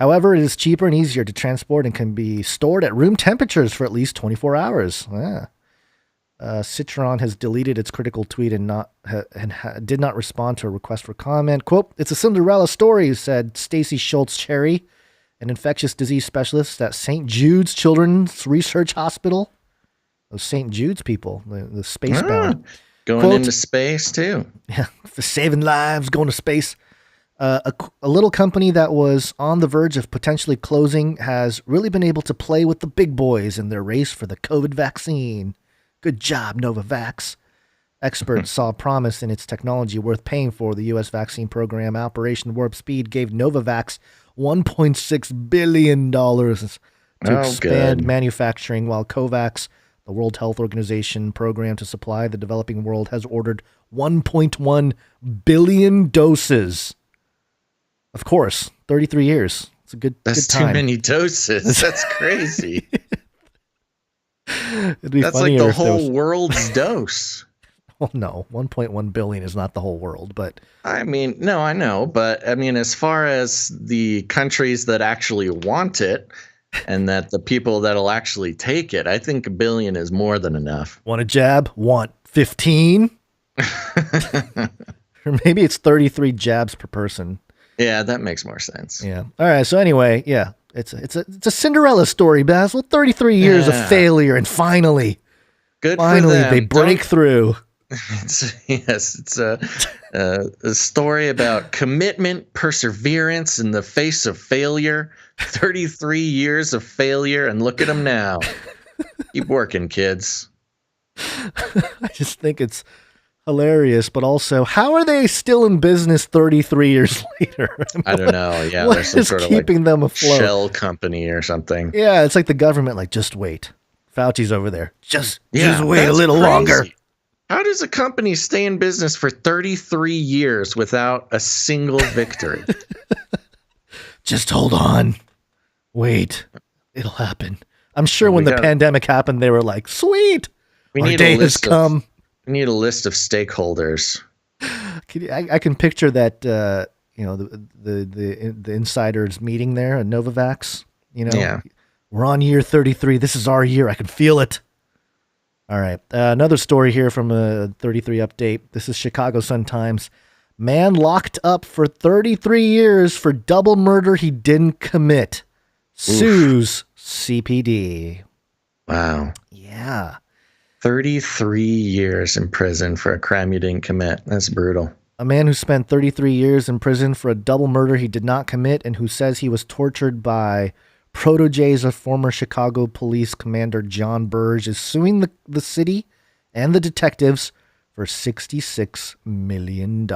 However, it is cheaper and easier to transport and can be stored at room temperatures for at least 24 hours. Citron has deleted its critical tweet and did not respond to a request for comment. Quote, "It's a Cinderella story," said Stacy Schultz-Cherry, an infectious disease specialist at St. Jude's Children's Research Hospital. Those St. Jude's people, the spacebound. Going Quote, into space, too. Yeah, for saving lives, going to space. A little company that was on the verge of potentially closing has really been able to play with the big boys in their race for the COVID vaccine. Good job, Novavax. Experts saw promise in its technology worth paying for. The U.S. vaccine program, Operation Warp Speed, gave Novavax $1.6 billion to expand manufacturing, while COVAX, the World Health Organization program to supply the developing world, has ordered 1.1 billion doses. Of course, 33 years. It's a good That's good time. Too many doses. That's crazy. That's like the whole world's dose. Well, no, 1.1 billion is not the whole world, but I mean, no, I know, but I mean, as far as the countries that actually want it and that the people that'll actually take it, I think 1 billion is more than enough. Want a jab? Want 15? Or maybe it's 33 jabs per person. Yeah, that makes more sense. Yeah. All right. So anyway, yeah, it's a Cinderella story, Basil. 33 years of failure, and finally for them. They break through. It's a story about commitment, perseverance in the face of failure. 33 years of failure, and look at them now. Keep working, kids. I just think it's hilarious, but also, how are they still in business 33 years later? I don't know. Yeah, what there's some is sort of keeping them afloat? Shell company or something. Yeah, it's like the government, like, just wait. Fauci's over there. Just wait a little crazy. Longer. How does a company stay in business for 33 years without a single victory? Just hold on. Wait. It'll happen. I'm sure when the pandemic happened, they were like, sweet. Our day has come. We need a list of stakeholders. I can picture that, the insiders meeting there at Novavax. We're on year 33. This is our year. I can feel it. All right. Another story here from a 33 update. This is Chicago Sun-Times. Man locked up for 33 years for double murder he didn't commit. Sues CPD. Wow. Yeah. 33 years in prison for a crime you didn't commit. That's brutal. A man who spent 33 years in prison for a double murder he did not commit and who says he was tortured by proteges of former Chicago Police Commander John Burge is suing the city and the detectives for $66 million.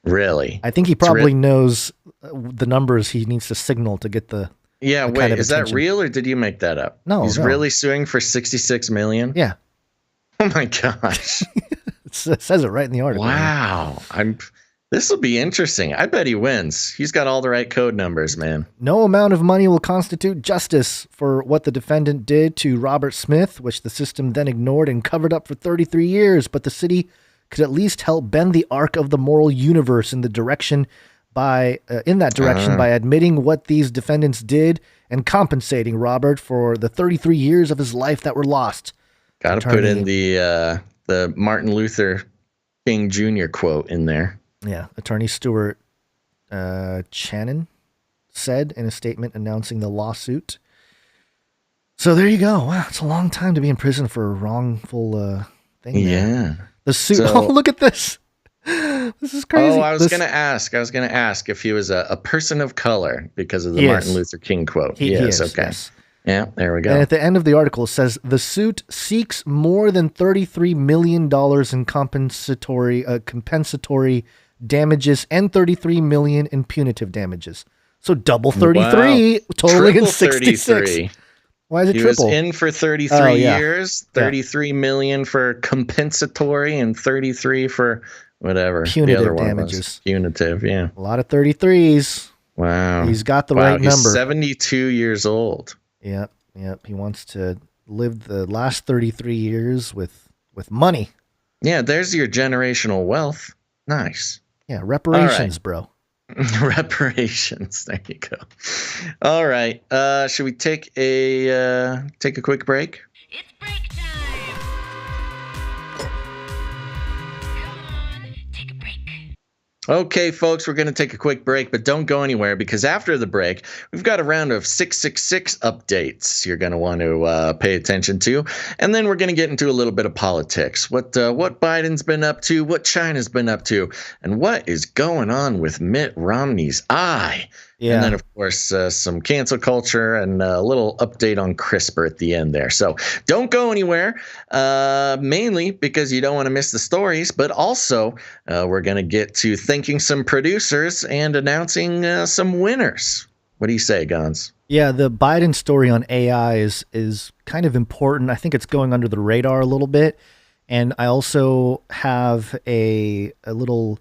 Really? I think he probably knows the numbers he needs to signal to get the Yeah, the wait, kind of is attention. that real or did you make that up? No, He's no. really suing for $66 million? Yeah. Oh my gosh. It says it right in the article. Wow. This will be interesting. I bet he wins. He's got all the right code numbers, man. No amount of money will constitute justice for what the defendant did to Robert Smith, which the system then ignored and covered up for 33 years. But the city could at least help bend the arc of the moral universe in that direction by admitting what these defendants did and compensating Robert for the 33 years of his life that were lost. Got to put in the Martin Luther King Jr. quote in there. Yeah, Attorney Stuart Channon said in a statement announcing the lawsuit. So there you go. Wow, it's a long time to be in prison for a wrongful thing. Yeah. The suit. Oh, look at this. This is crazy. Oh, I was going to ask if he was a person of color because of the Martin Luther King quote. He is, okay. Yes. Yeah, there we go. And at the end of the article, it says the suit seeks more than $33 million in compensatory damages and $33 million in punitive damages. So double 33, totaling in 66. 33. Why is it triple? He was in for 33 years, 33 million for compensatory, and 33 for whatever. Punitive the other one damages. Was. Punitive, yeah. A lot of 33s. Wow. He's got the right number. He's 72 years old. Yep. He wants to lived the last 33 years with money. Yeah, there's your generational wealth. Nice. Yeah, reparations, bro. Reparations. There you go. All right. Should we take a quick break? It's break time. Come on, take a break. Okay, folks, we're going to take a quick break, but don't go anywhere because after the break, we've got a round of 666 updates you're going to want to pay attention to. And then we're going to get into a little bit of politics. What Biden's been up to, what China's been up to, and what is going on with Mitt Romney's eye. Yeah. And then, of course, some cancel culture and a little update on CRISPR at the end there. So don't go anywhere, mainly because you don't want to miss the stories. But also, we're going to get to thanking some producers and announcing some winners. What do you say, Gons? Yeah, the Biden story on AI is kind of important. I think it's going under the radar a little bit. And I also have a little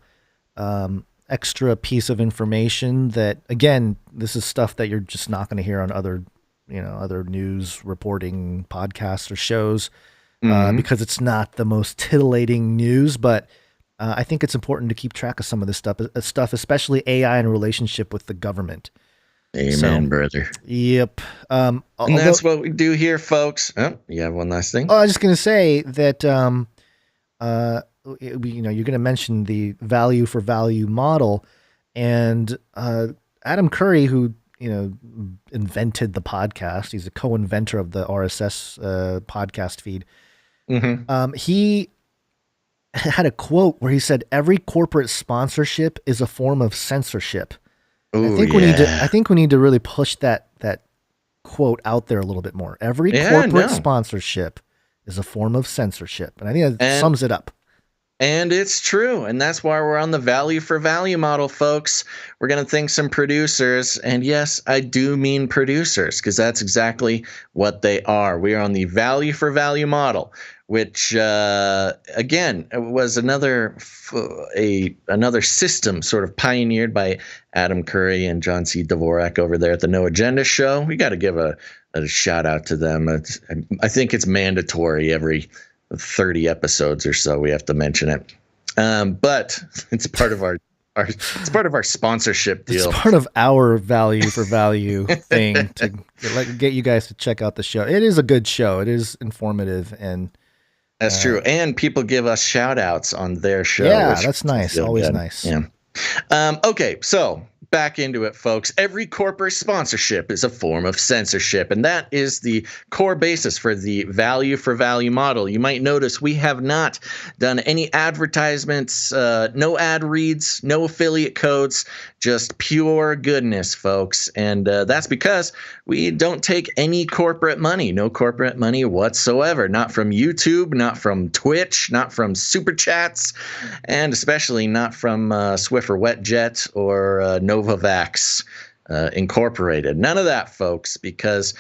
extra piece of information that, again, this is stuff that you're just not going to hear on other news reporting podcasts or shows because it's not the most titillating news. But I think it's important to keep track of some of this stuff, especially AI in relationship with the government. Amen, brother. Yep. And that's what we do here, folks. Oh, you have one last thing? Oh, I was just going to say that you're going to mention the value for value model, and Adam Curry, who invented the podcast, he's a co-inventor of the RSS podcast feed. Mm-hmm. He had a quote where he said, "Every corporate sponsorship is a form of censorship." Ooh, I think we need to really push that quote out there a little bit more. Every corporate sponsorship is a form of censorship, and I think that sums it up. And it's true. And that's why we're on the value for value model, folks. We're going to thank some producers. And yes, I do mean producers because that's exactly what they are. We are on the value for value model, which, again, was another system sort of pioneered by Adam Curry and John C. Dvorak over there at the No Agenda show. We got to give a shout out to them. I think it's mandatory every 30 episodes or so we have to mention it, but it's part of our sponsorship deal. It's part of our value for value thing to get you guys to check out the show. It is a good show. It is informative, and that's true. And people give us shout outs on their show. Yeah, that's nice. Always good. Nice. Yeah. Okay, so back into it, folks. Every corporate sponsorship is a form of censorship, and that is the core basis for the value for value model. You might notice we have not done any advertisements, no ad reads, no affiliate codes, just pure goodness, folks. And that's because we don't take any corporate money, no corporate money whatsoever, not from YouTube, not from Twitch, not from Super Chats, and especially not from Swiffer WetJet or Novavax Incorporated. None of that, folks, because,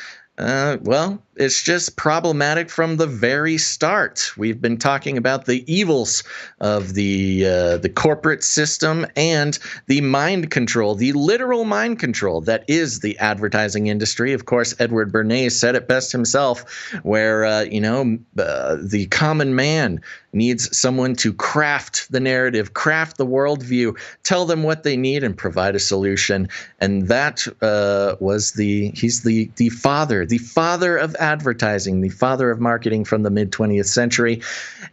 it's just problematic from the very start. We've been talking about the evils of the corporate system and the mind control, the literal mind control that is the advertising industry. Of course, Edward Bernays said it best himself, where, the common man needs someone to craft the narrative, craft the worldview, tell them what they need, and provide a solution. And that he's the father of advertising, the father of marketing from the mid 20th century.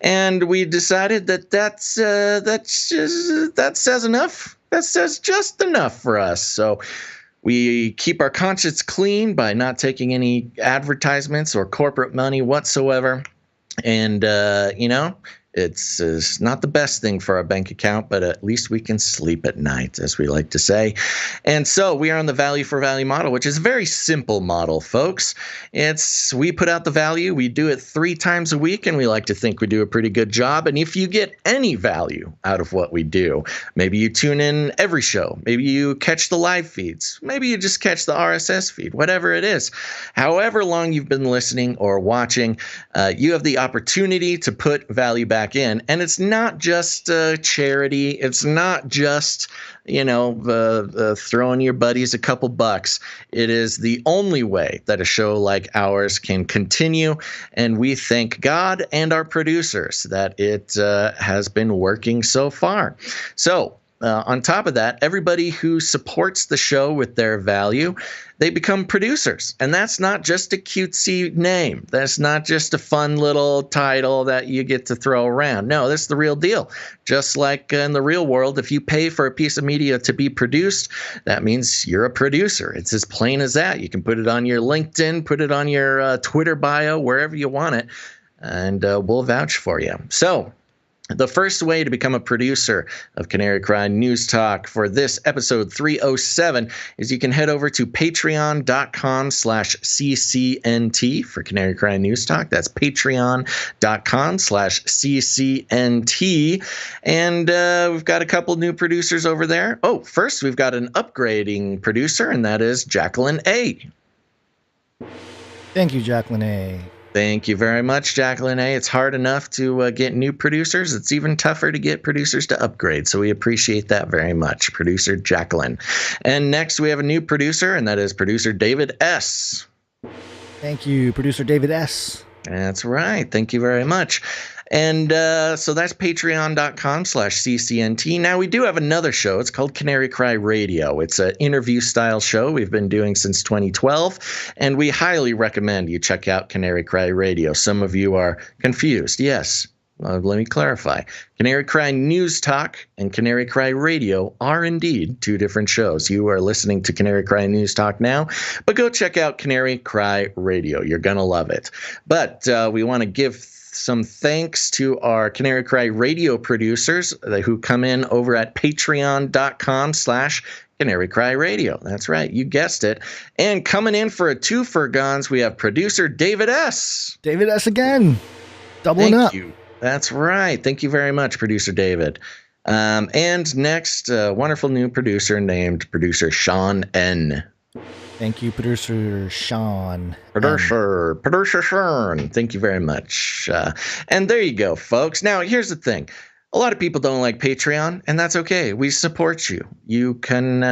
And we decided that says enough. That says just enough for us. So we keep our conscience clean by not taking any advertisements or corporate money whatsoever. And, it's not the best thing for our bank account, but at least we can sleep at night, as we like to say. And so we are on the value for value model, which is a very simple model, folks. We put out the value, we do it 3 times a week, and we like to think we do a pretty good job. And if you get any value out of what we do, maybe you tune in every show, maybe you catch the live feeds, maybe you just catch the RSS feed, whatever it is. However long you've been listening or watching, you have the opportunity to put value back back in. And it's not just charity. It's not just, throwing your buddies a couple bucks. It is the only way that a show like ours can continue. And we thank God and our producers that it has been working so far. So, on top of that, everybody who supports the show with their value, they become producers. And that's not just a cutesy name. That's not just a fun little title that you get to throw around. No, this is the real deal. Just like in the real world, if you pay for a piece of media to be produced, that means you're a producer. It's as plain as that. You can put it on your LinkedIn, put it on your Twitter bio, wherever you want it, and we'll vouch for you. So, the first way to become a producer of Canary Cry News Talk for this episode 307 is you can head over to patreon.com/CCNT for Canary Cry News Talk. That's patreon.com/CCNT. And we've got a couple new producers over there. Oh, first we've got an upgrading producer, and that is Jacqueline A. Thank you, Jacqueline A. Thank you very much, Jacqueline A. It's hard enough to get new producers. It's even tougher to get producers to upgrade. So we appreciate that very much, producer Jacqueline. And next we have a new producer, and that is producer David S. Thank you, producer David S. That's right. Thank you very much. And so that's patreon.com/CCNT. Now, we do have another show. It's called Canary Cry Radio. It's an interview-style show we've been doing since 2012, and we highly recommend you check out Canary Cry Radio. Some of you are confused. Yes, let me clarify. Canary Cry News Talk and Canary Cry Radio are indeed two different shows. You are listening to Canary Cry News Talk now, but go check out Canary Cry Radio. You're going to love it. But we want to give some thanks to our Canary Cry Radio producers who come in over at patreon.com/Canary Cry Radio. That's right. You guessed it. And coming in for a twofer, Guns, we have producer David S. David S. again. Doubling up. Thank you. That's right. Thank you very much, producer David. And next, a wonderful new producer named producer Sean N. Thank you, producer Sean. Producer Sean. Thank you very much. And there you go, folks. Now, here's the thing. A lot of people don't like Patreon, and that's okay. We support you. You can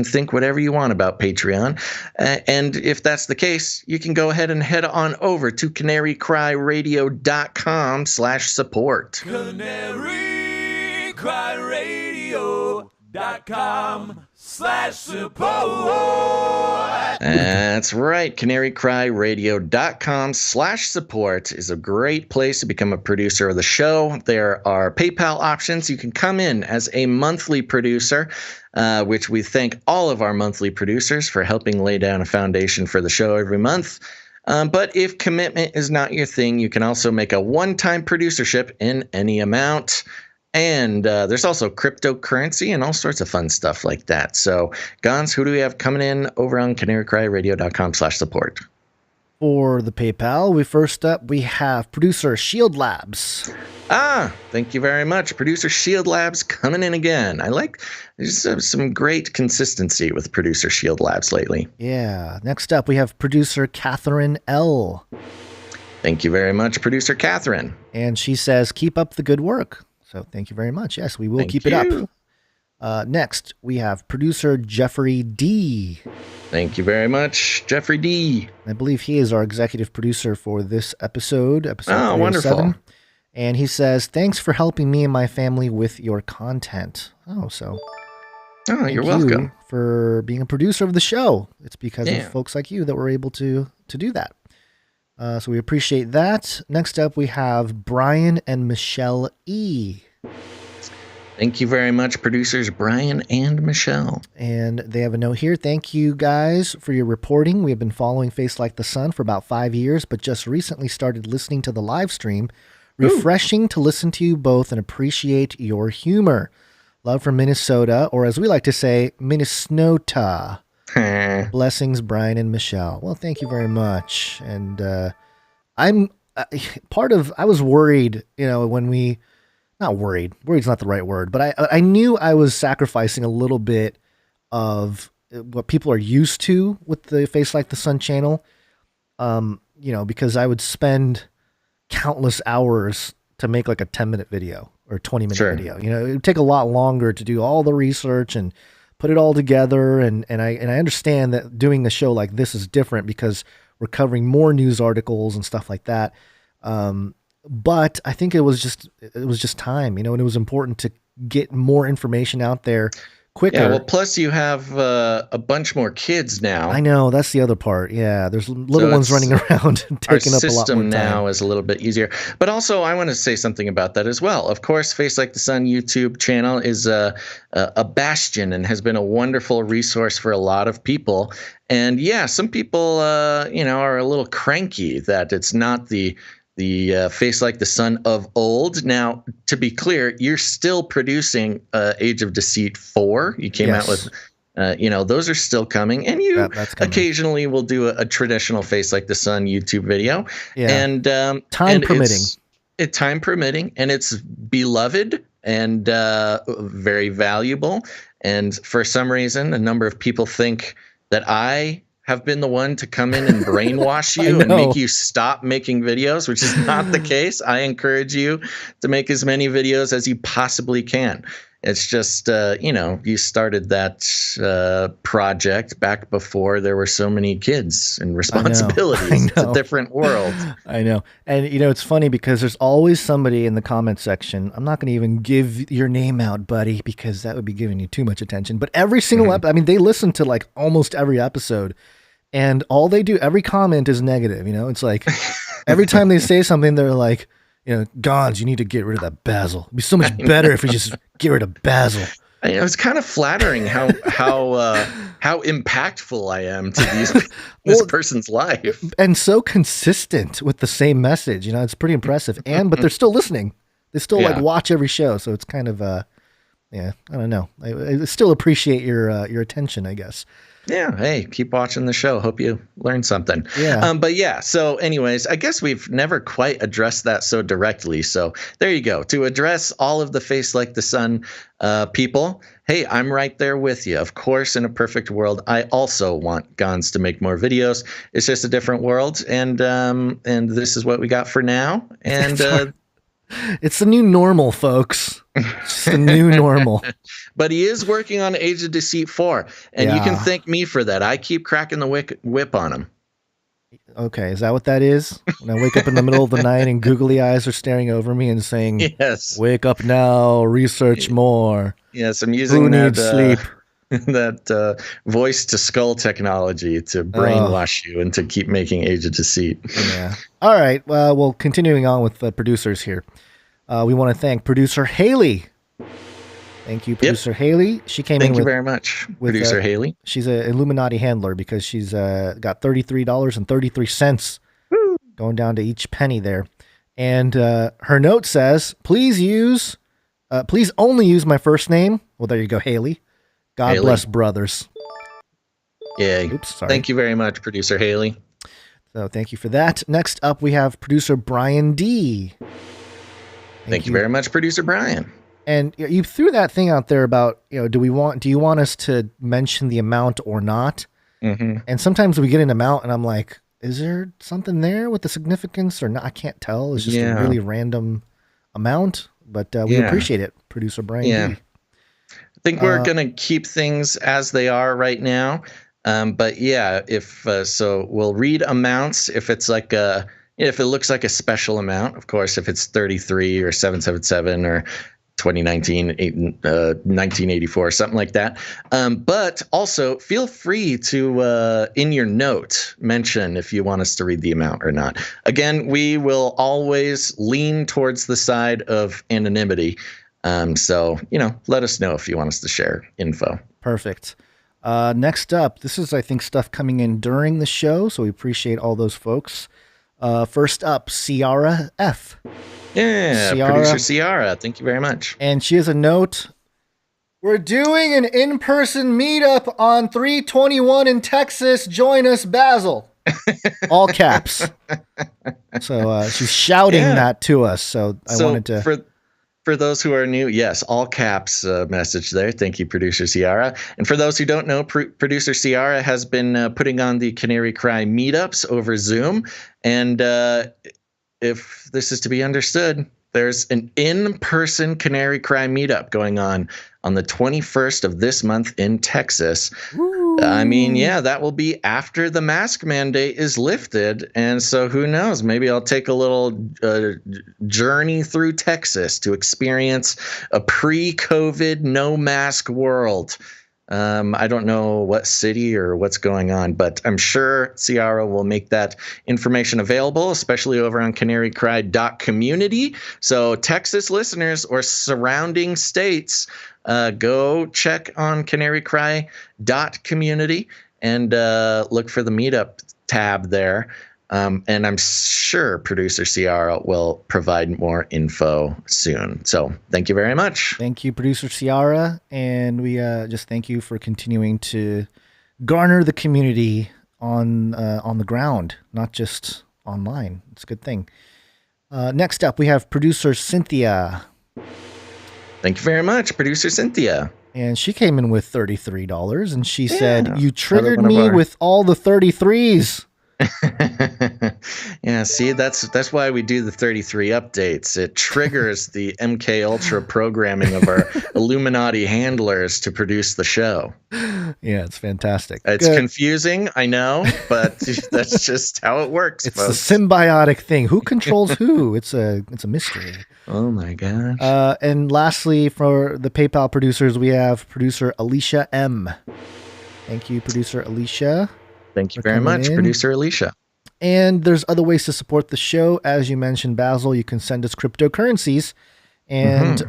think whatever you want about Patreon. And if that's the case, you can go ahead and head on over to canarycryradio.com/support. canarycryradio.com/support. That's right. canarycryradio.com/support is a great place to become a producer of the show. There are PayPal options. You can come in as a monthly producer, which we thank all of our monthly producers for helping lay down a foundation for the show every month. But if commitment is not your thing, you can also make a one-time producership in any amount. And there's also cryptocurrency and all sorts of fun stuff like that. So, Gons, who do we have coming in over on canarycryradio.com/support? For the PayPal, first up, we have producer Shield Labs. Thank you very much. Producer Shield Labs coming in again. There's some great consistency with producer Shield Labs lately. Yeah. Next up, we have producer Catherine L. Thank you very much, producer Catherine. And she says, keep up the good work. So thank you very much. Yes, we will keep it up. Next, we have producer Jeffrey D. Thank you very much, Jeffrey D. I believe he is our executive producer for this episode 307. Wonderful. And he says, thanks for helping me and my family with your content. You're welcome. For being a producer of the show. It's because of folks like you that we're able to do that. So we appreciate that. Next up, we have Brian and Michelle E. Thank you very much, producers Brian and Michelle. And they have a note here. Thank you guys for your reporting. We have been following Face Like the Sun for about 5 years, but just recently started listening to the live stream. Refreshing to listen to you both and appreciate your humor. Love from Minnesota, or as we like to say, Minnesota. Blessings, Brian and Michelle. Well, thank you very much. And I was worried, when we, not worried, worried's not the right word, but I knew I was sacrificing a little bit of what people are used to with the Face Like the Sun channel, because I would spend countless hours to make like a 10-minute video or 20-minute video. You know, it would take a lot longer to do all the research and put it all together. And I understand that doing a show like this is different because we're covering more news articles and stuff like that. But I think it was just time, you know, and it was important to get more information out there quicker. Yeah, well, plus you have a bunch more kids now. I know, that's the other part. Yeah, there's little ones running around and taking up a lot more time. Our system now is a little bit easier. But also, I want to say something about that as well. Of course, Face Like the Sun YouTube channel is a bastion and has been a wonderful resource for a lot of people. And yeah, some people, are a little cranky that it's not the Face Like the Sun of old. Now, to be clear, you're still producing Age of Deceit 4. You came out with, those are still coming. And you occasionally will do a traditional Face Like the Sun YouTube video. Yeah. And time permitting. Time permitting. And it's beloved and very valuable. And for some reason, a number of people think that I have been the one to come in and brainwash you and make you stop making videos, which is not the case. I encourage you to make as many videos as you possibly can. It's just, you started that project back before there were so many kids and responsibilities. I know. It's a different world. I know. And, it's funny because there's always somebody in the comment section. I'm not going to even give your name out, buddy, because that would be giving you too much attention. But every single episode, they listen to like almost every episode. And all they do, every comment is negative. It's like every time they say something, they're like, Gons, you need to get rid of that Basil. It'd be so much better if we just get rid of Basil. It's kind of flattering how impactful I am to this person's life, and so consistent with the same message. It's pretty impressive. But they're still listening. They still like watch every show. So it's kind of I don't know. I still appreciate your attention, I guess. Yeah. Hey, keep watching the show. Hope you learned something. Yeah. But yeah. So anyways, I guess we've never quite addressed that so directly. So there you go. To address all of the Face Like the Sun people. Hey, I'm right there with you. Of course, in a perfect world, I also want Gons to make more videos. It's just a different world. And this is what we got for now. And it's the new normal, folks. It's the new normal. But he is working on Age of Deceit 4, and you can thank me for that. I keep cracking the whip on him. Okay, is that what that is? When I wake up in the middle of the night and googly eyes are staring over me and saying, "Yes, wake up now, research more." Yes, I'm using sleep. that voice to skull technology to brainwash you and to keep making Age of Deceit. Yeah. All right. Well, continuing on with the producers here. We want to thank producer Haley. Thank you, producer Haley. She came in with... Thank you very much, producer Haley. She's an Illuminati handler because she's got $33.33 going down to each penny there. And her note says, please only use my first name. Well, there you go, Haley. God bless brothers. Yay. Oops, sorry. Thank you very much, producer Haley. So thank you for that. Next up, we have producer Brian D. Thank you very much, producer Brian. And you threw that thing out there about, do you want us to mention the amount or not? Mm-hmm. And sometimes we get an amount and I'm like, is there something there with the significance or not? I can't tell. It's just a really random amount, but we appreciate it, producer Brian D. I think we're going to keep things as they are right now. But yeah, if so we'll read amounts if it's like if it looks like a special amount, of course, if it's 33 or 777 or 2019, 1984, something like that. But also feel free to, in your note, mention if you want us to read the amount or not. Again, we will always lean towards the side of anonymity. So, let us know if you want us to share info. Perfect. Next up, this is, I think, stuff coming in during the show, so we appreciate all those folks. First up, Ciara F. Yeah, producer Ciara. Thank you very much. And she has a note. We're doing an in-person meetup on 3/21 in Texas. Join us, Basil. All caps. So she's shouting that to us. So I wanted to... For those who are new, yes, all caps message there. Thank you, producer Ciara. And for those who don't know, producer Ciara has been putting on the Canary Cry meetups over Zoom. And if this is to be understood, There's an in-person Canary Cry meetup going on the 21st of this month in Texas. Ooh. I mean, yeah, that will be after the mask mandate is lifted. And so who knows? Maybe I'll take a little journey through Texas to experience a pre-COVID, no mask world. I don't know what city or what's going on, but I'm sure Ciara will make that information available, especially over on canarycry.community. So Texas listeners or surrounding states, go check on canarycry.community and look for the meetup tab there. And I'm sure producer Ciara will provide more info soon. So thank you very much. Thank you, producer Ciara. And we just thank you for continuing to garner the community on the ground, not just online. It's a good thing. Next up, we have producer Cynthia. Thank you very much, producer Cynthia. And she came in with $33, and she said, "You triggered me with all the 33s." Yeah, see, that's why we do the 33 updates. It triggers the MK Ultra programming of our Illuminati handlers to produce the show. Yeah, it's fantastic. It's confusing, I know, but that's just how it works. It's folks. the symbiotic thing. Who controls who? It's a mystery. Oh my gosh. And lastly, for the PayPal producers, we have producer Alicia M. Thank you, producer Alicia. Thank you very much, producer Alicia. And there's other ways to support the show. As you mentioned, Basil, you can send us cryptocurrencies. And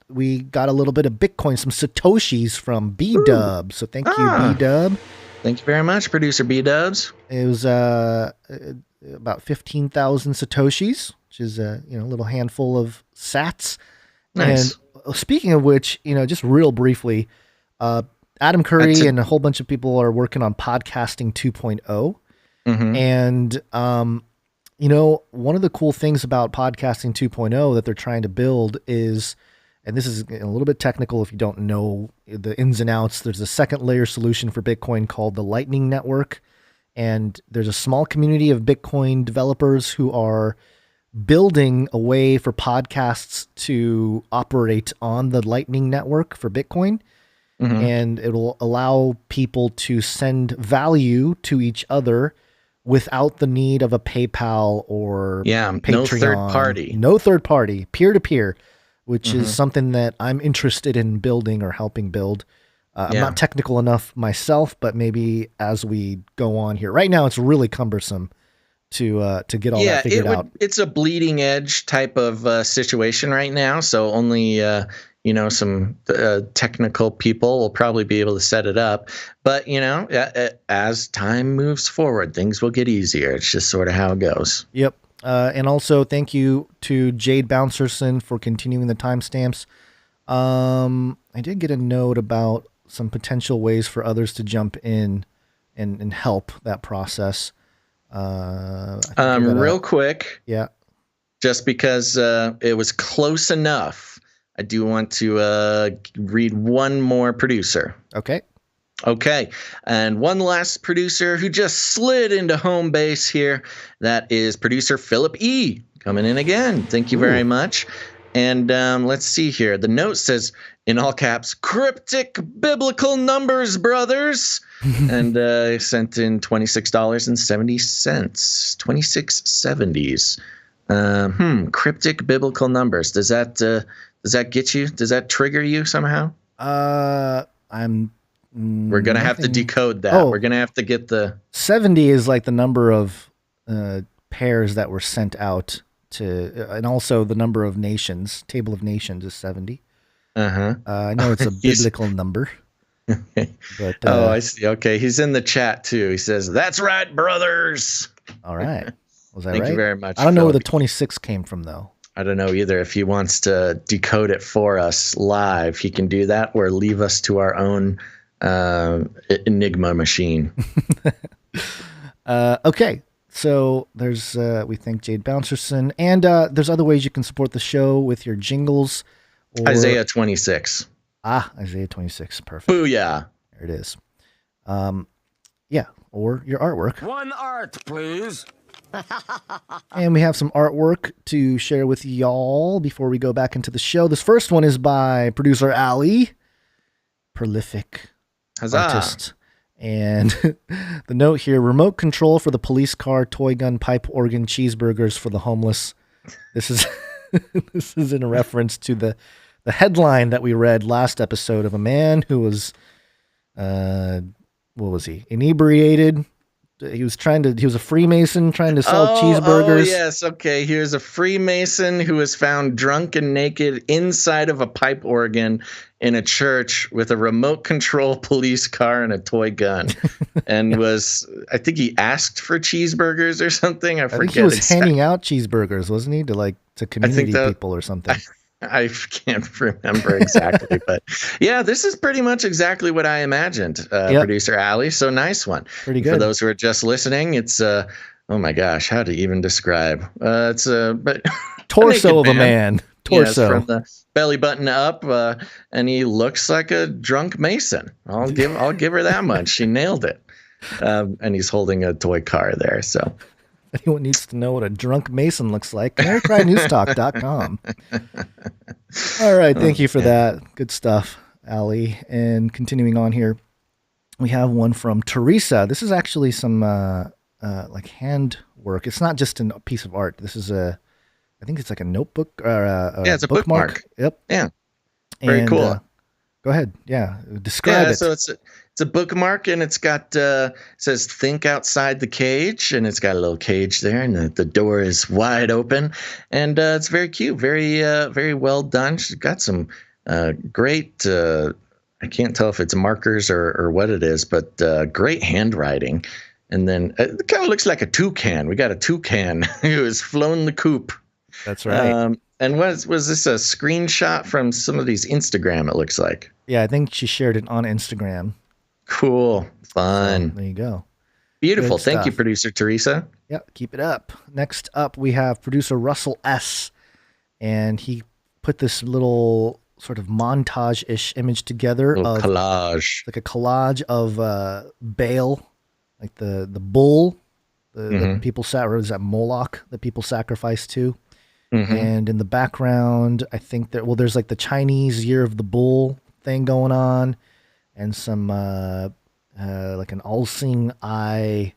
we got a little bit of Bitcoin, some Satoshis from B-Dub. So thank you, B-Dub. Thank you very much, producer B-Dubs. It was about 15,000 Satoshis, which is a little handful of sats. Nice. And speaking of which, just real briefly, Adam Curry and a whole bunch of people are working on podcasting 2.0. And, one of the cool things about podcasting 2.0 that they're trying to build is, and this is a little bit technical if you don't know the ins and outs, there's a second layer solution for Bitcoin called the Lightning Network. And there's a small community of Bitcoin developers who are building a way for podcasts to operate on the Lightning Network for Bitcoin. And it'll allow people to send value to each other without the need of a PayPal or Patreon. No third party, peer-to-peer, which is something that I'm interested in building or helping build. I'm not technical enough myself, but maybe as we go on here. Right now, it's really cumbersome to get all that figured out. It's a bleeding edge type of situation right now, so only some technical people will probably be able to set it up. But, as time moves forward, things will get easier. It's just sort of how it goes. Yep. And also thank you to Jade Bouncerson for continuing the timestamps. I did get a note about some potential ways for others to jump in and help that process. Real quick. Yeah. Just because it was close enough, I do want to read one more producer. Okay. And one last producer who just slid into home base here. That is producer Philip E. coming in again. Thank you very much. And let's see here. The note says, in all caps, cryptic biblical numbers, brothers. And I sent in $26.70. 26.70s. Cryptic biblical numbers. Does that get you? Does that trigger you somehow? We're gonna have to decode that. We're gonna have to get the 70 is like the number of pairs that were sent out to, and also the number of nations. Table of Nations is 70. I know it's a biblical number. But I see. Okay, he's in the chat too. He says, "That's right, brothers." All right. Was that Thank right? you very much. I don't know where the 26 came from though. I don't know either. If he wants to decode it for us live, he can do that, or leave us to our own Enigma machine. Okay. So there's, we thank Jade Bouncerson, and there's other ways you can support the show with your jingles. Or, Isaiah 26. Isaiah 26. Perfect. Booyah. There it is. Yeah. Or your artwork. One art, please. And we have some artwork to share with y'all before we go back into the show. This first one is by producer Ali, prolific artist. And the note here, remote control for the police car, toy gun, pipe organ, cheeseburgers for the homeless. This is this is in reference to the headline that we read last episode of a man who was, what was he? Inebriated. He was a Freemason trying to sell cheeseburgers. Oh, yes. Okay. Here's a Freemason who was found drunk and naked inside of a pipe organ in a church with a remote control police car and a toy gun. And I think he asked for cheeseburgers or something. I forget. Think he was handing out cheeseburgers, wasn't he? To community people or something. I can't remember exactly, but yeah, this is pretty much exactly what I imagined, Producer Ali. So nice one. Pretty good. For those who are just listening, it's oh my gosh, how to even describe? It's but torso of a man. Torso. Yes, from the belly button up, and he looks like a drunk Mason. I'll give her that much. She nailed it. And he's holding a toy car there. So. Anyone needs to know what a drunk Mason looks like, CanaryCryNewsTalk.com. All right, thank you for that. Good stuff, Ali. And continuing on here, we have one from Teresa. This is actually some like hand work. It's not just a piece of art. This is I think it's like a notebook or it's a bookmark. Yep. Yeah. Very cool. Go ahead. Yeah. Describe it. So it's a bookmark, and it's got it says "Think outside the cage," and it's got a little cage there, and the door is wide open, and it's very cute, very well done. She's got some great. I can't tell if it's markers or what it is, but great handwriting. And then it kind of looks like a toucan. We got a toucan who has flown the coop. That's right. And was this a screenshot from somebody's Instagram? It looks like. Yeah, I think she shared it on Instagram. Cool. Fun. So, there you go. Beautiful. Thank you, Producer Teresa. Yeah, keep it up. Next up, we have producer Russell S. And he put this little sort of montage-ish image together. Collage. Like a collage of Baal, like the bull, the people is that Moloch that people sacrifice to. Mm-hmm. And in the background, I think there's like the Chinese Year of the Bull thing going on, and some like an all-seeing eye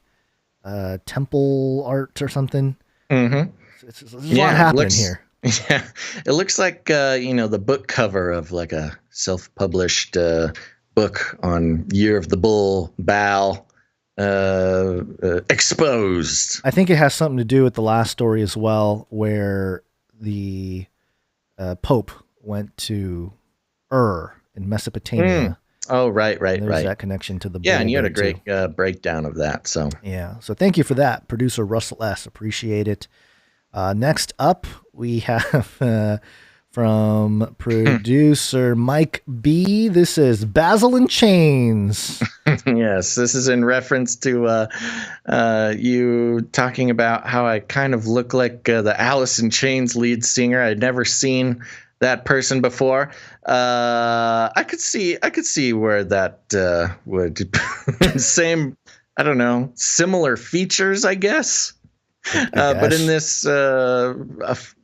temple art or something. Mm-hmm. There's a lot happening here. Yeah, it looks like the book cover of like a self-published book on Year of the Bull, Baal, exposed. I think it has something to do with the last story as well, where the Pope went to in Mesopotamia. Oh, right. There's that connection to the bull. Yeah, and you had a great breakdown of that. So yeah, so thank you for that, producer Russell S. Appreciate it. Next up, we have from producer Mike B. This is Basil in Chains. Yes, this is in reference to you talking about how I kind of look like the Alice in Chains lead singer. I'd never seen that person before. I could see where that would same. I don't know, similar features, I guess. But in this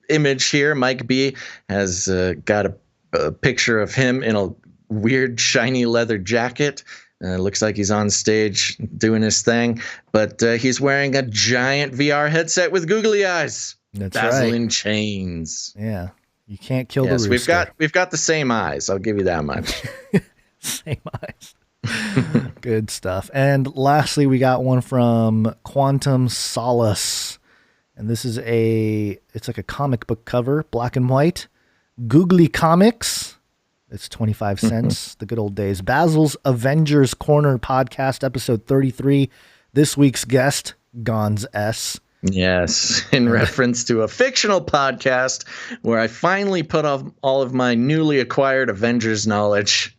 image here, Mike B has got a picture of him in a weird shiny leather jacket. Looks like he's on stage doing his thing, but he's wearing a giant VR headset with googly eyes. That's Basil right. in Chains. Yeah, you can't kill the rooster. We've got the same eyes. I'll give you that much. Same eyes. Good stuff. And lastly, we got one from Quantum Solace. And this is it's like a comic book cover, black and white. Googly Comics. It's 25 cents. The good old days. Basil's Avengers Corner podcast, episode 33. This week's guest, Gons S. Yes, in reference to a fictional podcast where I finally put all of my newly acquired Avengers knowledge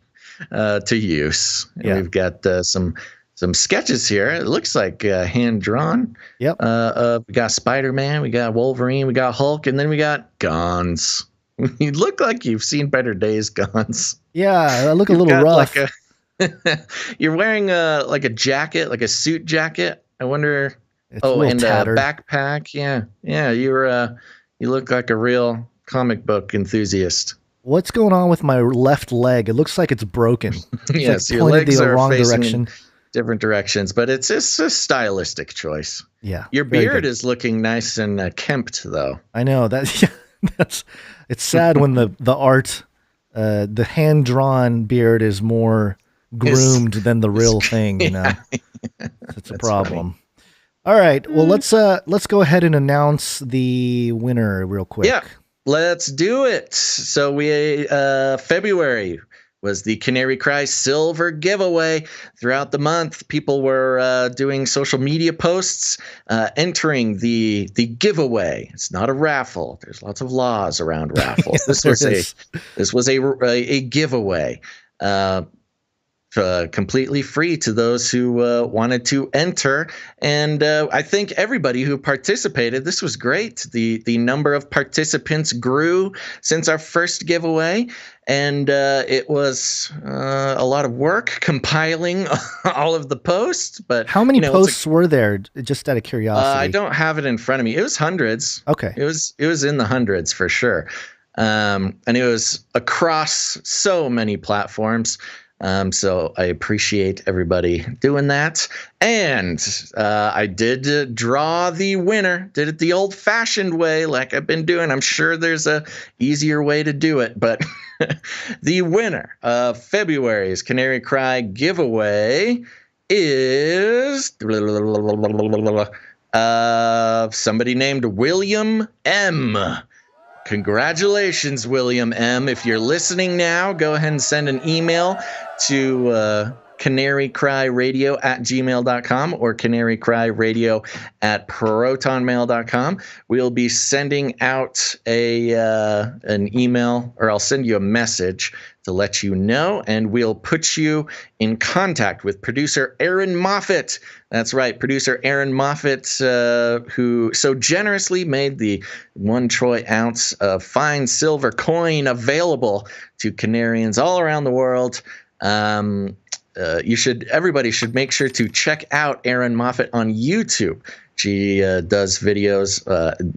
to use. And we've got some sketches here. It looks like hand drawn. Yep. We got Spider-Man, we got Wolverine, we got Hulk, and then we got Gons. You look like you've seen better days, Gons. Yeah, I look a little rough. You're wearing like a jacket, like a suit jacket. I wonder It's a little tattered. Backpack. Yeah. You look like a real comic book enthusiast. What's going on with my left leg? It looks like it's broken. It's yes, like your legs the are wrong facing direction. in different directions, but it's a stylistic choice. Yeah. Your beard is looking nice and kempt, though. I know that's. It's sad when the art, the hand drawn beard is more groomed than the real thing. You know, it's a problem. Funny. All right, well let's go ahead and announce the winner real quick. Yeah, let's do it. So we February was the Canary Cry Silver giveaway. Throughout the month, people were doing social media posts, entering the giveaway. It's not a raffle. There's lots of laws around raffles. This was a giveaway. Completely free to those who wanted to enter, and I think everybody who participated. This was great. The number of participants grew since our first giveaway, and it was a lot of work compiling all of the posts. But how many posts were there? Just out of curiosity, I don't have it in front of me. It was hundreds. Okay, it was in the hundreds for sure, and it was across so many platforms. So I appreciate everybody doing that. And I did draw the winner, did it the old fashioned way like I've been doing. I'm sure there's a easier way to do it, but the winner of February's Canary Cry giveaway is somebody named William M. Congratulations, William M. If you're listening now, go ahead and send an email to canarycryradio@gmail.com or canarycryradio@protonmail.com. We'll be sending out an email, or I'll send you a message to let you know, and we'll put you in contact with producer Aaron Moffat. That's right, producer Aaron Moffat, who so generously made the 1 troy ounce of fine silver coin available to Canarians all around the world. Everybody should make sure to check out Aaron Moffat on YouTube. She does videos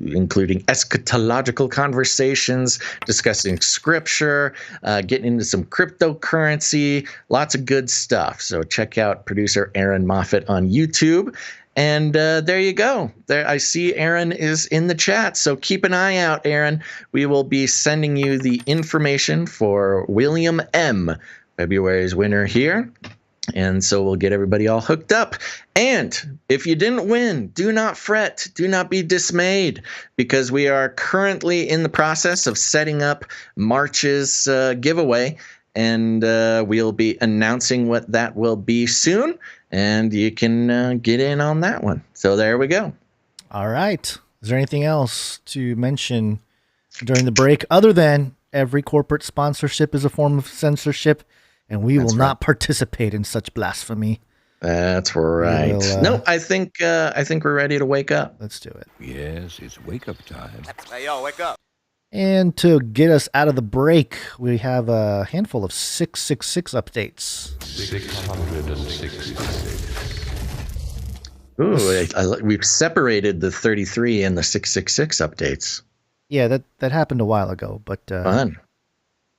including eschatological conversations, discussing scripture, getting into some cryptocurrency, lots of good stuff. So check out producer Aaron Moffat on YouTube. And there you go. There, I see Aaron is in the chat. So keep an eye out, Aaron. We will be sending you the information for William M., February's winner here. And so we'll get everybody all hooked up. And if you didn't win, do not fret. Do not be dismayed, because we are currently in the process of setting up March's giveaway. And we'll be announcing what that will be soon. And you can get in on that one. So there we go. All right. Is there anything else to mention during the break other than every corporate sponsorship is a form of censorship? And we will not participate in such blasphemy. That's right. No, I think we're ready to wake up. Let's do it. Yes, it's wake up time. Hey, yo, wake up. And to get us out of the break, we have a handful of 666 updates. 666. Ooh, we've separated the 33 and the 666 updates. Yeah, that happened a while ago, but fun.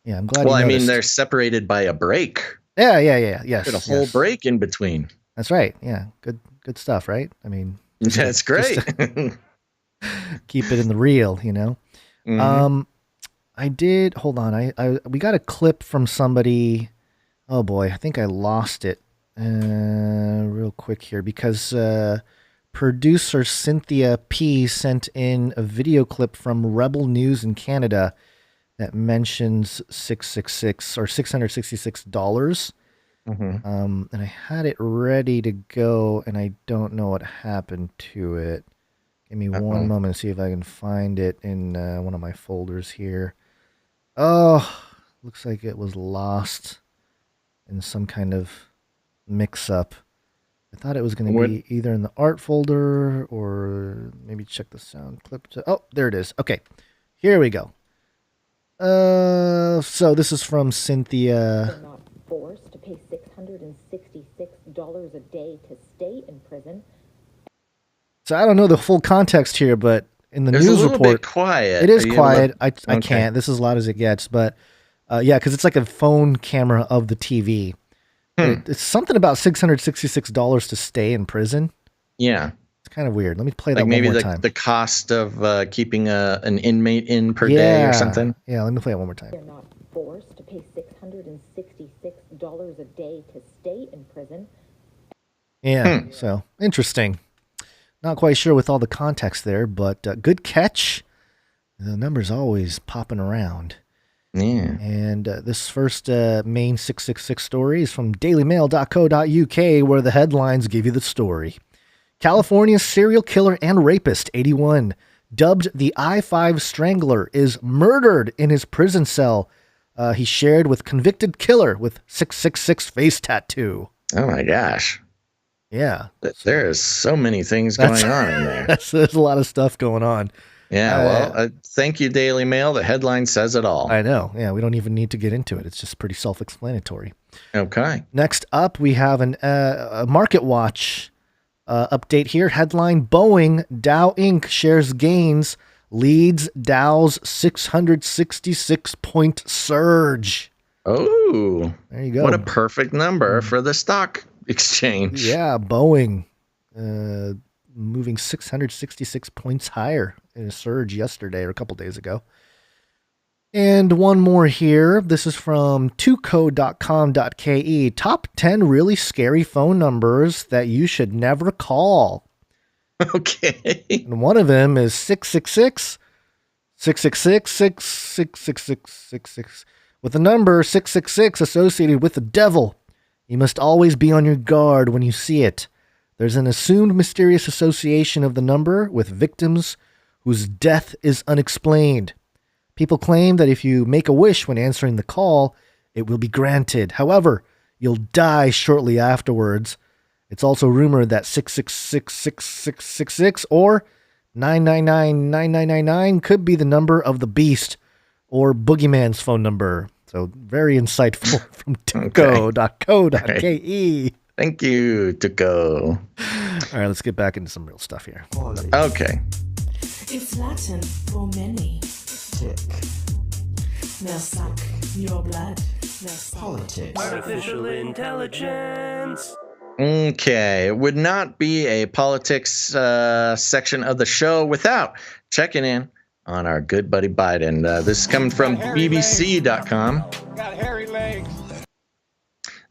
Yeah, I'm glad. Well, I mean, they're separated by a break. Yeah. Yes. There's a whole break in between. That's right. Yeah, good stuff, right? I mean, that's great. Keep it in the real, you know. Mm-hmm. I did. Hold on. We got a clip from somebody. Oh boy, I think I lost it. Real quick here, because producer Cynthia P sent in a video clip from Rebel News in Canada that mentions 666 or $666. Mm-hmm. And I had it ready to go, and I don't know what happened to it. Give me one moment to see if I can find it in one of my folders here. Oh, looks like it was lost in some kind of mix-up. I thought it was going to be either in the art folder or maybe check the sound clip. Oh, there it is. Okay, here we go. So this is from Cynthia. They're not forced to pay $666 a day to stay in prison. So I don't know the full context here, but in the It was news a little report, bit quiet. it is Are you quiet. able to- I can't. This is as loud as it gets, but yeah, because it's like a phone camera of the TV. It's something about $666 to stay in prison. Yeah. It's kind of weird. Let me play Like that maybe one more time. the cost of keeping an inmate in per day or something. Yeah, let me play it one more time. They're not forced to pay $666 a day to stay in prison. Yeah, so interesting. Not quite sure with all the context there, but good catch. The number's always popping around. Yeah. And this first main 666 story is from dailymail.co.uk, where the headlines give you the story. California's serial killer and rapist, 81, dubbed the I-5 Strangler, is murdered in his prison cell. He shared with convicted killer with 666 face tattoo. Oh my gosh. Yeah. There is so many things going on in there. There's a lot of stuff going on. Yeah, well, thank you, Daily Mail. The headline says it all. I know. Yeah, we don't even need to get into it. It's just pretty self-explanatory. Okay. Next up, we have a Market Watch update here. Headline, Boeing, Dow Inc. shares gains, leads Dow's 666-point surge. Oh. There you go. What a perfect number for the stock exchange. Yeah, Boeing moving 666 points higher in a surge yesterday or a couple days ago. And one more here. This is from tuco.com.ke. Top 10 really scary phone numbers that you should never call. Okay. And one of them is 666 666 666 with the number 666 associated with the devil. You must always be on your guard when you see it. There's an assumed mysterious association of the number with victims whose death is unexplained. People claim that if you make a wish when answering the call, it will be granted. However, you'll die shortly afterwards. It's also rumored that 666-6666 or 999-9999 could be the number of the beast or Boogeyman's phone number. So very insightful from tuco.co.ke. Thank you, Tuco. All right, let's get back into some real stuff here. Okay. It's Latin for many. Tick. They'll suck your blood. Politics. Artificial intelligence. Okay. It would not be a politics section of the show without checking in on our good buddy Biden. This is coming from BBC.com. Got hairy legs.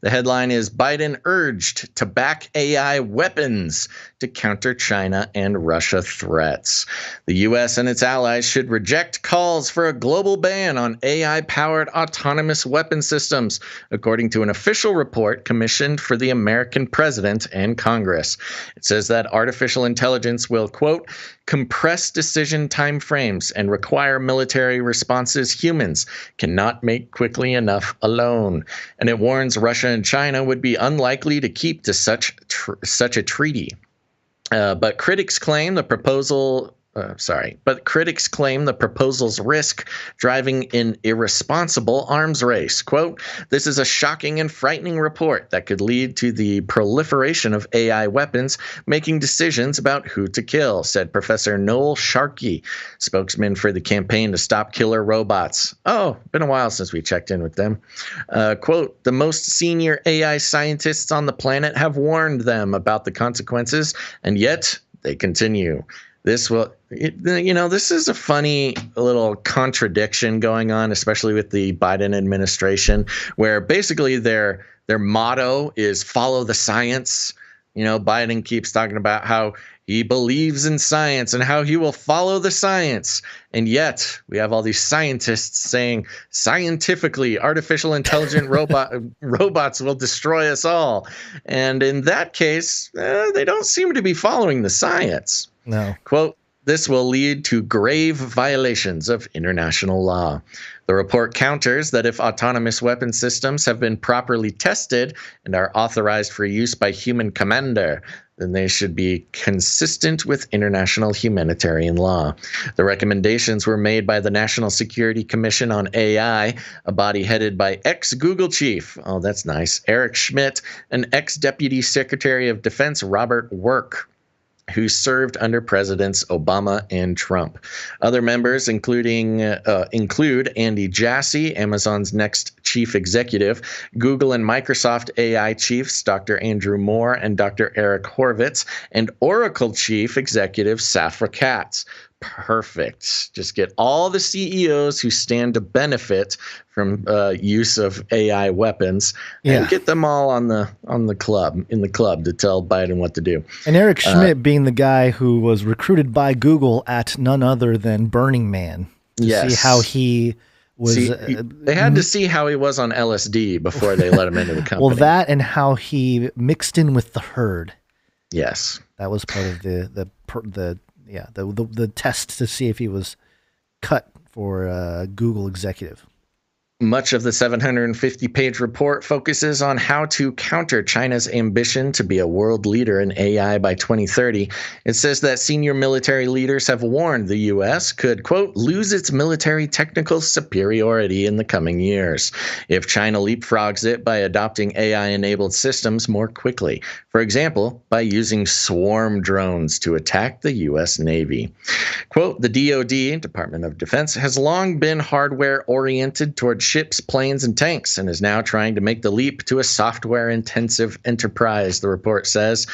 The headline is Biden urged to back AI weapons to counter China and Russia threats. The U.S. and its allies should reject calls for a global ban on AI-powered autonomous weapon systems, according to an official report commissioned for the American president and Congress. It says that artificial intelligence will, quote, compress decision timeframes and require military responses humans cannot make quickly enough alone. And it warns Russia and China would be unlikely to keep to such a treaty. But critics claim the proposal's risk driving an irresponsible arms race. Quote, this is a shocking and frightening report that could lead to the proliferation of AI weapons making decisions about who to kill, said Professor Noel Sharkey, spokesman for the campaign to stop killer robots. Oh, been a while since we checked in with them. Quote, the most senior AI scientists on the planet have warned them about the consequences, and yet they continue. This is a funny little contradiction going on, especially with the Biden administration, where basically their motto is follow the science. You know, Biden keeps talking about how he believes in science and how he will follow the science. And yet we have all these scientists saying scientifically artificial intelligent robots will destroy us all. And in that case, they don't seem to be following the science. No. Quote, this will lead to grave violations of international law. The report counters that if autonomous weapon systems have been properly tested and are authorized for use by human commander, then they should be consistent with international humanitarian law. The recommendations were made by the National Security Commission on AI, a body headed by ex-Google chief, oh, that's nice, Eric Schmidt, and ex-Deputy Secretary of Defense Robert Work. who served under Presidents Obama and Trump. Other members include Andy Jassy, Amazon's next chief executive, Google and Microsoft AI chiefs Dr. Andrew Moore and Dr. Eric Horvitz, and Oracle chief executive Safra Catz. Perfect. Just get all the CEOs who stand to benefit from use of AI weapons and get them all in the club to tell Biden what to do. And Eric Schmidt being the guy who was recruited by Google at none other than Burning Man to see how he was. They had to see how he was on LSD before they let him into the company. Well, that and how he mixed in with the herd. Yes, that was part of the test to see if he was cut for Google executive. Much of the 750-page report focuses on how to counter China's ambition to be a world leader in AI by 2030. It says that senior military leaders have warned the U.S. could, quote, lose its military technical superiority in the coming years if China leapfrogs it by adopting AI-enabled systems more quickly. For example, by using swarm drones to attack the U.S. Navy. Quote, the DoD, Department of Defense, has long been hardware-oriented toward ships, planes, and tanks, and is now trying to make the leap to a software-intensive enterprise, the report says.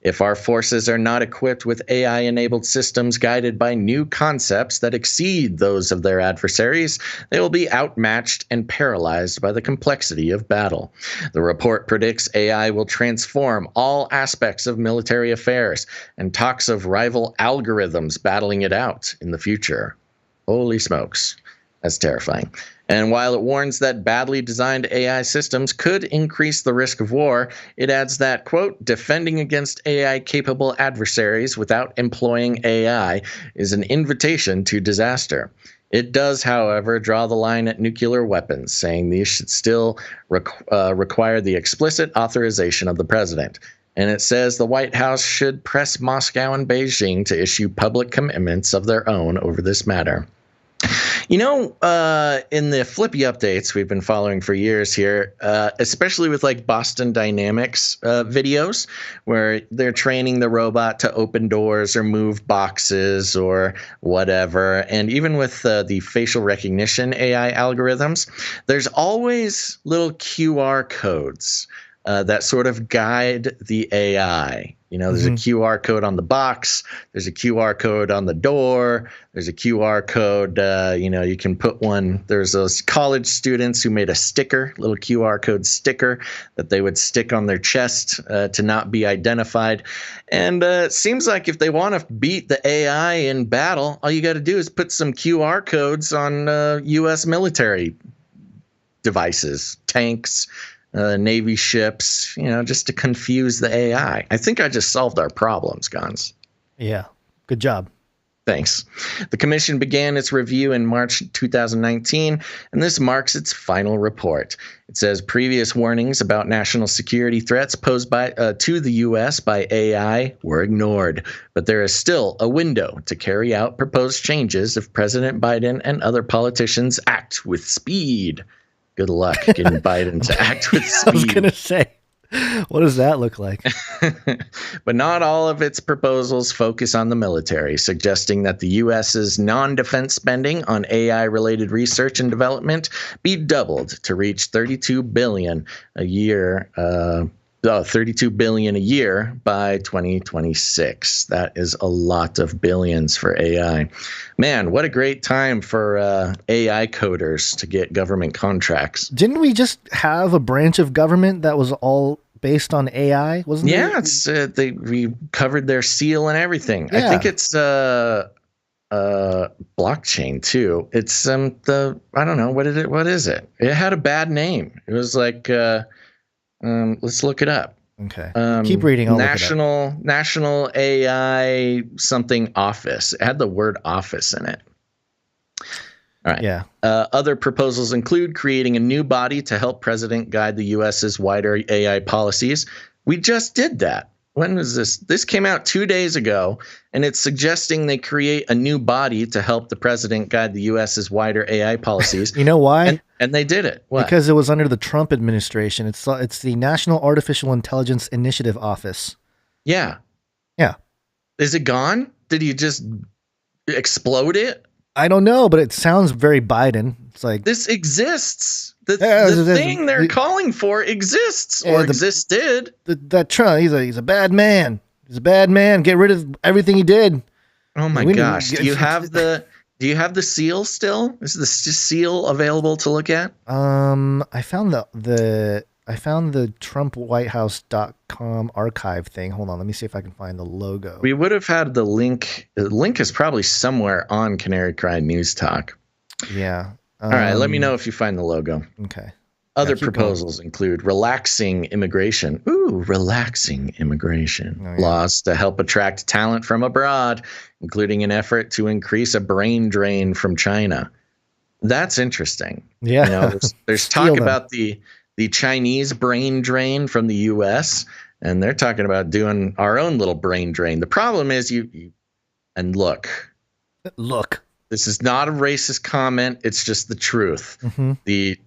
If our forces are not equipped with AI-enabled systems guided by new concepts that exceed those of their adversaries, they will be outmatched and paralyzed by the complexity of battle. The report predicts AI will transform all aspects of military affairs and talks of rival algorithms battling it out in the future. Holy smokes. That's terrifying. And while it warns that badly designed AI systems could increase the risk of war, it adds that, quote, defending against AI-capable adversaries without employing AI is an invitation to disaster. It does, however, draw the line at nuclear weapons, saying these should still require the explicit authorization of the president. And it says the White House should press Moscow and Beijing to issue public commitments of their own over this matter. You know, in the Flippy updates we've been following for years here, especially with like Boston Dynamics videos where they're training the robot to open doors or move boxes or whatever. And even with the facial recognition AI algorithms, there's always little QR codes that sort of guide the AI. You know, there's a QR code on the box. There's a QR code on the door. There's a QR code, you can put one. There's those college students who made a sticker, little QR code sticker that they would stick on their chest to not be identified. And it seems like if they want to beat the AI in battle, all you got to do is put some QR codes on U.S. military devices, tanks, Navy ships, just to confuse the AI. I think I just solved our problems, Gons. Yeah. Good job. Thanks. The commission began its review in March 2019, and this marks its final report. It says previous warnings about national security threats posed to the U.S. by AI were ignored, but there is still a window to carry out proposed changes if President Biden and other politicians act with speed. Good luck getting Biden to act with speed. I was going to say, what does that look like? But not all of its proposals focus on the military, suggesting that the U.S.'s non-defense spending on AI-related research and development be doubled to reach $32 billion a year. $32 billion a year by 2026. That is a lot of billions for AI. Man, what a great time for AI coders to get government contracts. Didn't we just have a branch of government that was all based on AI? Wasn't it? Yeah, it's we covered their seal and everything. Yeah. I think it's blockchain too. It's I don't know, what is it? It had a bad name. It was like let's look it up. Okay. Keep reading. National AI something office. It had the word office in it. All right. Yeah. Other proposals include creating a new body to help president guide the U.S.'s wider AI policies. We just did that. When was this? This came out 2 days ago, and it's suggesting they create a new body to help the president guide the U.S.'s wider AI policies. You know why? And they did it. What? Because it was under the Trump administration. It's the National Artificial Intelligence Initiative Office. Yeah. Yeah. Is it gone? Did he just explode it? I don't know, but it sounds very Biden. It's like this exists. The thing they're calling for exists or existed. That Trump, he's a bad man. He's a bad man. Get rid of everything he did. Oh my gosh! Do you have the seal still? Is the seal available to look at? I found the TrumpWhiteHouse.com archive thing. Hold on, let me see if I can find the logo. We would have had the link. The link is probably somewhere on Canary Cry News Talk. Yeah. All right, let me know if you find the logo. Okay. Other proposals include relaxing immigration. Ooh, relaxing immigration laws to help attract talent from abroad, including an effort to increase a brain drain from China. That's interesting. Yeah. You know, there's talk about the Chinese brain drain from the U.S., and they're talking about doing our own little brain drain. The problem is look. This is not a racist comment. It's just the truth. Mm-hmm. The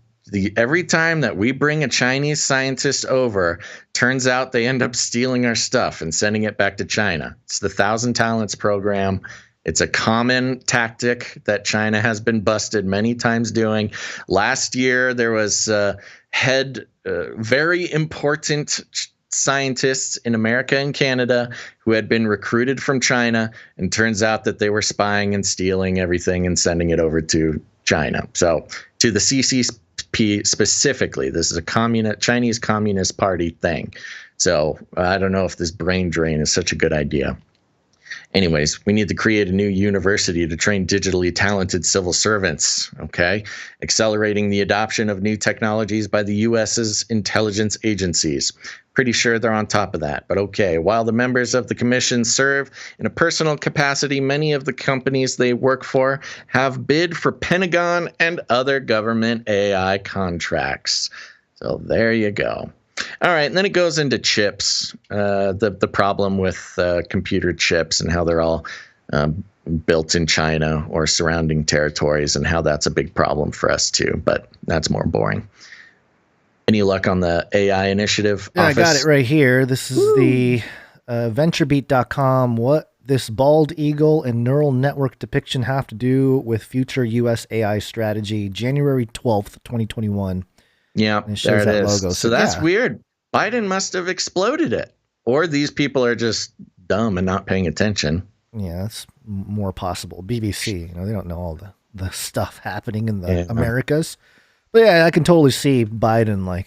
every time that we bring a Chinese scientist over, turns out they end up stealing our stuff and sending it back to China. It's the 1,000 Talents program. It's a common tactic that China has been busted many times doing. Last year, there was very important scientists in America and Canada who had been recruited from China, and turns out that they were spying and stealing everything and sending it over to China. So to the CCP specifically, this is a Chinese Communist Party thing. So I don't know if this brain drain is such a good idea. Anyways, we need to create a new university to train digitally talented civil servants, okay? Accelerating the adoption of new technologies by the U.S.'s intelligence agencies. Pretty sure they're on top of that, but okay. While the members of the commission serve in a personal capacity, many of the companies they work for have bid for Pentagon and other government AI contracts. So there you go. All right, and then it goes into chips, the problem with computer chips and how they're all built in China or surrounding territories, and how that's a big problem for us too. But that's more boring. Any luck on the AI initiative? Yeah, office? I got it right here. This is the VentureBeat.com. What this bald eagle and neural network depiction have to do with future U.S. AI strategy, January 12th, 2021. Yeah, there it is. Logo. So that's weird. Biden must have exploded it. Or these people are just dumb and not paying attention. Yeah, that's more possible. BBC, they don't know all the stuff happening in the Americas. But yeah, I can totally see Biden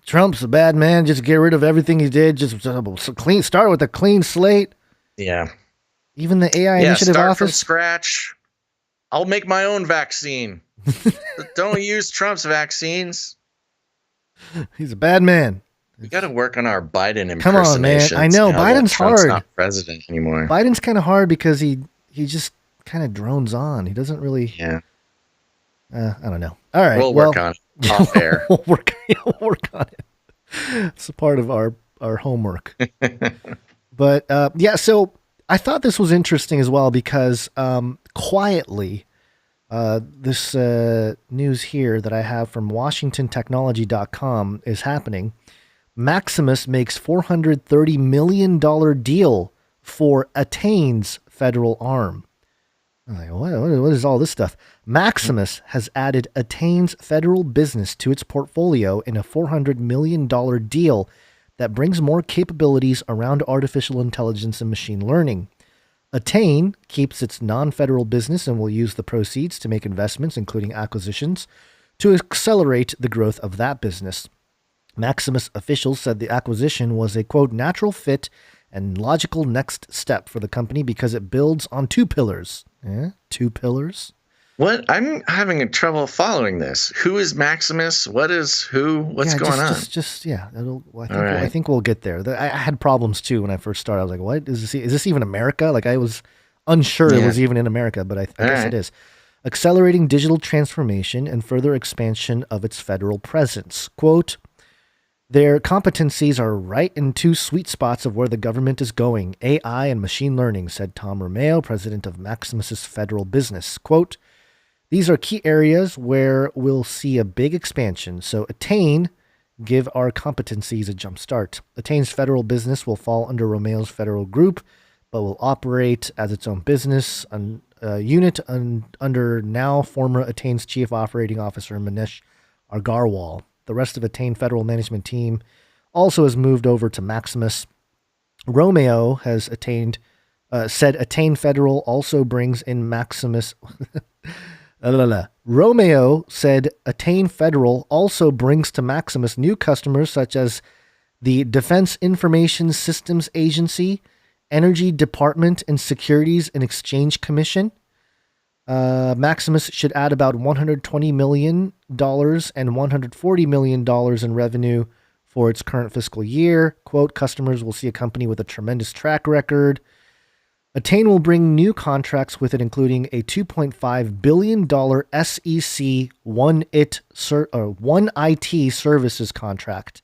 Trump's a bad man. Just get rid of everything he did. Just start with a clean slate. Yeah. Even the AI initiative start office. From scratch. I'll make my own vaccine. Don't use Trump's vaccines. He's a bad man. We got to work on our Biden impersonations. Come on, man. I know Biden's Trump's hard. Not president anymore. Biden's kind of hard because he just kind of drones on. He doesn't really. Yeah. I don't know. All right. We'll work on it off air. we'll work on it. It's a part of our homework. But so I thought this was interesting as well because quietly. This news here that I have from WashingtonTechnology.com is happening. Maximus makes $430 million deal for Attain's federal arm. I'm like, what is all this stuff? Maximus has added Attain's federal business to its portfolio in a $400 million deal that brings more capabilities around artificial intelligence and machine learning. Attain keeps its non-federal business and will use the proceeds to make investments, including acquisitions, to accelerate the growth of that business. Maximus officials said the acquisition was a, quote, natural fit and logical next step for the company because it builds on two pillars. Two pillars? What? I'm having trouble following this. Who is Maximus? What is who? What's going on? I think we'll get there. I had problems too when I first started. I was like, what is this? Is this even America? Like I was unsure it was even in America, but I guess it is. Accelerating digital transformation and further expansion of its federal presence. Quote, their competencies are right in two sweet spots of where the government is going, AI and machine learning, said Tom Romeo, president of Maximus's federal business. Quote, these are key areas where we'll see a big expansion. So Attain give our competencies a jump start. Attain's federal business will fall under Romeo's federal group, but will operate as its own business unit under now former Attain's chief operating officer, Manish Agarwal. The rest of Attain federal management team also has moved over to Maximus. Romeo has said Attain Federal also brings in Maximus. Romeo said Attain Federal also brings to Maximus new customers such as the Defense Information Systems Agency, Energy Department, and Securities and Exchange Commission. Maximus should add about $120 million and $140 million in revenue for its current fiscal year. Quote, customers will see a company with a tremendous track record. Attain will bring new contracts with it, including a $2.5 billion SEC One IT services contract.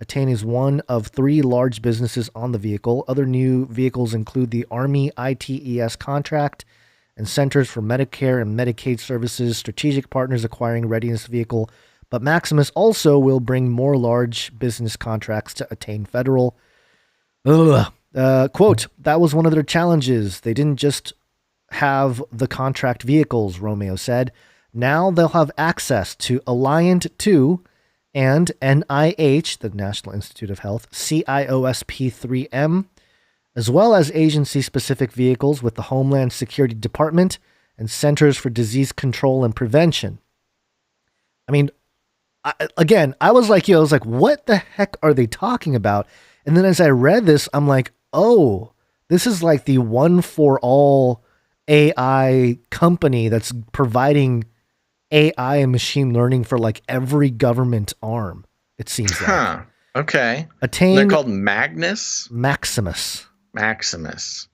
Attain is one of 3 large businesses on the vehicle. Other new vehicles include the Army ITES contract and Centers for Medicare and Medicaid Services, strategic partners acquiring readiness vehicle. But Maximus also will bring more large business contracts to Attain Federal. Quote, that was one of their challenges. They didn't just have the contract vehicles, Romeo said. Now they'll have access to Alliant 2 and NIH, the National Institute of Health, CIOSP3M, as well as agency-specific vehicles with the Homeland Security Department and Centers for Disease Control and Prevention. I mean, I was like, what the heck are they talking about? And then as I read this, I'm like, oh, this is like the one-for-all AI company that's providing AI and machine learning for like every government arm, it seems like. Okay. Attain. They're called Maximus.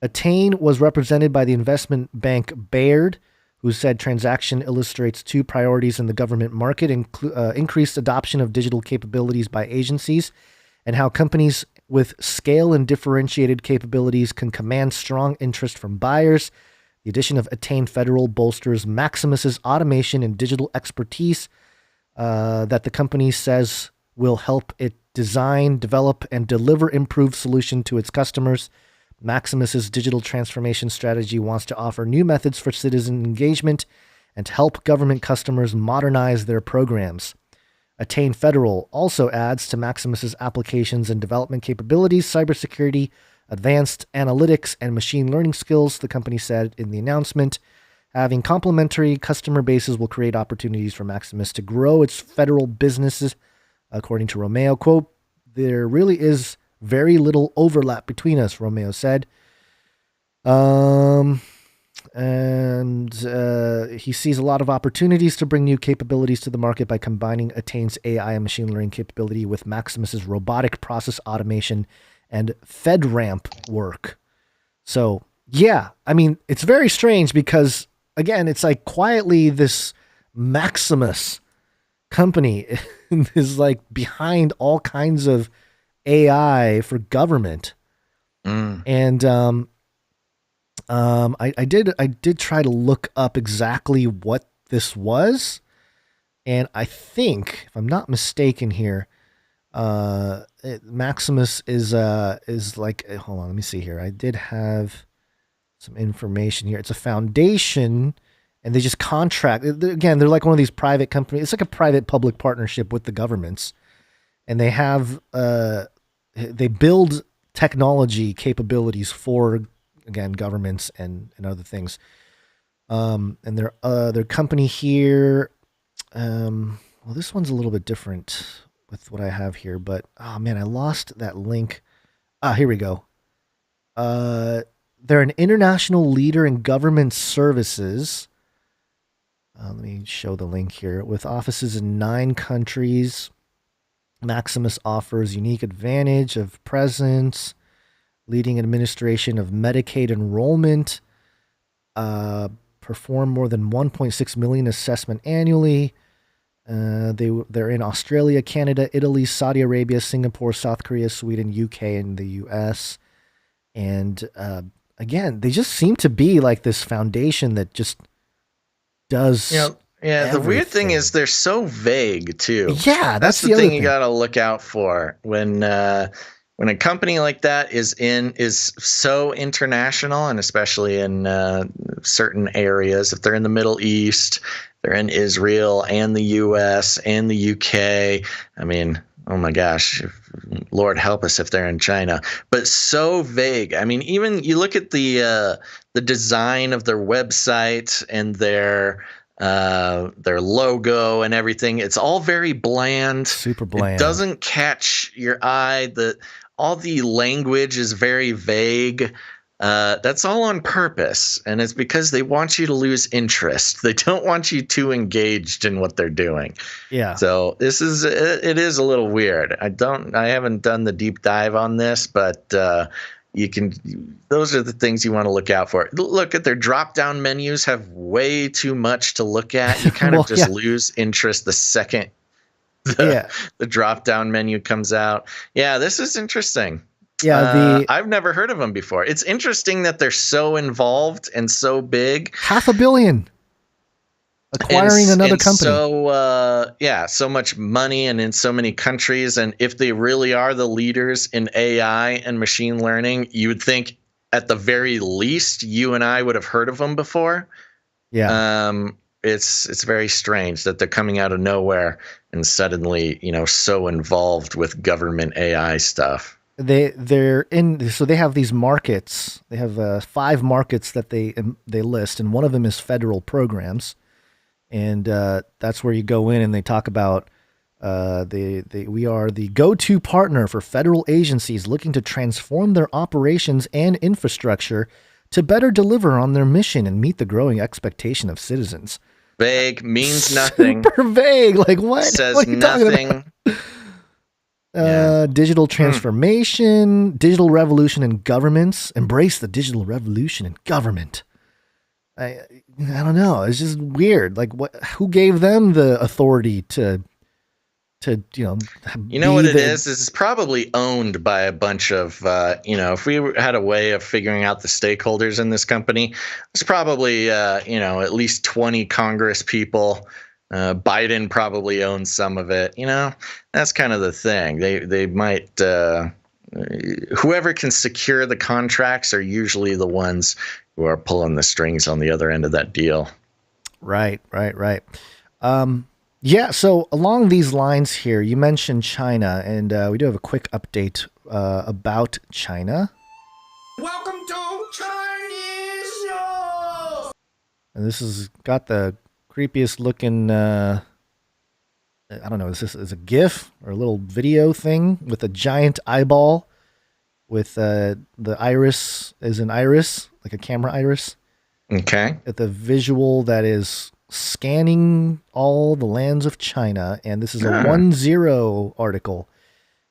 Attain was represented by the investment bank Baird, who said transaction illustrates 2 priorities in the government market, increased adoption of digital capabilities by agencies, and how companies with scale and differentiated capabilities can command strong interest from buyers. The addition of Attain Federal bolsters Maximus's automation and digital expertise that the company says will help it design, develop, and deliver improved solution to its customers. Maximus's digital transformation strategy wants to offer new methods for citizen engagement and to help government customers modernize their programs. Attain Federal also adds to Maximus's applications and development capabilities, cybersecurity, advanced analytics, and machine learning skills, the company said in the announcement. Having complementary customer bases will create opportunities for Maximus to grow its federal businesses, according to Romeo. Quote, there really is very little overlap between us, Romeo said. And he sees a lot of opportunities to bring new capabilities to the market by combining Attain's AI and machine learning capability with Maximus's robotic process automation and FedRAMP work. So, yeah, I mean, it's very strange because, again, it's like quietly this Maximus company is like behind all kinds of AI for government. And I did try to look up exactly what this was, and I think, if I'm not mistaken here, Maximus is like, hold on, let me see here. I did have some information here. It's a foundation, and they just contract. Again, they're like one of these private companies. It's like a private-public partnership with the governments, and they have they build technology capabilities for, again, governments and other things. And their company here, well, this one's a little bit different with what I have here, but oh man, I lost that link. Here we go. They're an international leader in government services. Let me show the link here. With offices in 9 countries, Maximus offers unique advantage of presence, leading administration of Medicaid enrollment, perform more than 1.6 million assessment annually. They're in Australia, Canada, Italy, Saudi Arabia, Singapore, South Korea, Sweden, UK, and the US. And again, they just seem to be like this foundation that just does Yeah, the weird thing is they're so vague too. Yeah, that's the thing you got to look out for when a company like that is so international, and especially in certain areas. If they're in the Middle East, they're in Israel and the U.S. and the U.K. I mean, oh my gosh, Lord help us if they're in China. But so vague. I mean, even you look at the design of their website and their logo and everything. It's all very bland. Super bland. It doesn't catch your eye. All the language is very vague. That's all on purpose, and it's because they want you to lose interest. They don't want you too engaged in what they're doing. Yeah. So it is a little weird. I haven't done the deep dive on this, but those are the things you want to look out for. Look at their drop-down menus have way too much to look at. You kind of just lose interest the second the drop-down menu comes out. Yeah, this is interesting. Yeah, I've never heard of them before. It's interesting that they're so involved and so big. $500 million acquiring another company. So much money and in so many countries. And if they really are the leaders in AI and machine learning, you would think at the very least you and I would have heard of them before. Yeah. It's very strange that they're coming out of nowhere and suddenly, so involved with government AI stuff. So they have these markets. They have 5 markets that they list, and one of them is federal programs. And that's where you go in and they talk about we are the go-to partner for federal agencies looking to transform their operations and infrastructure to better deliver on their mission and meet the growing expectation of citizens. Vague, means nothing. Super vague. Like what? Says what are you nothing. Digital transformation, digital revolution in governments. Embrace the digital revolution in government. I don't know. It's just weird. Like who gave them the authority to what it is it's probably owned by a bunch of if we had a way of figuring out the stakeholders in this company, there's probably at least 20 Congress people. Biden probably owns some of it. That's kind of the thing. They might whoever can secure the contracts are usually the ones who are pulling the strings on the other end of that deal. Right. Yeah, so along these lines here, you mentioned China, and we do have a quick update about China. Welcome to Chinese News! And this has got the creepiest looking, I don't know, is this a GIF or a little video thing with a giant eyeball with the iris is an iris, like a camera iris. Okay. At the visual that is scanning all the lands of China, and this is a 1-0 article,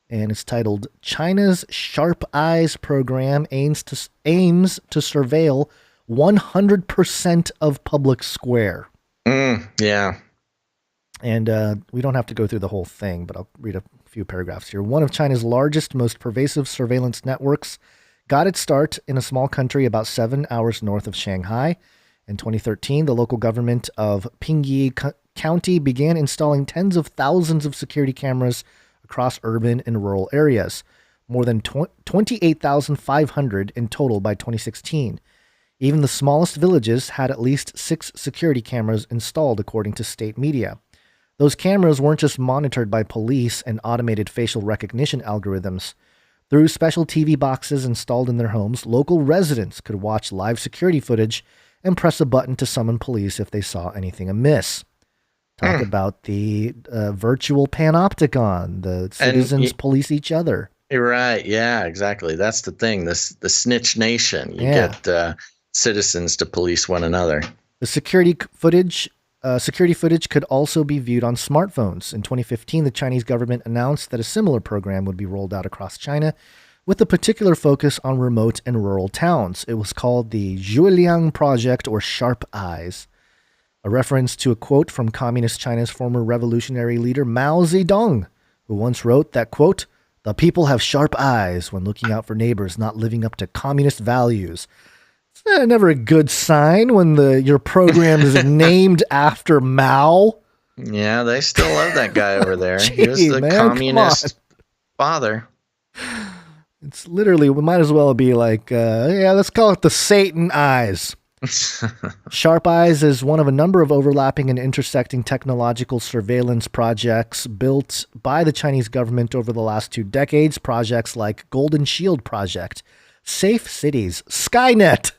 and it's titled "China's Sharp Eyes Program aims to surveil 100% of public square." Yeah. And we don't have to go through the whole thing, but I'll read a few paragraphs here. One of China's largest, most pervasive surveillance networks got its start in a small country about 7 hours north of Shanghai. In 2013, the local government of Pingyi County began installing tens of thousands of security cameras across urban and rural areas, more than 28,500 in total by 2016. Even the smallest villages had at least 6 security cameras installed, according to state media. Those cameras weren't just monitored by police and automated facial recognition algorithms. Through special TV boxes installed in their homes, local residents could watch live security footage and press a button to summon police if they saw anything amiss. Talk about the virtual panopticon. The citizens police each other. Right. Yeah, exactly. That's the thing. The snitch nation. You get citizens to police one another. The security footage could also be viewed on smartphones. In 2015, the Chinese government announced that a similar program would be rolled out across China, with a particular focus on remote and rural towns. It was called the Zhuiliang Project, or Sharp Eyes, a reference to a quote from Communist China's former revolutionary leader Mao Zedong, who once wrote that, quote, "The people have sharp eyes when looking out for neighbors not living up to communist values." Never a good sign when your program is named after Mao. Yeah, they still love that guy over there. Gee, He was the man, communist father. It's literally, we might as well be like, let's call it the Satan Eyes. Sharp Eyes is one of a number of overlapping and intersecting technological surveillance projects built by the Chinese government over the last 2 decades. Projects like Golden Shield Project, Safe Cities, Skynet,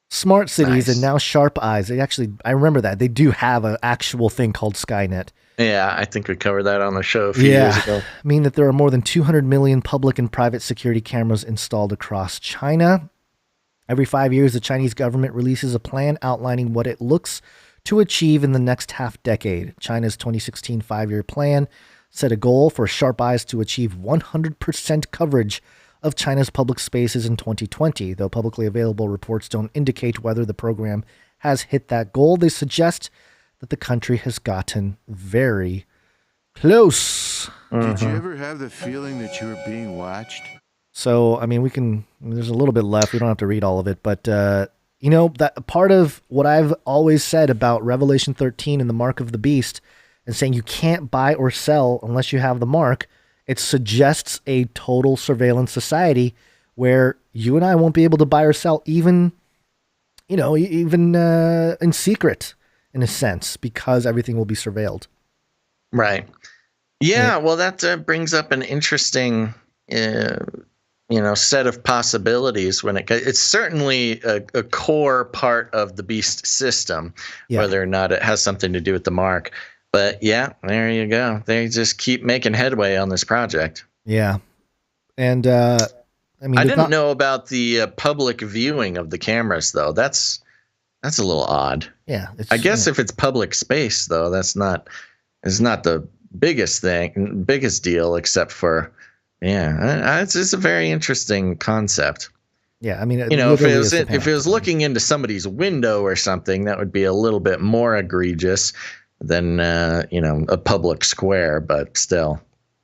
Smart Cities, and now Sharp Eyes. I remember that. They do have an actual thing called Skynet. Yeah, I think we covered that on the show a few years ago. Mean that there are more than 200 million public and private security cameras installed across China. Every 5 years, the Chinese government releases a plan outlining what it looks to achieve in the next half decade. China's 2016 5-year plan set a goal for Sharp Eyes to achieve 100% coverage of China's public spaces in 2020. Though publicly available reports don't indicate whether the program has hit that goal, they suggest that the country has gotten very close. Did you ever have the feeling that you were being watched? So, I mean, there's a little bit left. We don't have to read all of it, but, that part of what I've always said about Revelation 13 and the mark of the beast and saying you can't buy or sell unless you have the mark, it suggests a total surveillance society where you and I won't be able to buy or sell even in secret, in a sense, because everything will be surveilled. Right. Yeah. Well, that brings up an interesting, set of possibilities when it's certainly a core part of the beast system, whether or not it has something to do with the mark. But yeah, there you go. They just keep making headway on this project. Yeah. And, I didn't know about the public viewing of the cameras, though. That's a little odd. Yeah. I guess if it's public space, though, it's not the biggest deal, except for, it's a very interesting concept. Yeah, I mean, if it was looking into somebody's window or something, that would be a little bit more egregious than a public square, but still.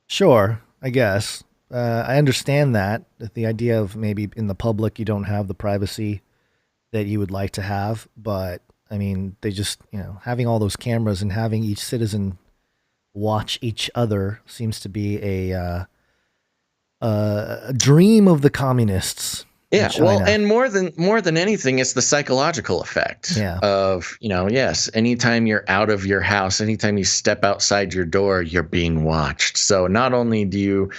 Sure, I guess. I understand that the idea of maybe in the public you don't have the privacy that you would like to have, but I mean, they just, having all those cameras and having each citizen watch each other seems to be a dream of the communists. Yeah, well, and more than anything, it's the psychological effect of, yes, anytime you're out of your house, anytime you step outside your door, you're being watched. So not only do you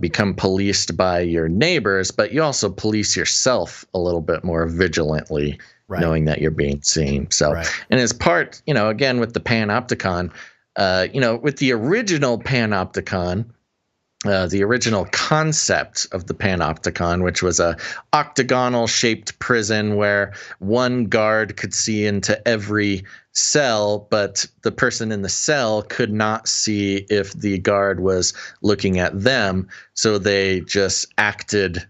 become policed by your neighbors, but you also police yourself a little bit more vigilantly, knowing that you're being seen. So, and as part, again, with the Panopticon, with the original Panopticon, the original concept of the Panopticon, which was a octagonal shaped prison where one guard could see into every cell, but the person in the cell could not see if the guard was looking at them. So they just acted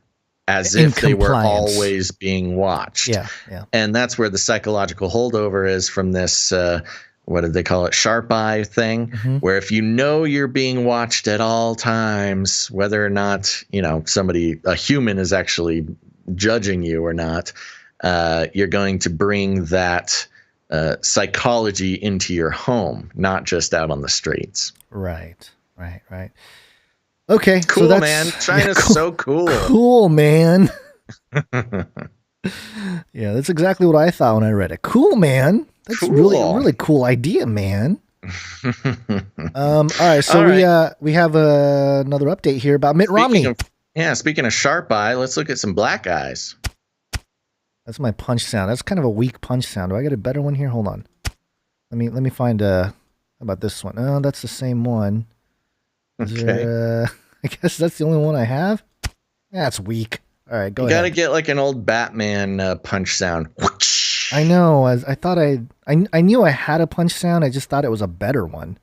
as if they were always being watched. Yeah. And that's where the psychological holdover is from this, what did they call it? Sharp eye thing, where if you're being watched at all times, whether or not, a human is actually judging you or not, you're going to bring that psychology into your home, not just out on the streets. Right. Okay. Cool, so man. China's so cool. Cool, man. Yeah, that's exactly what I thought when I read it. Cool, man. That's really cool idea, man. All right, so we have another update here about Mitt Romney. Speaking of sharp eye, let's look at some black eyes. That's my punch sound. That's kind of a weak punch sound. Do I get a better one here? Hold on. Let me find how about this one? Oh, that's the same one. I guess that's the only one I have. That's weak. All right, go ahead. You gotta get like an old Batman punch sound. I know. I thought I knew I had a punch sound. I just thought it was a better one.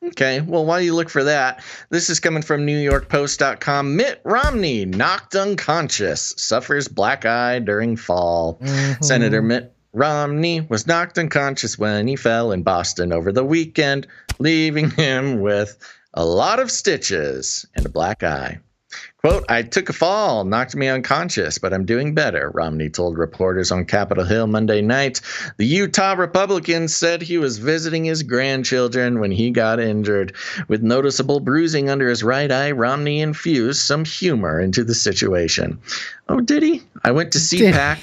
Okay. Well, while you look for that, this is coming from NewYorkPost.com. Mitt Romney knocked unconscious, suffers black eye during fall. Senator Mitt Romney was knocked unconscious when he fell in Boston over the weekend, leaving him with a lot of stitches and a black eye. Quote, I took a fall, knocked me unconscious, but I'm doing better, Romney told reporters on Capitol Hill Monday night. The Utah Republican said he was visiting his grandchildren when he got injured. With noticeable bruising under his right eye, Romney infused some humor into the situation. Oh, did he? I went to CPAC.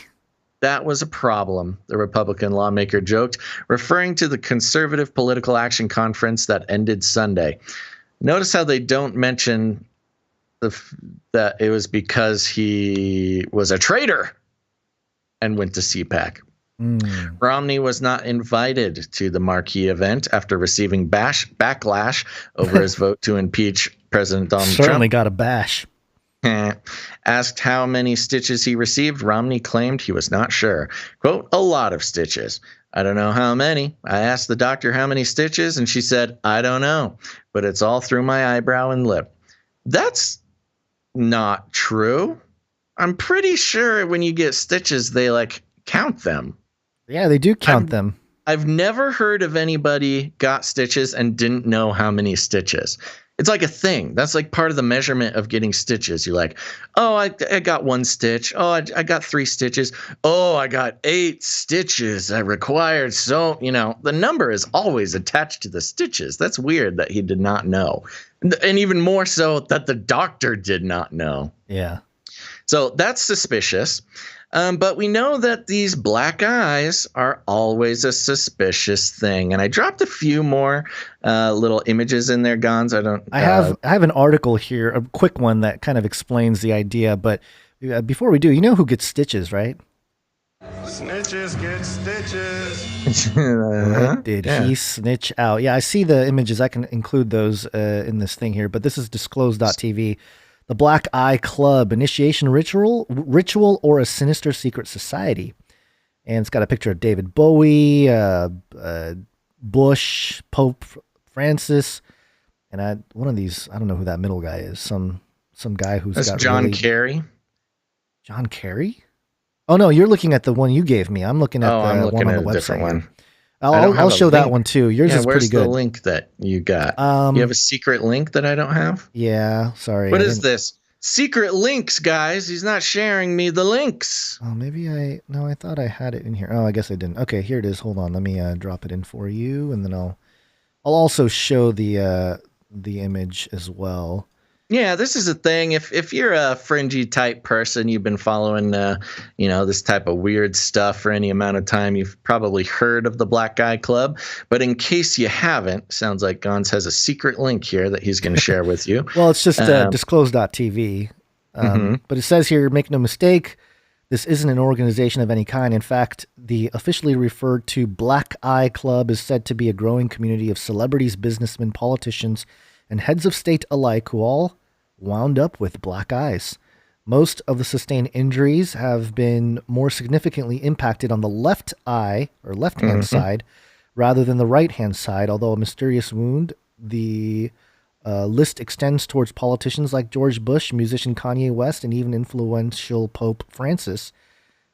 That was a problem, the Republican lawmaker joked, referring to the Conservative Political Action Conference that ended Sunday. Notice how they don't mention that it was because he was a traitor and went to CPAC. Romney was not invited to the marquee event after receiving backlash over his vote to impeach President Donald Trump. Certainly got a bash. Asked how many stitches he received, Romney claimed he was not sure. Quote, a lot of stitches. I don't know how many. I asked the doctor how many stitches, and she said, I don't know, but it's all through my eyebrow and lip. That's not true. I'm pretty sure when you get stitches, they count them. Yeah, they do count them. I've never heard of anybody got stitches and didn't know how many stitches. It's like a thing. That's like part of the measurement of getting stitches. You're like, oh, I got 1 stitch. Oh, I got 3 stitches. Oh, I got 8 stitches. I required the number is always attached to the stitches. That's weird that he did not know. And even more so that the doctor did not know. Yeah. So that's suspicious. But we know that these black eyes are always a suspicious thing. And I dropped a few more little images in there, Gons. I have an article here, a quick one that kind of explains the idea. But before we do, you know who gets stitches, right? Snitches get stitches. Did he snitch out? Yeah, I see the images. I can include those in this thing here. But this is disclosed.tv. The Black Eye Club, initiation ritual, or a sinister secret society. And it's got a picture of David Bowie, Bush, Pope Francis, and one of these, I don't know who that middle guy is. Some guy who's That's got John Kerry. John Kerry? Oh no, you're looking at the one you gave me. I'm looking at the one on the website. Different one. I'll show that one too. Yours is pretty good. Where's the link that you got? You have a secret link that I don't have? Yeah, sorry. What is this? Secret links, guys. He's not sharing me the links. Oh, maybe I thought I had it in here. Oh, I guess I didn't. Okay, here it is. Hold on. Let me drop it in for you, and then I'll also show the image as well. Yeah, this is a thing. If you're a fringy type person, you've been following this type of weird stuff for any amount of time, you've probably heard of the Black Eye Club. But in case you haven't, sounds like Gons has a secret link here that he's going to share with you. Well, it's just disclosed.tv. But it says here, make no mistake, this isn't an organization of any kind. In fact, the officially referred to Black Eye Club is said to be a growing community of celebrities, businessmen, politicians, and heads of state alike who all wound up with black eyes. Most of the sustained injuries have been more significantly impacted on the left eye or left-hand side rather than the right-hand side, although a mysterious wound. The list extends towards politicians like George Bush, musician Kanye West, and even influential Pope Francis.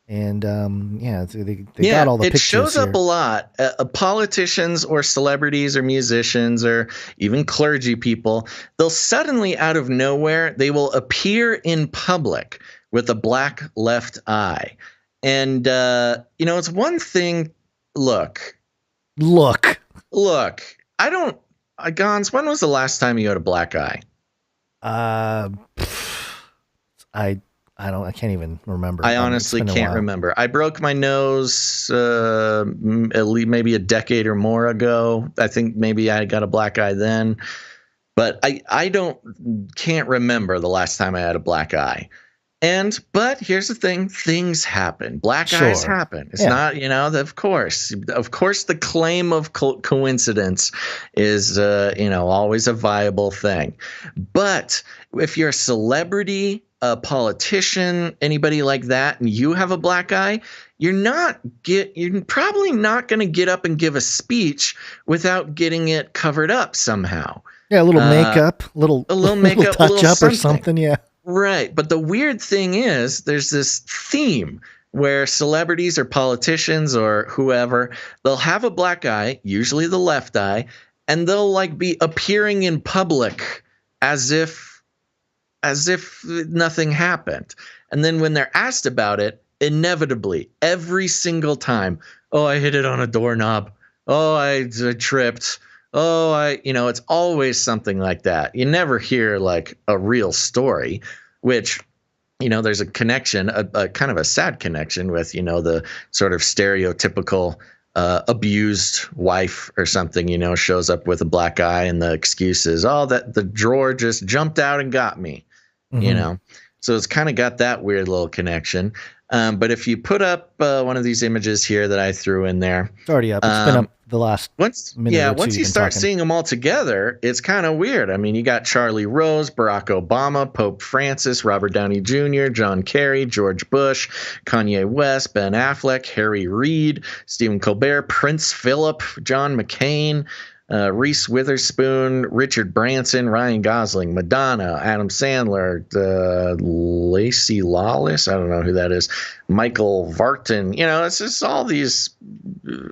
And they got all the pictures. It shows up here. a lot. Politicians or celebrities or musicians or even clergy people, they'll suddenly out of nowhere, they will appear in public with a black left eye. And, it's one thing. Look. I don't, Gons, when was the last time you had a black eye? I can't even remember. I honestly can't remember. I broke my nose at least maybe a decade or more ago. I think maybe I got a black eye then, but I can't remember the last time I had a black eye. But here's the thing: things happen. Black eyes happen. It's not, of course, the claim of coincidence is, always a viable thing. But if you're a celebrity, a politician, anybody like that, and you have a black eye, you're probably not going to get up and give a speech without getting it covered up somehow. Yeah, a little makeup, a little makeup, touch up or something. Yeah. Right. But the weird thing is there's this theme where celebrities or politicians or whoever, they'll have a black eye, usually the left eye, and they'll be appearing in public as if as if nothing happened. And then when they're asked about it, inevitably, every single time, oh, I hit it on a doorknob. Oh, I tripped. Oh, it's always something like that. You never hear like a real story, which, there's a connection, a kind of a sad connection with, the sort of stereotypical abused wife or something, shows up with a black eye and the excuse is, oh, that the drawer just jumped out and got me, So it's kind of got that weird little connection. But if you put up one of these images here that I threw in there. It's already up. It's been up the last minute or two. Once you start seeing them all together, it's kind of weird. I mean, you got Charlie Rose, Barack Obama, Pope Francis, Robert Downey Jr., John Kerry, George Bush, Kanye West, Ben Affleck, Harry Reid, Stephen Colbert, Prince Philip, John McCain, Reese Witherspoon, Richard Branson, Ryan Gosling, Madonna, Adam Sandler, Lacey Lawless, I don't know who that is, Michael Vartan. It's just all these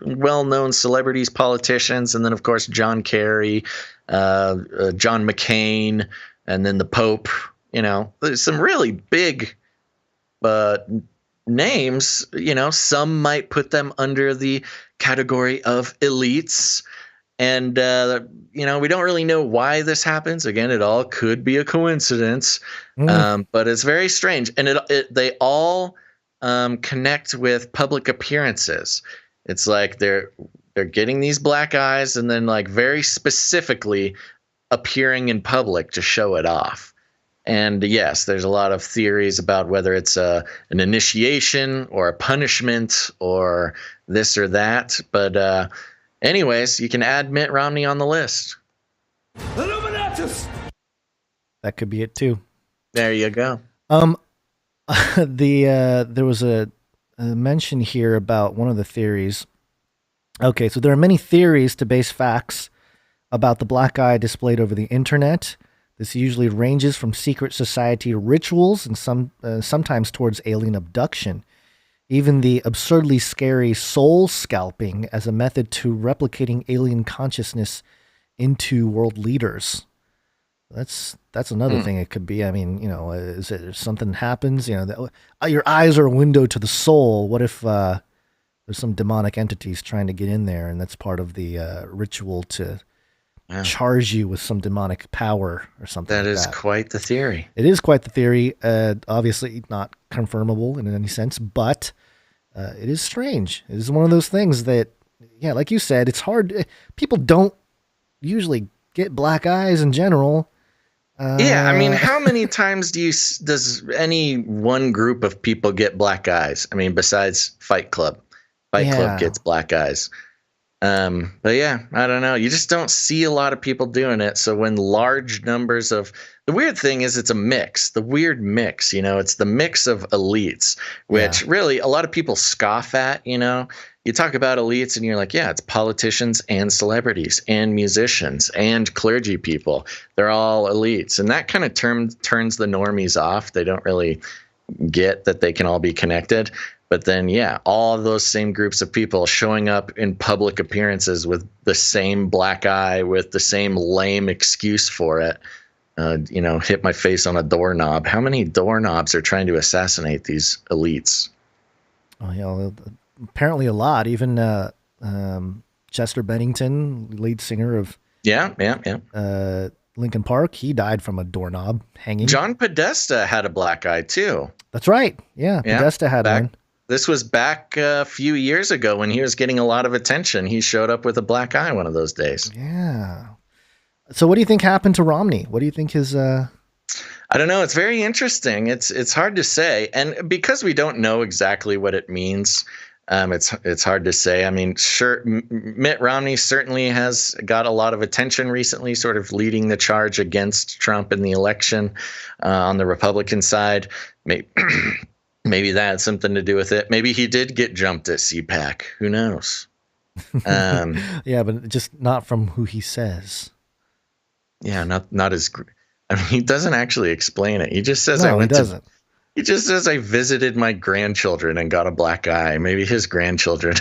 well-known celebrities, politicians, and then of course John Kerry, John McCain, and then the Pope. There's some really big names. Some might put them under the category of elites. And, we don't really know why this happens. Again, it all could be a coincidence, but it's very strange. And they all connect with public appearances. It's like they're getting these black eyes and then like very specifically appearing in public to show it off. And yes, there's a lot of theories about whether it's an initiation or a punishment or this or that. But anyways, you can add Mitt Romney on the list. That could be it too. There you go. There was a mention here about one of the theories. Okay, so there are many theories to base facts about the black eye displayed over the internet. This usually ranges from secret society rituals and sometimes towards alien abduction. Even the absurdly scary soul scalping as a method to replicating alien consciousness into world leaders. That's another thing it could be. I mean, is it if something happens, your eyes are a window to the soul. What if there's some demonic entities trying to get in there, and that's part of the ritual to charge you with some demonic power or something That like is that. quite the theory. It is quite the theory. Obviously not confirmable in any sense, but it is strange. It is one of those things that, like you said, it's hard. People don't usually get black eyes in general. I mean, how many times does any one group of people get black eyes? I mean, besides Fight Club. Fight Club gets black eyes. But yeah, I don't know. You just don't see a lot of people doing it. So when large numbers the weird thing is it's a mix, the weird mix, it's the mix of elites, which really a lot of people scoff at, You talk about elites and you're like, yeah, it's politicians and celebrities and musicians and clergy people. They're all elites. And that kind of turns the normies off. They don't really get that they can all be connected. But then, all of those same groups of people showing up in public appearances with the same black eye, with the same lame excuse for it, hit my face on a doorknob. How many doorknobs are trying to assassinate these elites? Oh, apparently a lot. Even Chester Bennington, lead singer of Linkin Park, he died from a doorknob hanging. John Podesta had a black eye too. That's right. Yeah, Podesta had one. This was back a few years ago when he was getting a lot of attention. He showed up with a black eye one of those days. Yeah. So what do you think happened to Romney? What do you think his... I don't know. It's very interesting. It's hard to say. And because we don't know exactly what it means, it's hard to say. I mean, sure, Mitt Romney certainly has got a lot of attention recently, sort of leading the charge against Trump in the election on the Republican side. Maybe that had something to do with it. Maybe he did get jumped at CPAC. Who knows? Yeah, but just not from who he says. Yeah, not as. I mean, he doesn't actually explain it. He just says He just says I visited my grandchildren and got a black eye. Maybe his grandchildren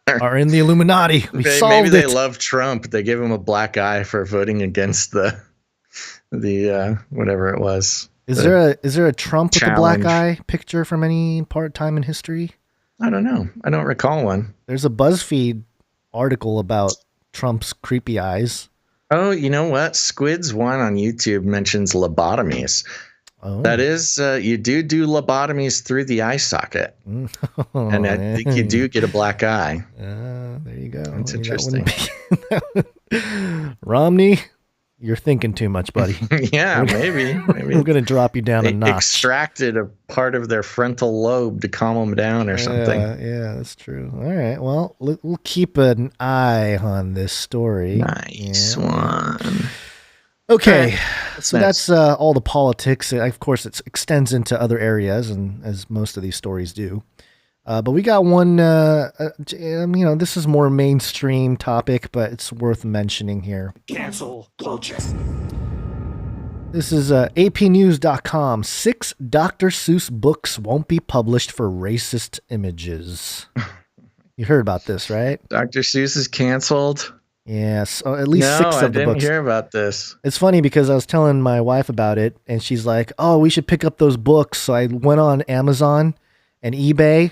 are in the Illuminati. Maybe they love Trump. They gave him a black eye for voting against the whatever it was. Is there a Trump with a black eye picture from any time in history? I don't know. I don't recall one. There's a BuzzFeed article about Trump's creepy eyes. Oh, you know what? Squids One on YouTube mentions lobotomies. Oh. That is, you do lobotomies through the eye socket. Oh, and I think you do get a black eye. There you go. That's interesting. Romney, you're thinking too much, buddy. Yeah, maybe. We're going to drop you down a notch. Extracted a part of their frontal lobe to calm them down or something. Yeah, that's true. All right. Well, we'll keep an eye on this story. Nice one. Okay, so that's all the politics. Of course, it extends into other areas, and as most of these stories do. But we got one, this is more mainstream topic, but it's worth mentioning here. Cancel culture. This is apnews.com. 6 Dr. Seuss books won't be published for racist images. You heard about this, right? Dr. Seuss is canceled? Yes, at least 6 of the books. No, I didn't hear about this. It's funny because I was telling my wife about it, and she's like, "Oh, we should pick up those books." So I went on Amazon and eBay.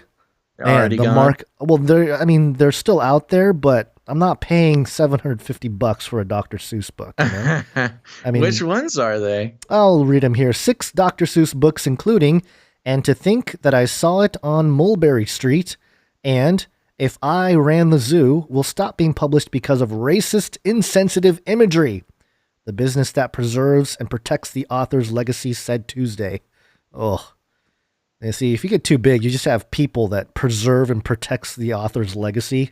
Already gone? Well, they're still out there, but I'm not paying $750 for a Dr. Seuss book. You know? I mean, which ones are they? I'll read them here. 6 Dr. Seuss books, including "And to Think That I Saw It on Mulberry Street" and "If I Ran the Zoo," will stop being published because of racist, insensitive imagery. The business that preserves and protects the author's legacy said Tuesday. Oh, you see, if you get too big, you just have people that preserve and protects the author's legacy.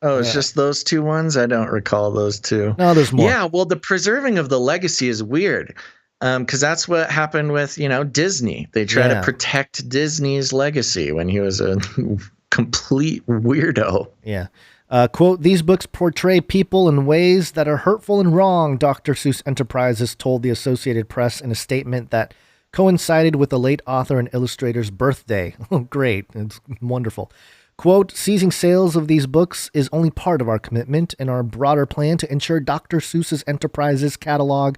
Oh, it's just those 2 ones? I don't recall those 2. No, there's more. Yeah, well, the preserving of the legacy is weird. Because that's what happened with, Disney. They try to protect Disney's legacy when he was a complete weirdo. Yeah. Quote, "These books portray people in ways that are hurtful and wrong," Dr. Seuss Enterprises told the Associated Press in a statement that coincided with the late author and illustrator's birthday. Oh, great. It's wonderful. Quote, "Ceasing sales of these books is only part of our commitment and our broader plan to ensure Dr. Seuss's Enterprises catalog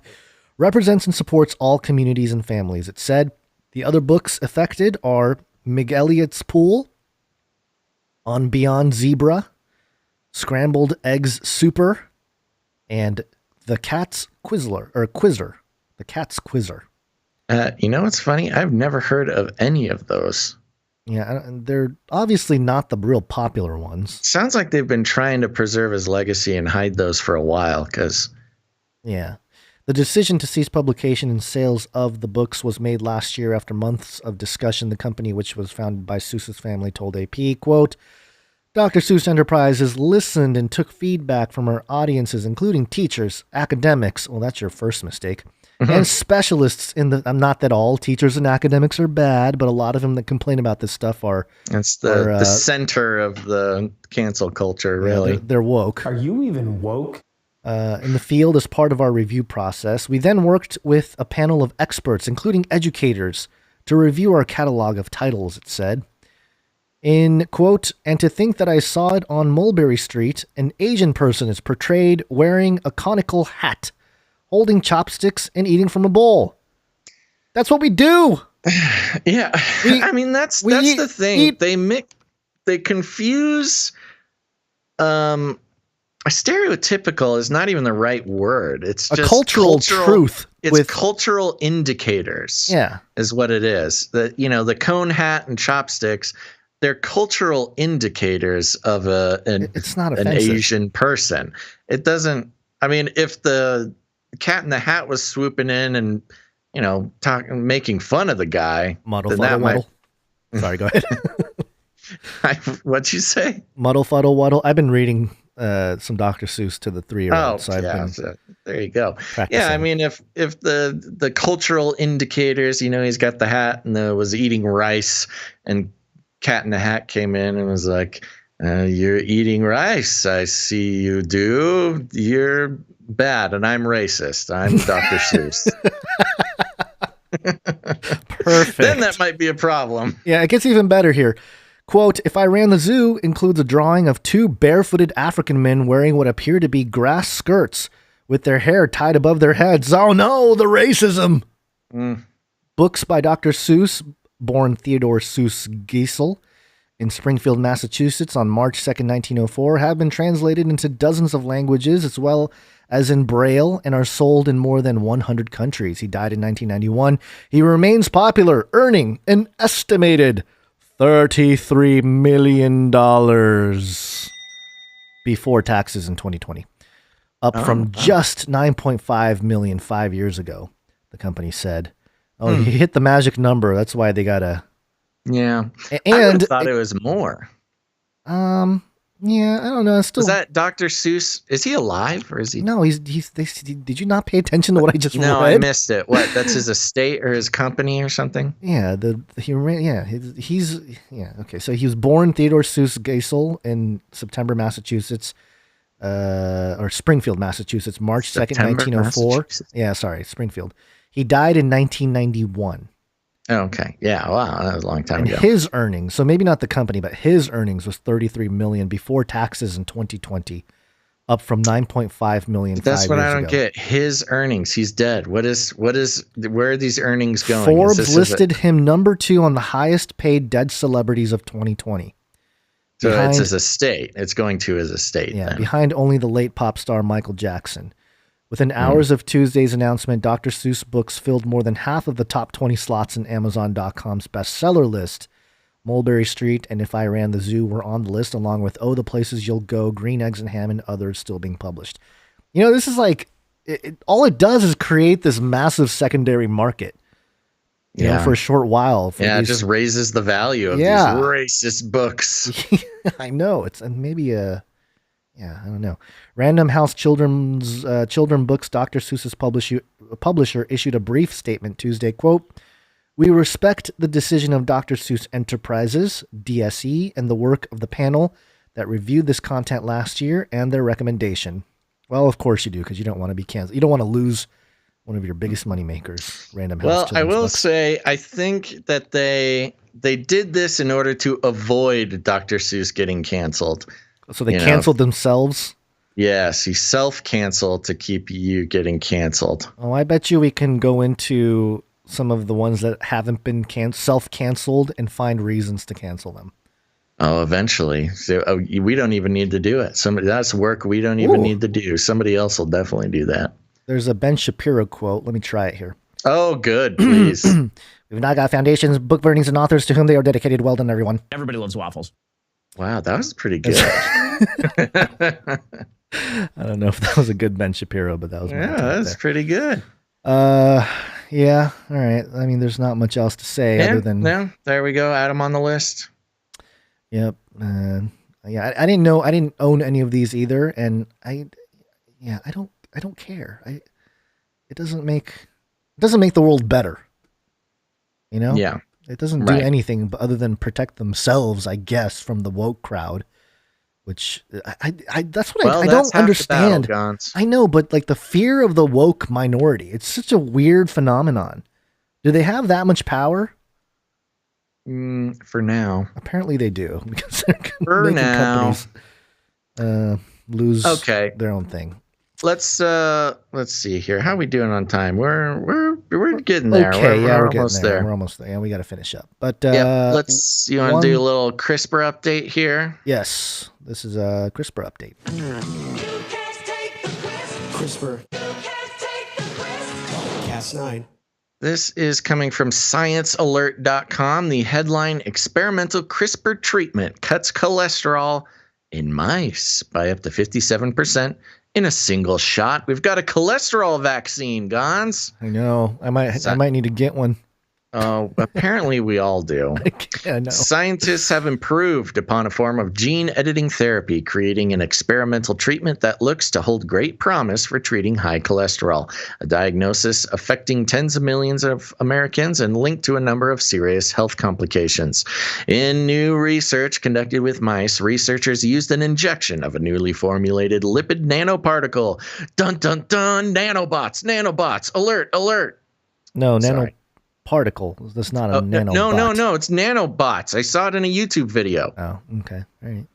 represents and supports all communities and families," it said. The other books affected are Mig Elliott's Pool, On Beyond Zebra, Scrambled Eggs Super, and The Cat's Quizzer. The Cat's Quizzer. What's funny? I've never heard of any of those. Yeah, they're obviously not the real popular ones. Sounds like they've been trying to preserve his legacy and hide those for a while, because... Yeah. The decision to cease publication and sales of the books was made last year after months of discussion. The company, which was founded by Seuss's family, told AP, quote, "Dr. Seuss Enterprises listened and took feedback from our audiences, including teachers, academics," well, that's your first mistake, "and specialists in the, not that all teachers and academics are bad, but a lot of them that complain about this stuff are..." That's the center of the cancel culture, really. They're woke. Are you even woke? In the field as part of our review process. We then worked with a panel of experts, including educators, to review our catalog of titles, it said. In, quote, "And to think that I saw it on Mulberry Street, an Asian person is portrayed wearing a conical hat, holding chopsticks and eating from a bowl. That's what we do." Yeah. That's the thing. They confuse, stereotypical is not even the right word. It's just cultural truth. It's cultural indicators. Yeah. Is what it is. The cone hat and chopsticks, they're cultural indicators of it's not an Asian person. It doesn't, if the Cat in the Hat was swooping in and, making fun of the guy. Muddle, fuddle, waddle. Sorry, go ahead. What'd you say? Muddle, fuddle, waddle. I've been reading some Dr. Seuss to the 3-year-old. So there you go. Practicing. Yeah, if the cultural indicators, he's got the hat and was eating rice, and Cat in the Hat came in and was like, "You're eating rice. I see you do. You're bad, and I'm racist. I'm Dr. Seuss." Perfect. Then that might be a problem. Yeah, it gets even better here. Quote, "If I Ran the Zoo" includes a drawing of 2 barefooted African men wearing what appear to be grass skirts with their hair tied above their heads. Oh no, the racism. Boo. Books by Dr. Seuss, born Theodore Seuss Geisel, in Springfield, Massachusetts on March 2nd, 1904, have been translated into dozens of languages as well as in Braille and are sold in more than 100 countries. He died in 1991. He remains popular, earning an estimated $33 million before taxes in 2020, up from just $9.5 million 5 years ago, the company said. He hit the magic number. That's why they got to... Yeah. And I thought it was more. Yeah, I don't know. It's still... Is that Dr. Seuss? Is he alive or is he? No, did you not pay attention to what I just read? No, I missed it. What? That's his estate or his company or something? Yeah, he's okay. So he was born Theodore Seuss Geisel in September, Massachusetts, or Springfield, Massachusetts, March 2nd, 1904. Yeah, sorry, Springfield. He died in 1991. Okay. Yeah. Wow. That was a long time ago. His earnings, so maybe not the company, but his earnings was $33 million before taxes in 2020, up from $9.5 million. That's what I don't get. His earnings. He's dead. Where are these earnings going? Forbes listed him number 2 on the highest paid dead celebrities of 2020. So it's his estate. It's going to his estate. Yeah. Then. Behind only the late pop star Michael Jackson. Within hours of Tuesday's announcement, Dr. Seuss books filled more than half of the top 20 slots in Amazon.com's bestseller list. Mulberry Street and If I Ran the Zoo were on the list, along with Oh, the Places You'll Go, Green Eggs and Ham, and others still being published. You know, this is like, all it does is create this massive secondary market. You know, for a short while. It just raises the value of these racist books. I know. I don't know. Random House children books Dr. Seuss's publisher issued a brief statement Tuesday, quote, "We respect the decision of Dr. Seuss Enterprises, DSE, and the work of the panel that reviewed this content last year and their recommendation." Well, of course you do, because you don't want to be canceled. You don't want to lose one of your biggest money makers, Random House. Well, I will say, I think that they did this in order to avoid Dr. Seuss getting canceled. So they canceled themselves? Yes, he self-canceled to keep you getting canceled. Oh, I bet you we can go into some of the ones that haven't been self-canceled and find reasons to cancel them. Oh, eventually. So, we don't even need to do it. That's work we don't even need to do. Somebody else will definitely do that. There's a Ben Shapiro quote. Let me try it here. Oh, good, please. We've now got foundations, book burnings, and authors to whom they are dedicated. Well done, everyone. Everybody loves waffles. Wow, that was pretty good. I don't know if that was a good Ben Shapiro, but that was that's pretty good. Yeah, all right. I mean, there's not much else to say other than there we go. Add them on the list. Yep. Yeah, I didn't know. I didn't own any of these either, and I don't care. It doesn't make the world better. You know? Yeah. It doesn't do anything other than protect themselves, I guess, from the woke crowd, which that's what I don't understand. I know, but like the fear of the woke minority, it's such a weird phenomenon. Do they have that much power? For now. Apparently they do, because they're making companies lose their own thing. Let's see here. How are we doing on time? We're getting there. Okay, we're almost there. We're almost there. Yeah, we got to finish up. But you want to do a little CRISPR update here? Yes, this is a CRISPR update. CRISPR. Cas9. This is coming from ScienceAlert.com. The headline: Experimental CRISPR treatment cuts cholesterol in mice by up to 57%. In a single shot. We've got a cholesterol vaccine, Gons. I know. I might need to get one. Oh, apparently we all do. I know. Scientists have improved upon a form of gene editing therapy, creating an experimental treatment that looks to hold great promise for treating high cholesterol, a diagnosis affecting tens of millions of Americans and linked to a number of serious health complications. In new research conducted with mice, researchers used an injection of a newly formulated lipid nanoparticle. Dun, dun, dun, nanobots, alert. No, particle. That's not a nanobot. No. It's nanobots. I saw it in a YouTube video. Oh, okay. All right.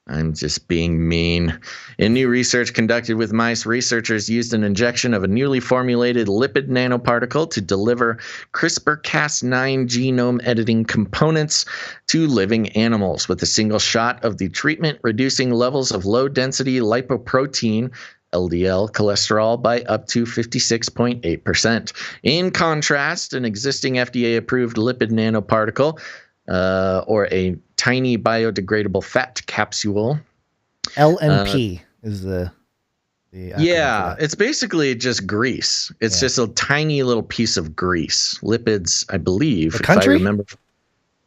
I'm just being mean. In new research conducted with mice, researchers used an injection of a newly formulated lipid nanoparticle to deliver CRISPR-Cas9 genome editing components to living animals with a single shot of the treatment, reducing levels of low-density lipoprotein LDL cholesterol by up to 56.8%. In contrast, an existing FDA-approved lipid nanoparticle, or a tiny biodegradable fat capsule. LNP is the yeah, it's basically just grease. It's just a tiny little piece of grease. Lipids, I believe, if I remember.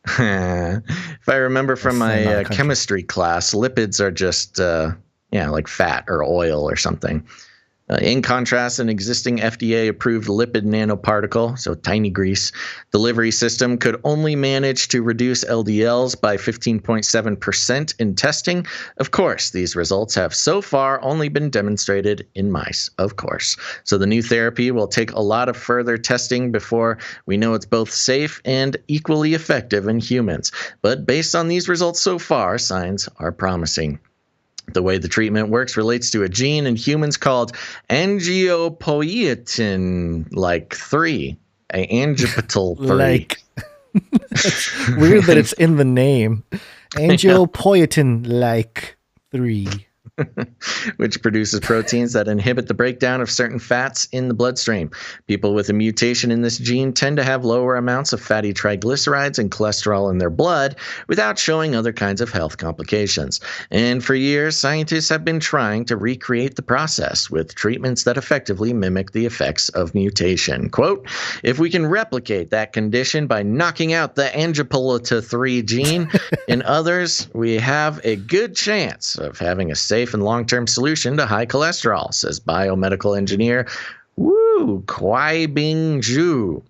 If I remember from my chemistry class, lipids are just like fat or oil or something. In contrast, an existing FDA-approved lipid nanoparticle, so tiny grease, delivery system could only manage to reduce LDLs by 15.7% in testing. Of course, these results have so far only been demonstrated in mice, of course. So the new therapy will take a lot of further testing before we know it's both safe and equally effective in humans. But based on these results so far, signs are promising. The way the treatment works relates to a gene in humans called angiopoietin 3, angiopoietin 3. Weird that it's in the name. Angiopoietin 3. Which produces proteins that inhibit the breakdown of certain fats in the bloodstream. People with a mutation in this gene tend to have lower amounts of fatty triglycerides and cholesterol in their blood without showing other kinds of health complications. And for years, scientists have been trying to recreate the process with treatments that effectively mimic the effects of mutation. Quote, if we can replicate that condition by knocking out the angiopoietin 3 gene in others, we have a good chance of having a safe and long-term solution to high cholesterol, says biomedical engineer Kuai-Bing Zhu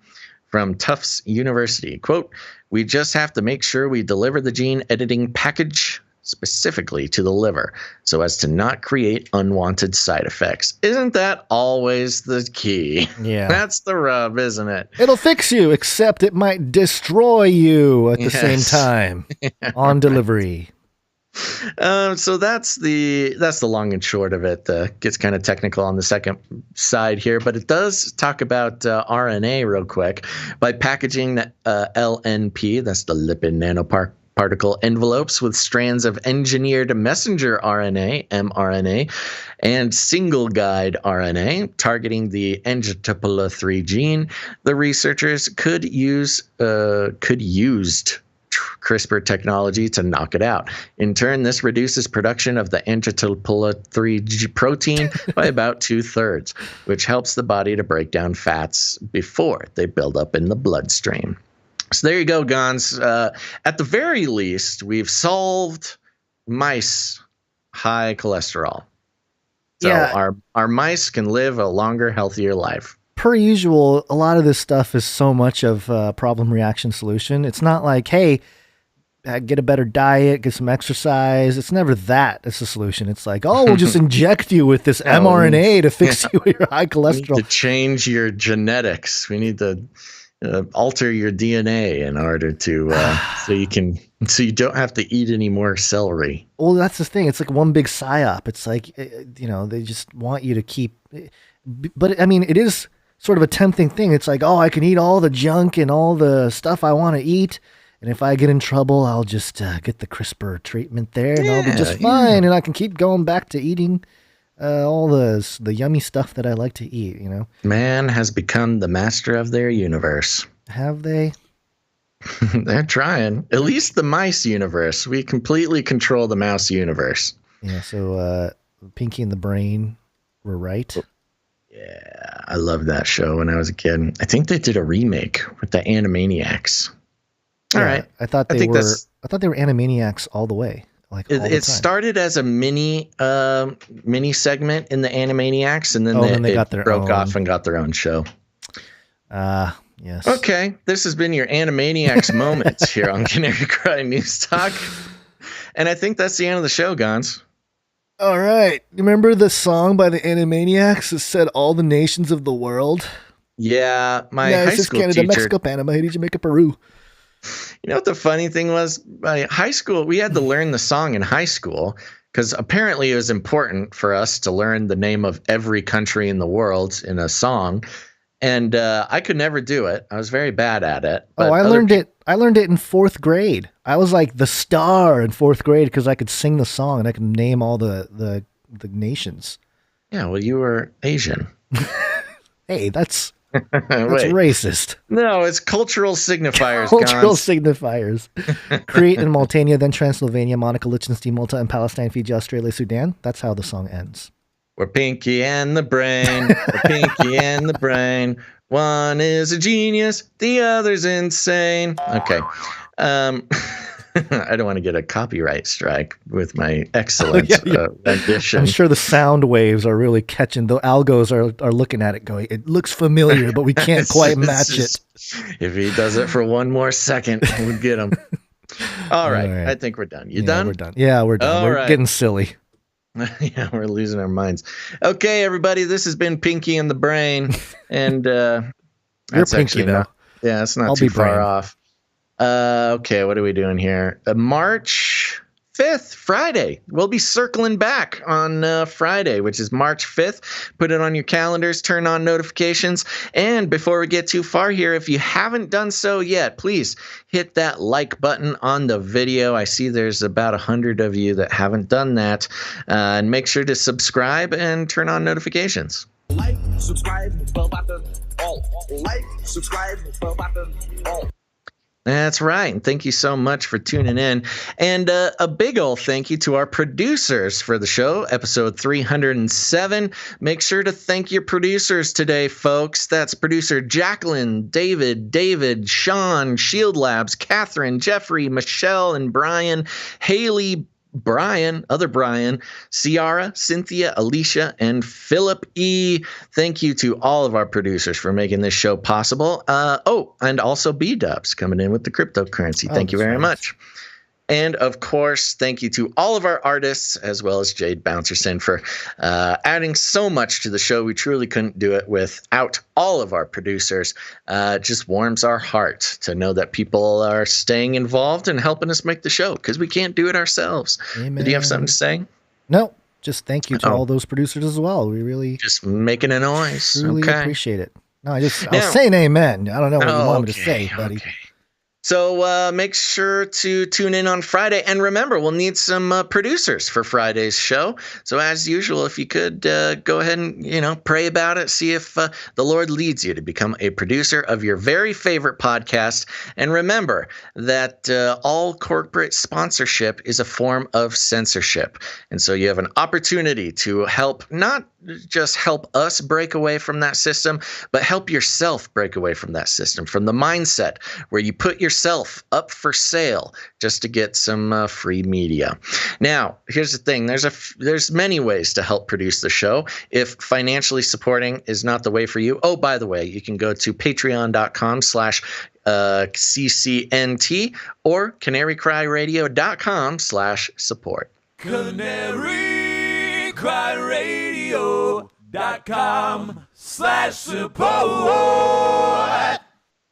from Tufts University. Quote, we just have to make sure we deliver the gene editing package specifically to the liver so as to not create unwanted side effects. Isn't that always the key? Yeah. That's the rub, isn't it? It'll fix you, except it might destroy you at the same time on delivery. So that's the long and short of it. Gets kind of technical on the second side here, but it does talk about RNA real quick. By packaging the LNP, that's the lipid nanoparticle envelopes with strands of engineered messenger RNA, mRNA, and single guide RNA targeting the angiopoietin 3 gene, the researchers could used CRISPR technology to knock it out. In turn, this reduces production of the angiopoietin 3 protein by about 2/3, which helps the body to break down fats before they build up in the bloodstream. So there you go, Gons. At the very least, we've solved mice high cholesterol. So our mice can live a longer, healthier life. Per usual, a lot of this stuff is so much of problem reaction solution. It's not like, hey, get a better diet, get some exercise. It's never that. It's the solution. It's like, oh, we'll just inject you with this mRNA to fix you with your high cholesterol. We need to change your genetics. We need to alter your DNA in order to so you don't have to eat any more celery. Well, that's the thing. It's like one big psyop. It's like, they just want you to keep. But I mean, it is sort of a tempting thing. It's like, oh, I can eat all the junk and all the stuff I want to eat. And if I get in trouble, I'll just get the CRISPR treatment there and I'll be just fine. And I can keep going back to eating all the yummy stuff that I like to eat, Man has become the master of their universe. Have they? They're trying. At least the mice universe. We completely control the mouse universe. Yeah, so Pinky and the Brain were right. Yeah, I loved that show when I was a kid. I think they did a remake with the Animaniacs. All right. I thought they were Animaniacs all the way. It started as a mini segment in the Animaniacs, and then they got their broke off and got their own show. Yes. Okay, this has been your Animaniacs moment here on Canary Cry News Talk, and I think that's the end of the show, Gons. All right. Remember the song by the Animaniacs that said all the nations of the world? Yeah, my high school Canada, teacher. Mexico, Panama, Haiti, Jamaica, Peru. You know what the funny thing was? By high school, we had to learn the song in high school because apparently it was important for us to learn the name of every country in the world in a song. And I could never do it. I was very bad at it. But I learned it. I learned it in 4th grade. I was like the star in 4th grade because I could sing the song and I could name all the nations. Yeah, well, you were Asian. Hey, that's racist. No, it's cultural signifiers. Cultural signifiers. Crete and Mauritania, then Transylvania, Monaco, Liechtenstein, Malta, and Palestine, Fiji, Australia, Sudan. That's how the song ends. We're Pinky and the Brain. We're Pinky and the Brain. One is a genius, the other's insane. Okay. I don't want to get a copyright strike with my excellent rendition. I'm sure the sound waves are really catching. The algos are looking at it going, it looks familiar, but we can't quite match it. If he does it for one more second, we'll get him. All right. I think we're done. You done? We're done. Yeah, we're done. We're getting silly. Yeah, we're losing our minds. Okay, everybody, this has been Pinky and the Brain. And you're Pinky now. Yeah, it's not too far off. Okay, what are we doing here? March 5th, Friday. We'll be circling back on Friday, which is March 5th. Put it on your calendars, turn on notifications. And before we get too far here, if you haven't done so yet, please hit that like button on the video. I see there's about 100 of you that haven't done that. And make sure to subscribe and turn on notifications. Like, subscribe, bell button, all. Like, subscribe, bell button, all. That's right. And thank you so much for tuning in. And a big old thank you to our producers for the show, episode 307. Make sure to thank your producers today, folks. That's producer Jacqueline, David, Sean, Shield Labs, Catherine, Jeffrey, Michelle, and Brian, Haley, Brian, Ciara, Cynthia, Alicia, and Philip E. Thank you to all of our producers for making this show possible. And also B-Dubs coming in with the cryptocurrency. Thank you very much. And, of course, thank you to all of our artists, as well as Jade Bouncerson, for adding so much to the show. We truly couldn't do it without all of our producers. It just warms our heart to know that people are staying involved and helping us make the show, because we can't do it ourselves. Amen. Did you have something to say? No, just thank you to all those producers as well. We really just making a noise. Really appreciate it. No, I was saying amen. I don't know what you want me to say, buddy. Okay. So make sure to tune in on Friday. And remember, we'll need some producers for Friday's show. So as usual, if you could go ahead and, pray about it, see if the Lord leads you to become a producer of your very favorite podcast. And remember that all corporate sponsorship is a form of censorship. And so you have an opportunity to help, not just help us break away from that system, but help yourself break away from that system, from the mindset where you put yourself up for sale just to get some free media. Now, here's the thing. There's many ways to help produce the show. If financially supporting is not the way for you, oh, by the way, you can go to patreon.com/CCNT or canarycryradio.com/support. canarycryradio.com/support.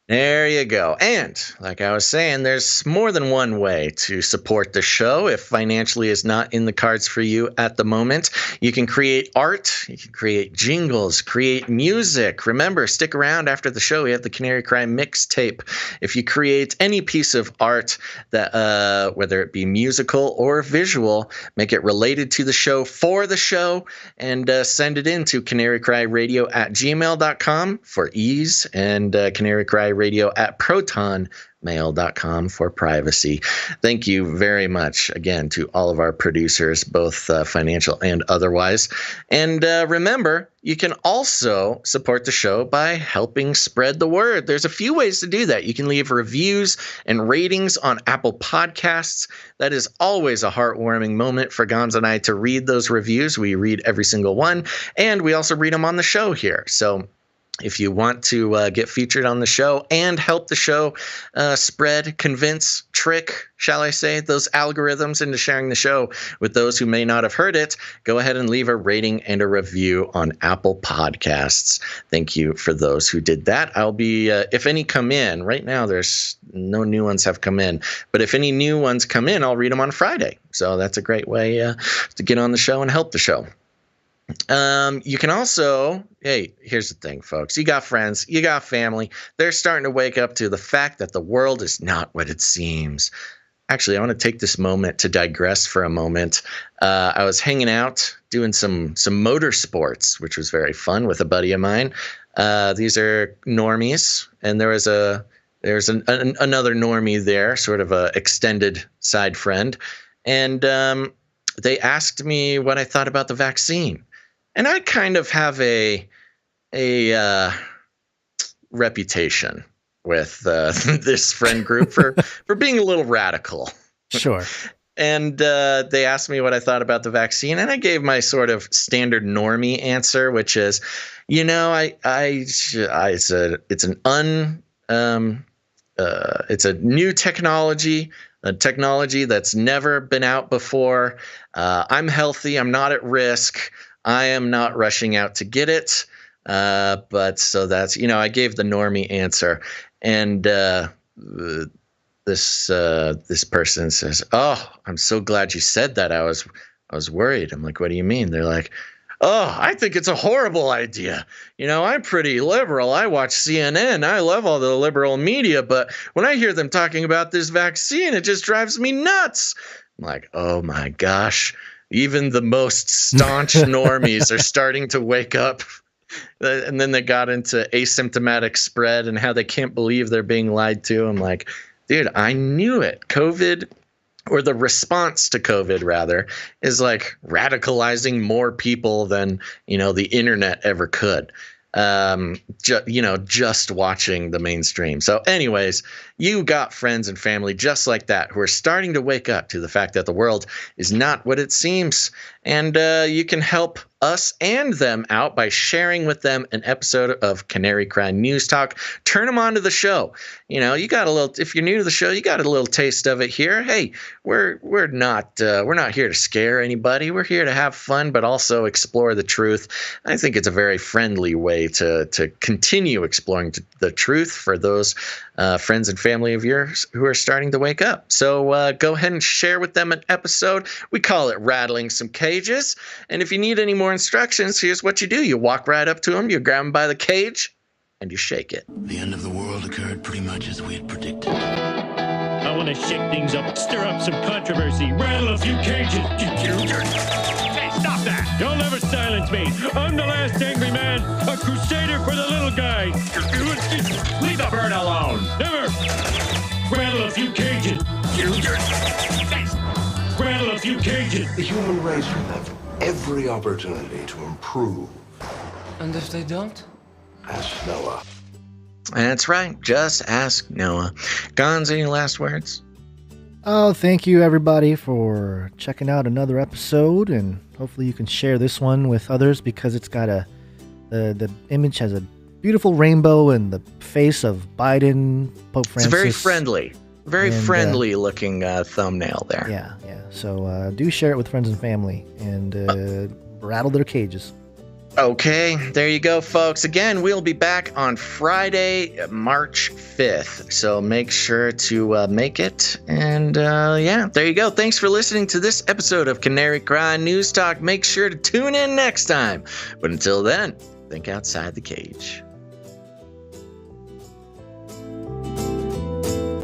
There you go. And like I was saying, there's more than one way to support the show. If financially is not in the cards for you at the moment, you can create art, you can create jingles, create music. Remember, stick around after the show. We have the Canary Cry mixtape. If you create any piece of art that, whether it be musical or visual, make it related to the show, for the show, and send it in to canarycryradio@gmail.com for ease, and canarycryradio@protonmail.com for privacy. Thank you very much again to all of our producers, both financial and otherwise. And remember, you can also support the show by helping spread the word. There's a few ways to do that. You can leave reviews and ratings on Apple Podcasts. That is always a heartwarming moment for Gonz and I to read those reviews. We read every single one, and we also read them on the show here. So If you want to get featured on the show and help the show spread, convince, trick, shall I say, those algorithms into sharing the show with those who may not have heard it, go ahead and leave a rating and a review on Apple Podcasts. Thank you for those who did that. I'll be, if any come in, right now there's no new ones have come in, but if any new ones come in, I'll read them on Friday. So that's a great way to get on the show and help the show. You can also, hey, here's the thing, folks. You got friends, you got family. They're starting to wake up to the fact that the world is not what it seems. Actually, I want to take this moment to digress for a moment. I was hanging out doing some motorsports, which was very fun with a buddy of mine. These are normies, and there's another normie there, sort of a extended side friend, and they asked me what I thought about the vaccine. And I kind of have a reputation with this friend group for being a little radical. Sure. And they asked me what I thought about the vaccine, and I gave my sort of standard normie answer, which is, it's a new technology. A technology that's never been out before. I'm healthy. I'm not at risk. I am not rushing out to get it. But so that's, I gave the normie answer. And this person says, "Oh, I'm so glad you said that. I was worried." I'm like, "What do you mean?" They're like, "Oh, I think it's a horrible idea. I'm pretty liberal. I watch CNN. I love all the liberal media. But when I hear them talking about this vaccine, it just drives me nuts." I'm like, oh, my gosh. Even the most staunch normies are starting to wake up. And then they got into asymptomatic spread and how they can't believe they're being lied to. I'm like, dude, I knew it. COVID, or the response to COVID, rather, is like radicalizing more people than, the internet ever could. Just watching the mainstream. So anyways, you got friends and family just like that who are starting to wake up to the fact that the world is not what it seems. And you can help us and them out by sharing with them an episode of Canary Cry News Talk. Turn them on to the show. You got a little, if you're new to the show, you got a little taste of it here. Hey, we're not here to scare anybody. We're here to have fun, but also explore the truth. I think it's a very friendly way to continue exploring the truth for those friends and family of yours who are starting to wake up. So go ahead and share with them an episode. We call it Rattling Some Cages. And if you need any more instructions, here's what you do. You walk right up to them, you grab them by the cage, and you shake it. The end of the world occurred pretty much as we had predicted. I want to shake things up, stir up some controversy, rattle a few cages. Hey, stop that! You'll never silence me. I'm the last angry man, a crusader for the little guy. Leave the bird alone. Never. Rattle a few cages. Rattle a few cages. The human race will have every opportunity to improve. And if they don't? Ask Noah. That's right. Just ask Noah. Gonz, any last words? Oh, thank you everybody for checking out another episode, and hopefully you can share this one with others because it's got the image has a beautiful rainbow and the face of Biden, Pope Francis. It's very friendly looking thumbnail there. Yeah. So do share it with friends and family and rattle their cages. Okay, there you go, folks. Again, we'll be back on Friday, March 5th. So make sure to make it. And there you go. Thanks for listening to this episode of Canary Cry News Talk. Make sure to tune in next time. But until then, think outside the cage.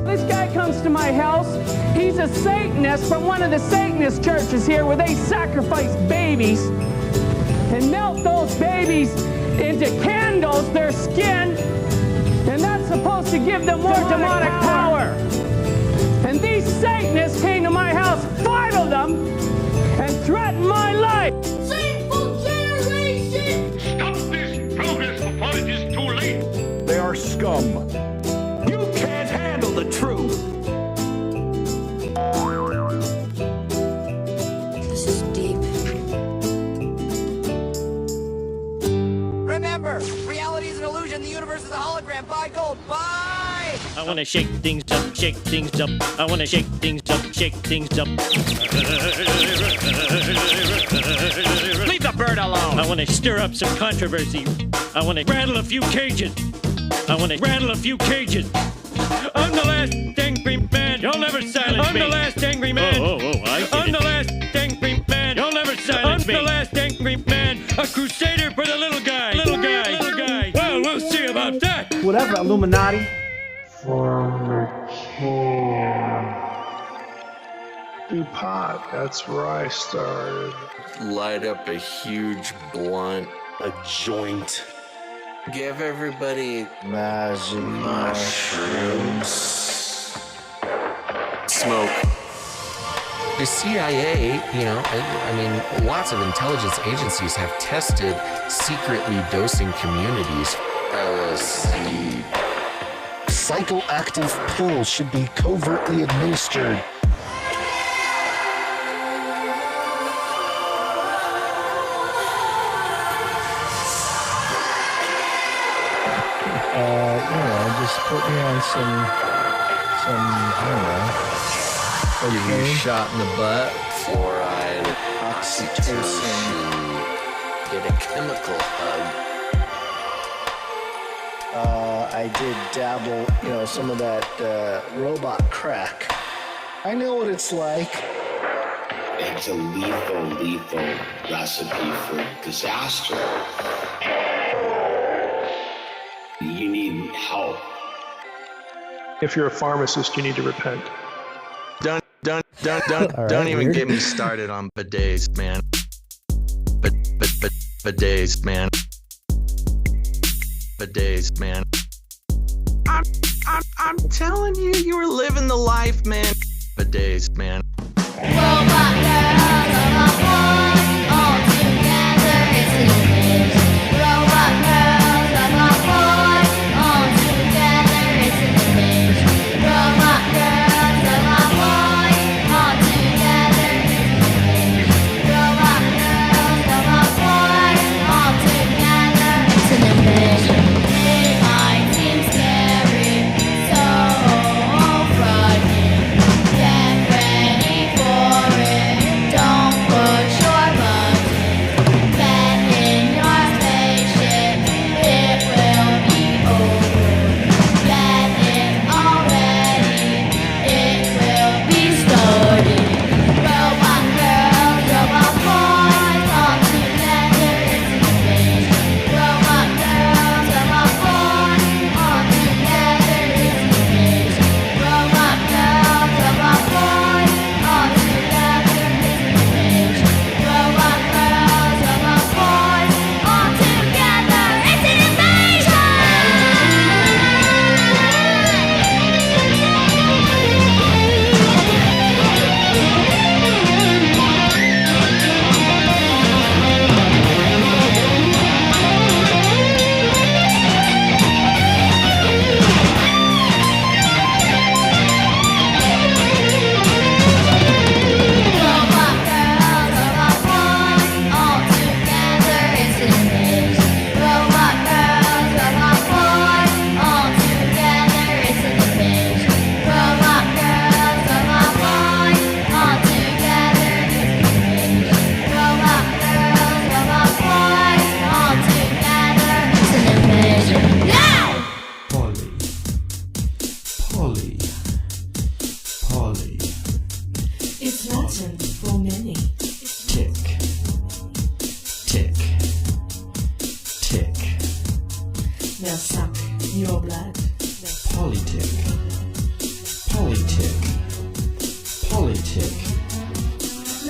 This guy comes to my house. He's a Satanist from one of the Satanist churches here where they sacrifice babies and melt those babies into candles, their skin, and that's supposed to give them more demonic power. And these Satanists came to my house, 5 of them, and threatened my life. Sinful generation! Stop this progress before it is too late. They are scum. You can't handle the truth. This is deep. Remember, reality is an illusion. wanna shake things up, shake things up. I wanna shake things up, shake things up. Leave the bird alone. I wanna stir up some controversy. I wanna rattle a few cages. I wanna rattle a few cages. I'm the last angry man. You'll never silence me. I'm the last angry man. I'm the last angry man. You'll never silence me. I'm the last angry man. A crusader for the little guy. Little guy. Little guy. Well, we'll see about that. Whatever, Illuminati. Do pot. That's where I started. Light up a huge blunt. A joint. Give everybody magic mushrooms. Smoke. The CIA, I mean, lots of intelligence agencies have tested secretly dosing communities. LSD. Psychoactive pills should be covertly administered. Just put me on some, I don't know. Give you a shot in the butt. Fluoride, oxytocin. Get a chemical hug. I did dabble, some of that robot crack. I know what it's like. It's a lethal recipe for disaster. You need help. If you're a pharmacist, you need to repent. Don't even get me started on bidets, man. Bidets, man. Bidets, man. I'm telling you, you were living the life, man. Bidets, man. Robot girls on one, all together it's an image. Robot girls on one, all together it's an image. Robot girls on one, all together it's an image. Robot girls on one, all together it's an image. It might seem scary, so frightening. Get ready for it. Don't push your button. Get in your spaceship. It will be over. Get in already. It will be started. Robot girls, robot boys, all together it's an image. Robot girls, robot boys, all together it's an image. Robot girls, robot boys, all together it's an image. Robot girls, robot boys, all together it's an invasion! Robot girls, robot boys, all together it's an image. Robot girls, robot boys, all together it's an image. Robot girls, robot boys, all together it's an image. Robot girls, robot boys, all together it's an image. Now! Poly. It's Latin for many. Tick. They'll suck your blood. Polytick.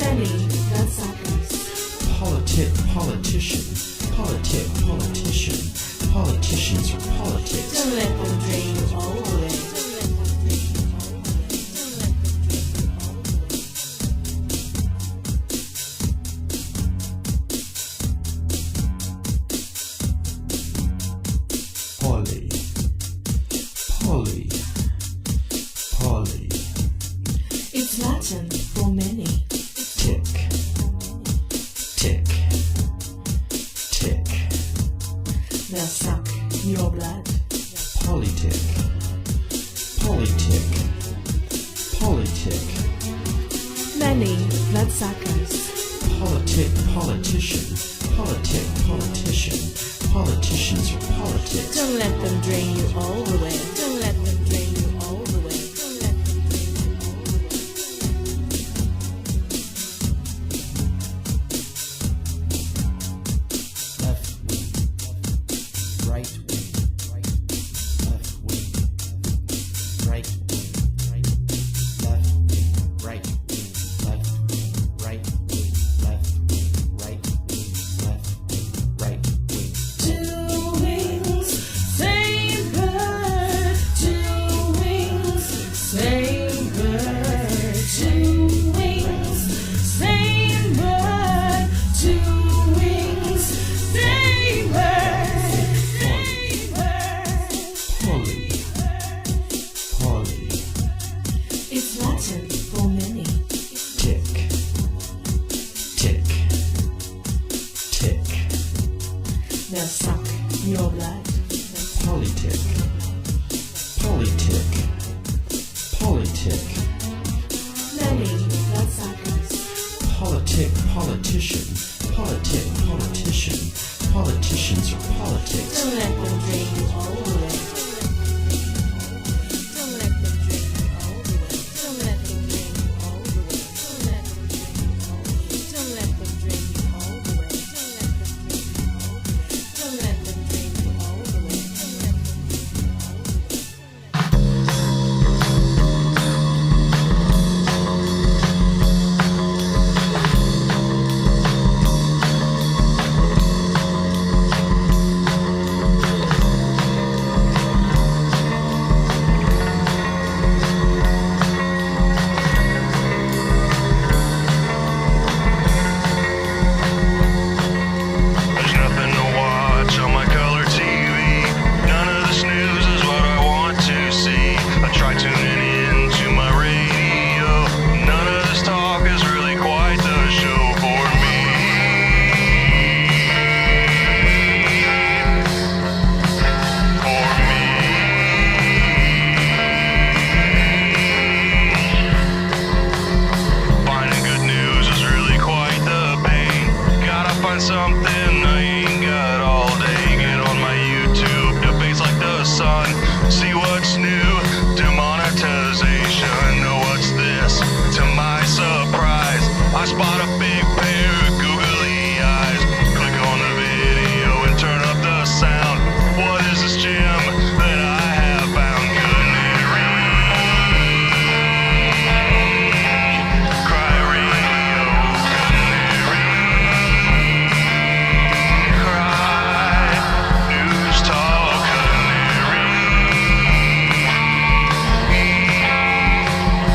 Many bloodsuckers. Politician. Politicians are politics. Don't let them drain you all away. Poly. It's Latin for many. Tick. They'll suck your blood. Polytick. suckers. Politician. Politicians are politics. Don't let them drain you all the way. Don't let them drain you all the way. Don't let them drain you all the way. Left wing, right wing, left wing, right wing, left wing, right wing, left wing, right wing, left wing, right wing, left wing, right wing. Two wings, same bird. Two wings, same bird. Two wings, same bird. Two wings, same bird. Same bird. Poly. It's Latin for many. Tick. Tick. Tick. They'll suck your blood. Polytick. Many bloodsuckers. Politician. Politicians are politics. Don't let them drain you all the way. Don't let them drain you all the way. Don't let them drain you all the way. Don't let them drain you all the way. Don't let them drain you all the way. Don't let them drain you all the way. There's nothing to watch on my color TV. None of this news is what I want to see. I try tuning in to my radio. None of this talk is really quite the show for me. Finding good news is really quite the pain. Gotta find something I ain't got all day. Get on my YouTube, debates like the sun. See what's new, demonetization. Know what's this? To my surprise, I spot a big pair of googly eyes. Click on the video and turn up the sound. What is this gem that I have found? Canary. Cry radio, cry, news talk, canary,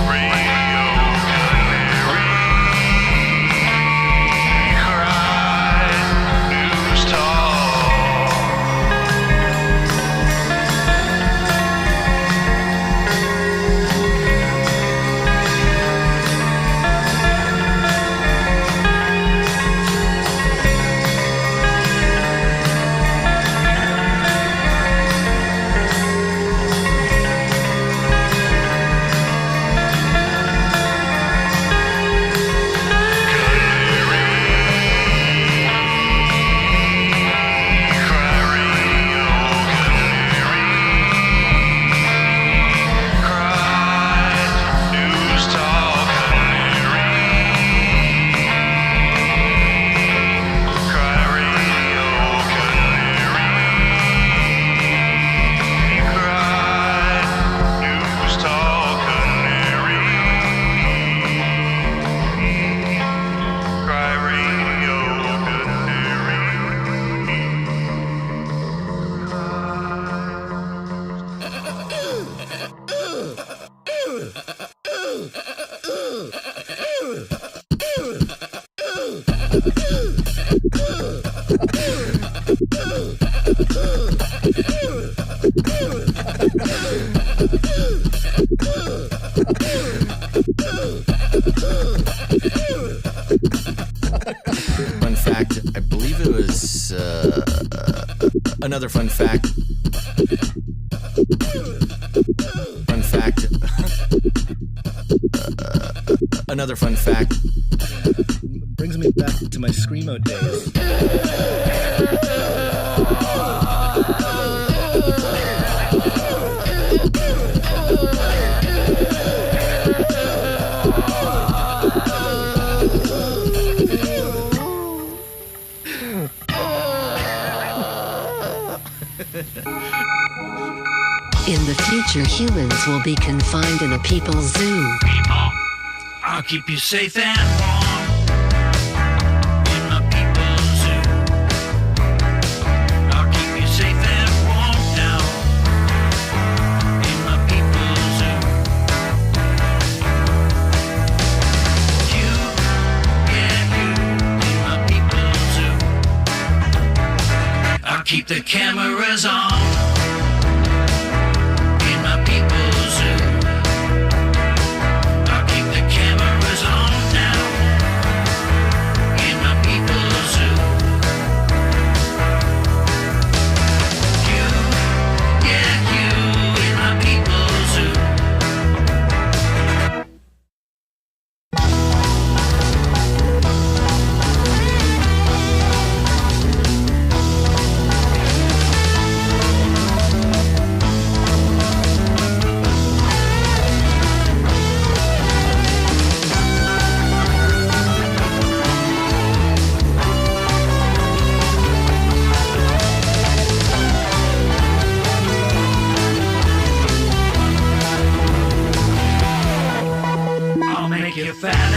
radio, canary, cry, news talk. Fun fact, I believe it was another fun fact. Fun fact. Another fun fact. Brings me back to my Screamo days. In the future, humans will be confined in a people's zoo. People, I'll keep you safe and warm in my people's zoo. I'll keep you safe and warm now in my people's zoo. You, yeah, you in my people's zoo. I'll keep the cameras on. Fast.